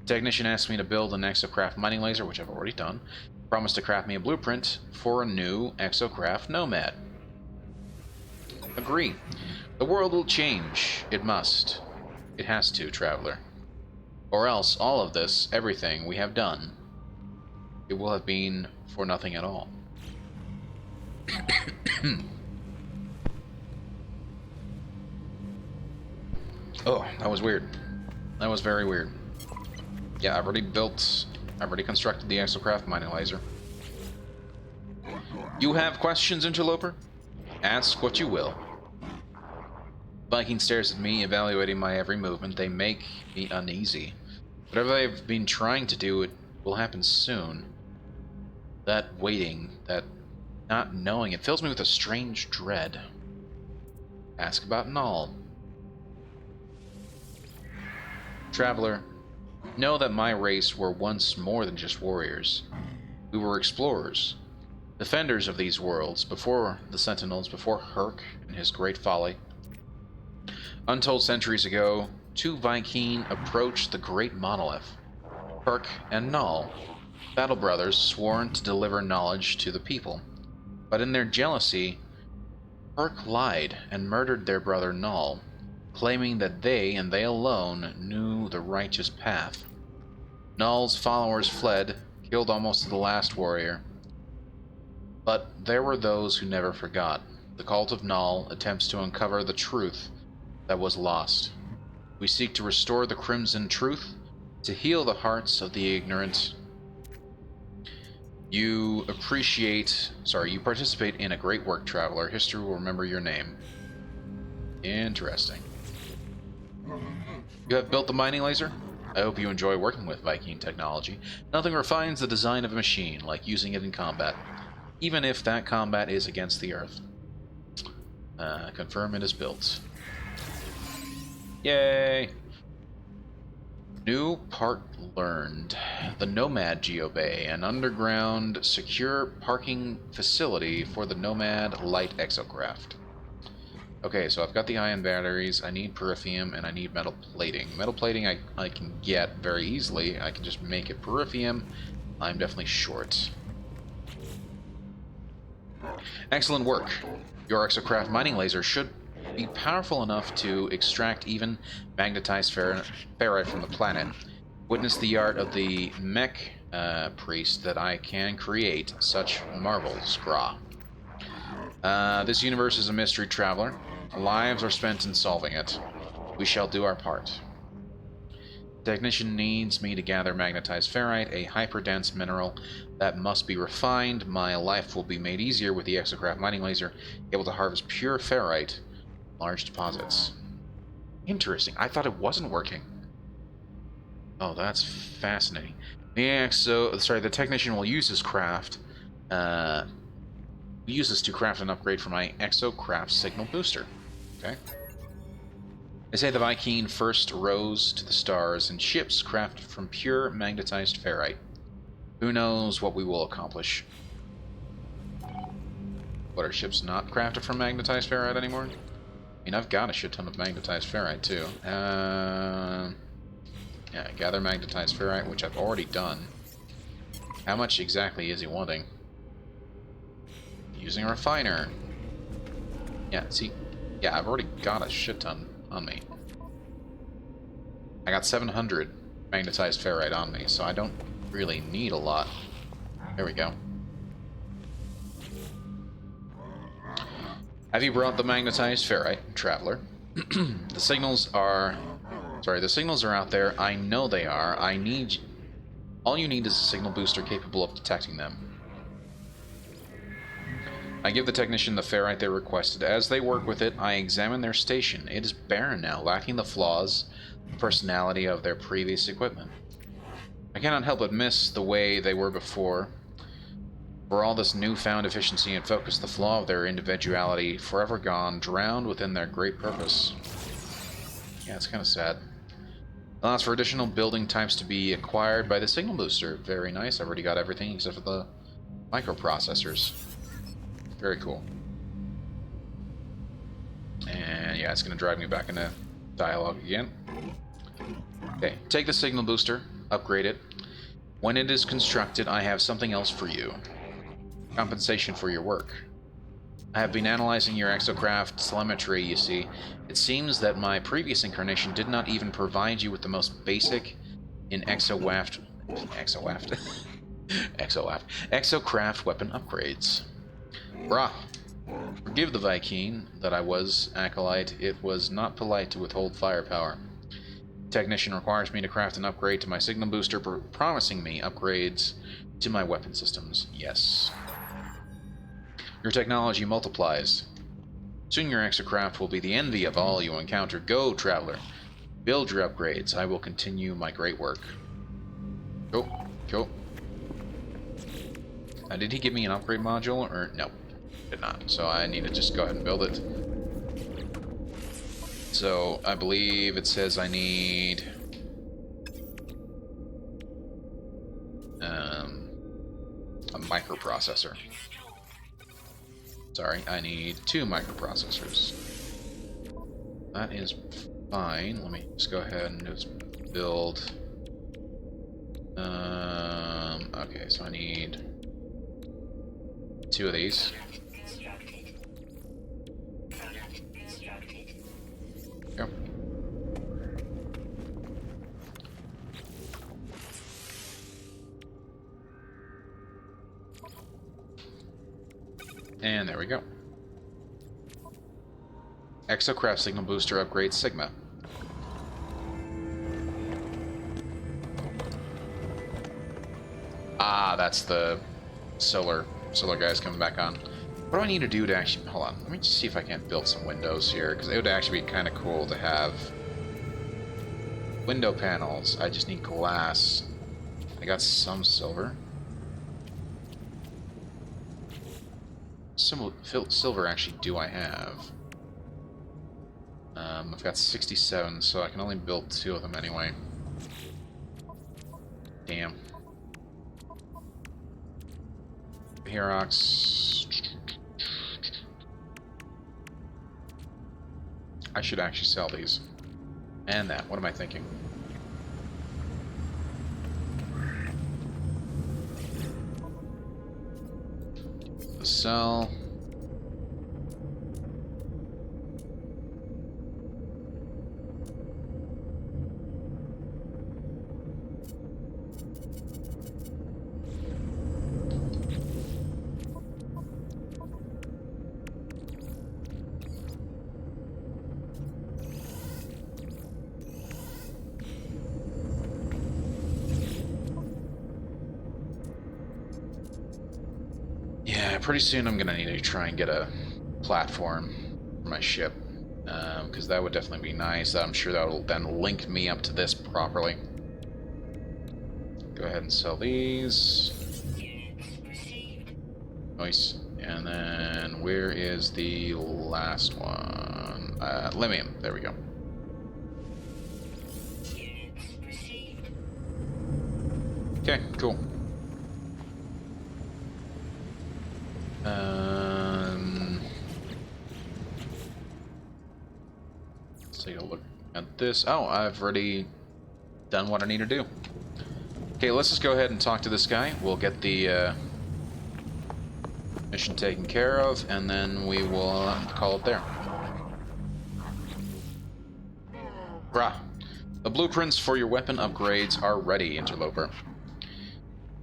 The technician asked me to build an Exocraft mining laser, which I've already done. Promised to craft me a blueprint for a new Exocraft Nomad. Agree. The world will change. It must. It has to, traveler. Or else all of this, everything we have done, it will have been for nothing at all. Oh, that was weird. That was very weird. Yeah, I've already constructed the Exocraft mining laser. You have questions, interloper? Ask what you will. Viking stares at me, evaluating my every movement. They make me uneasy. Whatever they've been trying to do, it will happen soon. That waiting, that not knowing, it fills me with a strange dread. Ask about Null. Traveler, know that my race were once more than just warriors. We were explorers, defenders of these worlds, before the Sentinels, before Herc and his great folly. Untold centuries ago, two Viking approached the great monolith. Herc and Null, battle brothers sworn to deliver knowledge to the people. But in their jealousy, Herc lied and murdered their brother Null, claiming that they, and they alone, knew the righteous path. Null's followers fled, killed almost the last warrior. But there were those who never forgot. The cult of Null attempts to uncover the truth that was lost. We seek to restore the crimson truth, to heal the hearts of the ignorant. You participate in a great work, traveler. History will remember your name. Interesting. You have built the mining laser? I hope you enjoy working with Viking technology. Nothing refines the design of a machine like using it in combat, even if that combat is against the Earth. Confirm it is built. Yay! New part learned. The Nomad Geobay, an underground secure parking facility for the Nomad Light Exocraft. Okay, so I've got the ion batteries, I need periphium, and I need metal plating. Metal plating I can get very easily. I can just make it periphium. I'm definitely short. Excellent work. Your Exocraft mining laser should be powerful enough to extract even magnetized ferrite from the planet. Witness the art of the mech priest that I can create such marvels, Gra. This universe is a mystery, traveler. Lives are spent in solving it. We shall do our part. The technician needs me to gather magnetized ferrite, a hyperdense mineral that must be refined. My life will be made easier with the Exocraft mining laser, able to harvest pure ferrite, large deposits. Interesting. I thought it wasn't working. Oh, that's fascinating. The technician will use his craft. Use this to craft an upgrade for my Exocraft signal booster. Okay. They say the Viking first rose to the stars in ships crafted from pure magnetized ferrite. Who knows what we will accomplish? What, are ships not crafted from magnetized ferrite anymore? I mean, I've got a shit ton of magnetized ferrite too. Yeah, gather magnetized ferrite, which I've already done. How much exactly is he wanting? Using a refiner. Yeah, see, yeah, I've already got a shit ton on me. I got 700 magnetized ferrite on me, so I don't really need a lot. There we go. Have you brought the magnetized ferrite, traveler? The signals are... Sorry, the signals are out there. I know they are. I need... All you need is a signal booster capable of detecting them. I give the technician the ferrite they requested. As they work with it, I examine their station. It is barren now, lacking the flaws, the personality of their previous equipment. I cannot help but miss the way they were before. For all this newfound efficiency and focus, the flaw of their individuality forever gone, drowned within their great purpose. Yeah, it's kind of sad. Allows for additional building types to be acquired by the signal booster. Very nice. I've already got everything except for the microprocessors. Very cool. And yeah, it's going to drive me back into dialogue again. Okay, take the signal booster, upgrade it. When it is constructed, I have something else for you. Compensation for your work. I have been analyzing your Exocraft telemetry, you see. It seems that my previous incarnation did not even provide you with the most basic in Exocraft weapon upgrades. Brah. Forgive the Viking that I was, Acolyte. It was not polite to withhold firepower. Technician requires me to craft an upgrade to my signal booster, promising me upgrades to my weapon systems. Yes. Your technology multiplies. Soon your Exocraft will be the envy of all you encounter. Go, traveler. Build your upgrades. I will continue my great work. Go. Go. Did he give me an upgrade module? Or no, did not. So I need to just go ahead and build it. So I believe it says I need... a microprocessor. Sorry, I need 2 microprocessors. That is fine. Let me just go ahead and just build... okay, so I need 2 of these. Yep. And there we go. Exocraft Signal Booster upgrade Sigma. Ah, that's the solar guys coming back on. What do I need to do to actually... Hold on, let me just see if I can't build some windows here, because it would actually be kind of cool to have window panels. I just need glass. I got some silver. Silver actually do I have? I've got 67, so I can only build 2 of them anyway. Damn. Herox. I should actually sell these. And that. What am I thinking? Sell. Pretty soon I'm gonna need to try and get a platform for my ship, because that would definitely be nice. I'm sure that will then link me up to this properly. Go ahead and sell these. Nice. And then where is the last one? Limium. There we go. Okay, cool. Let's take a look at this. Oh, I've already done what I need to do. Okay, let's just go ahead and talk to this guy. We'll get the mission taken care of, and then we will call it there. Brah. The blueprints for your weapon upgrades are ready, Interloper.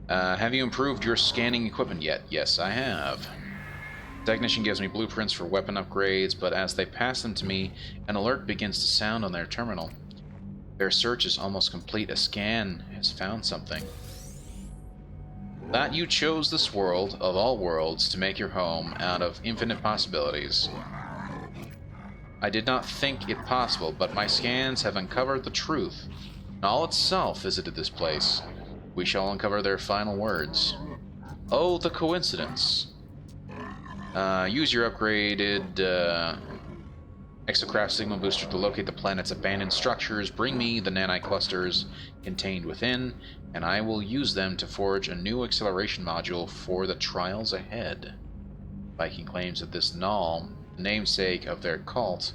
Have you improved your scanning equipment yet? Yes, I have. Technician gives me blueprints for weapon upgrades, but as they pass them to me, an alert begins to sound on their terminal. Their search is almost complete. A scan has found something. That you chose this world, of all worlds, to make your home out of infinite possibilities. I did not think it possible, but my scans have uncovered the truth. All itself visited this place. We shall uncover their final words. Oh, the coincidence. Use your upgraded Exocraft signal booster to locate the planet's abandoned structures. Bring me the nanoclusters contained within, and I will use them to forge a new acceleration module for the trials ahead. Viking claims that this Null, the namesake of their cult,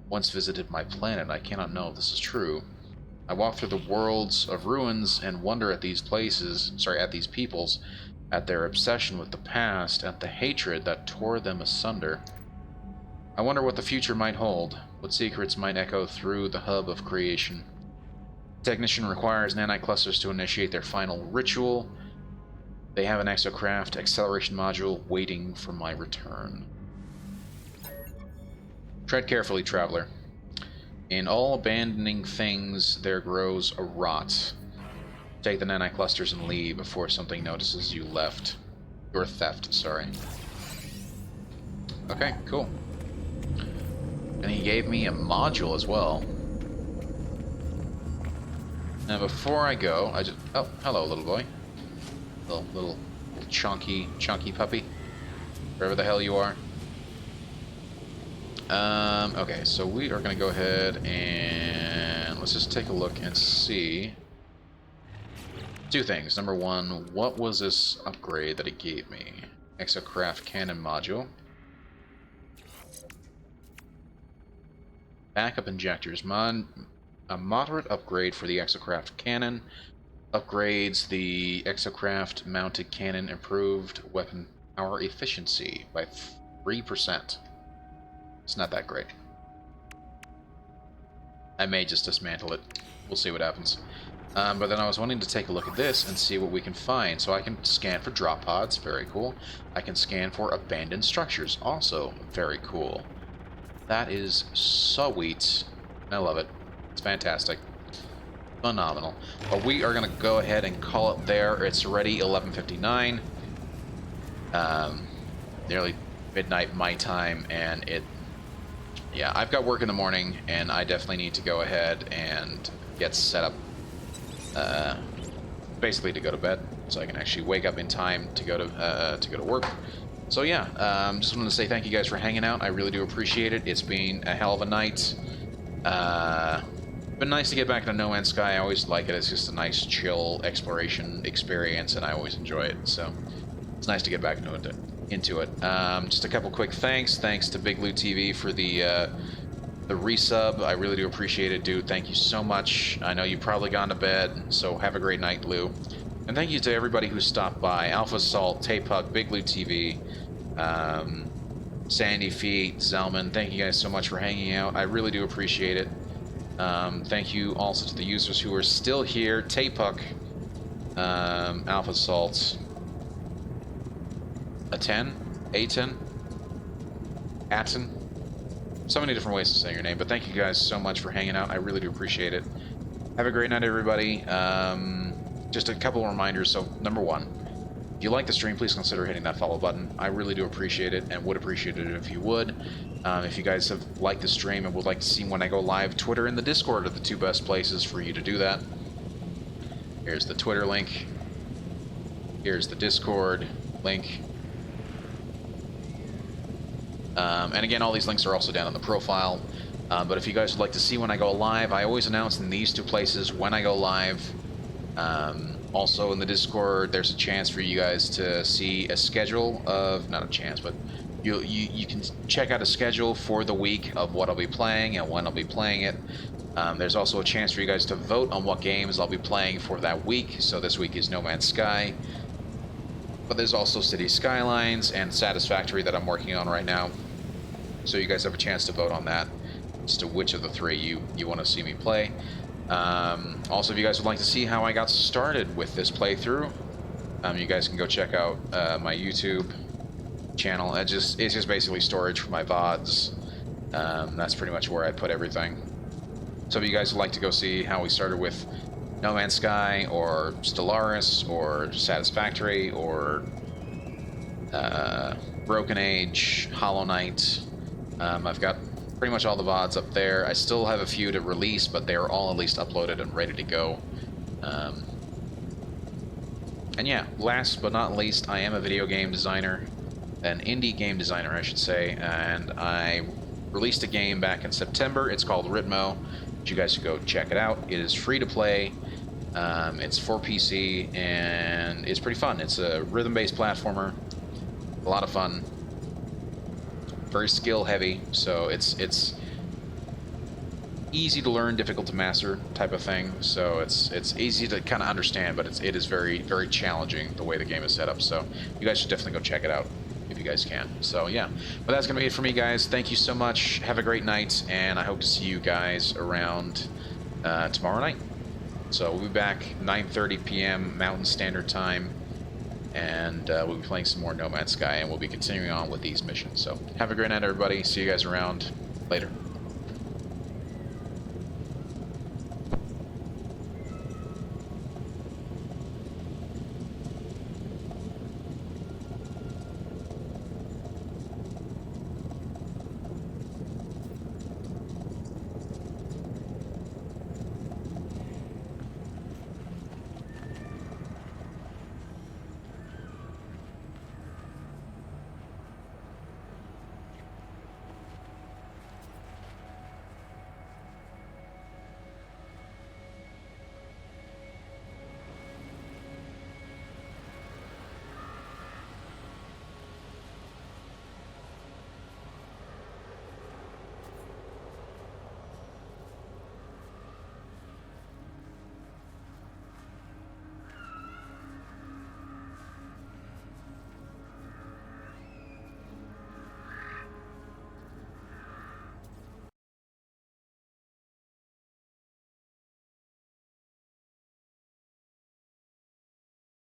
once visited my planet. I cannot know if this is true. I walk through the worlds of ruins and wonder at these peoples, at their obsession with the past, at the hatred that tore them asunder. I wonder what the future might hold, what secrets might echo through the hub of creation. Technician requires nanoclusters to initiate their final ritual. They have an Exocraft acceleration module waiting for my return. Tread carefully, traveler. In all abandoning things, there grows a rot. Take the nanoclusters and leave before something notices you left. Your theft, sorry. Okay, cool. And he gave me a module as well. Now before I go, oh, hello, little boy. Little chunky puppy. Wherever the hell you are. Okay, so we are gonna go ahead and let's just take a look and see. Two things. Number one, what was this upgrade that it gave me? Exocraft cannon module. Backup injectors. A moderate upgrade for the Exocraft cannon. Upgrades the Exocraft mounted cannon, improved weapon power efficiency by 3%. It's not that great. I may just dismantle it. We'll see what happens. But then I was wanting to take a look at this and see what we can find. So I can scan for drop pods. Very cool. I can scan for abandoned structures. Also very cool. That is sweet. I love it. It's fantastic. Phenomenal. But we are going to go ahead and call it there. It's already 11:59. Nearly midnight my time, and yeah, I've got work in the morning, and I definitely need to go ahead and get set up, basically to go to bed, so I can actually wake up in time to go to work. So yeah, just wanted to say thank you guys for hanging out. I really do appreciate it. It's been a hell of a night. Been nice to get back into No Man's Sky. I always like it. It's just a nice, chill exploration experience, and I always enjoy it. So it's nice to get back into it. Just a couple quick thanks. Thanks to Big Lou TV for the resub. I really do appreciate it, dude. Thank you so much. I know you've probably gone to bed, so have a great night, Lou. And thank you to everybody who stopped by. Alpha Salt, Tapug, Big Lou TV, Sandy Feet, Zelman. Thank you guys so much for hanging out. I really do appreciate it. Thank you also to the users who are still here. Tapuk, Alpha Salt, A10, Atten. So many different ways to say your name, but thank you guys so much for hanging out. I really do appreciate it. Have a great night, everybody. Just a couple of reminders. So, number one, if you like the stream, please consider hitting that follow button. I really do appreciate it, and would appreciate it if you would. If you guys have liked the stream and would like to see when I go live, Twitter and the Discord are the two best places for you to do that. Here's the Twitter link. Here's the Discord link. And again, all these links are also down in the profile. But if you guys would like to see when I go live, I always announce in these two places when I go live. Also in the Discord, there's a chance for you guys to see a schedule of, not a chance, but you can check out a schedule for the week of what I'll be playing and when I'll be playing it. There's also a chance for you guys to vote on what games I'll be playing for that week. So this week is No Man's Sky. But there's also City Skylines and Satisfactory that I'm working on right now. So you guys have a chance to vote on that as to which of the three you want to see me play. Also, if you guys would like to see how I got started with this playthrough, you guys can go check out my YouTube. channel. It's just basically storage for my VODs. That's pretty much where I put everything. So if you guys would like to go see how we started with No Man's Sky, or Stellaris, or Satisfactory, or Broken Age, Hollow Knight, I've got pretty much all the VODs up there. I still have a few to release, but they are all at least uploaded and ready to go. And yeah, last but not least, I am a video game designer, an indie game designer, I should say, and I released a game back in September. It's called Ritmo. You guys should go check it out. It is free to play. It's for PC, and it's pretty fun. It's a rhythm-based platformer. A lot of fun. Very skill-heavy, so it's easy to learn, difficult to master type of thing. So it's easy to kind of understand, but it is very, very challenging the way the game is set up. So you guys should definitely go check it out if you guys can. So yeah, but that's gonna be it for me, guys. Thank you so much. Have a great night, and I hope to see you guys around tomorrow night. So we'll be back 9:30 p.m. Mountain Standard Time, and we'll be playing some more Nomad Sky, and we'll be continuing on with these missions. So have a great night, everybody. See you guys around. Later.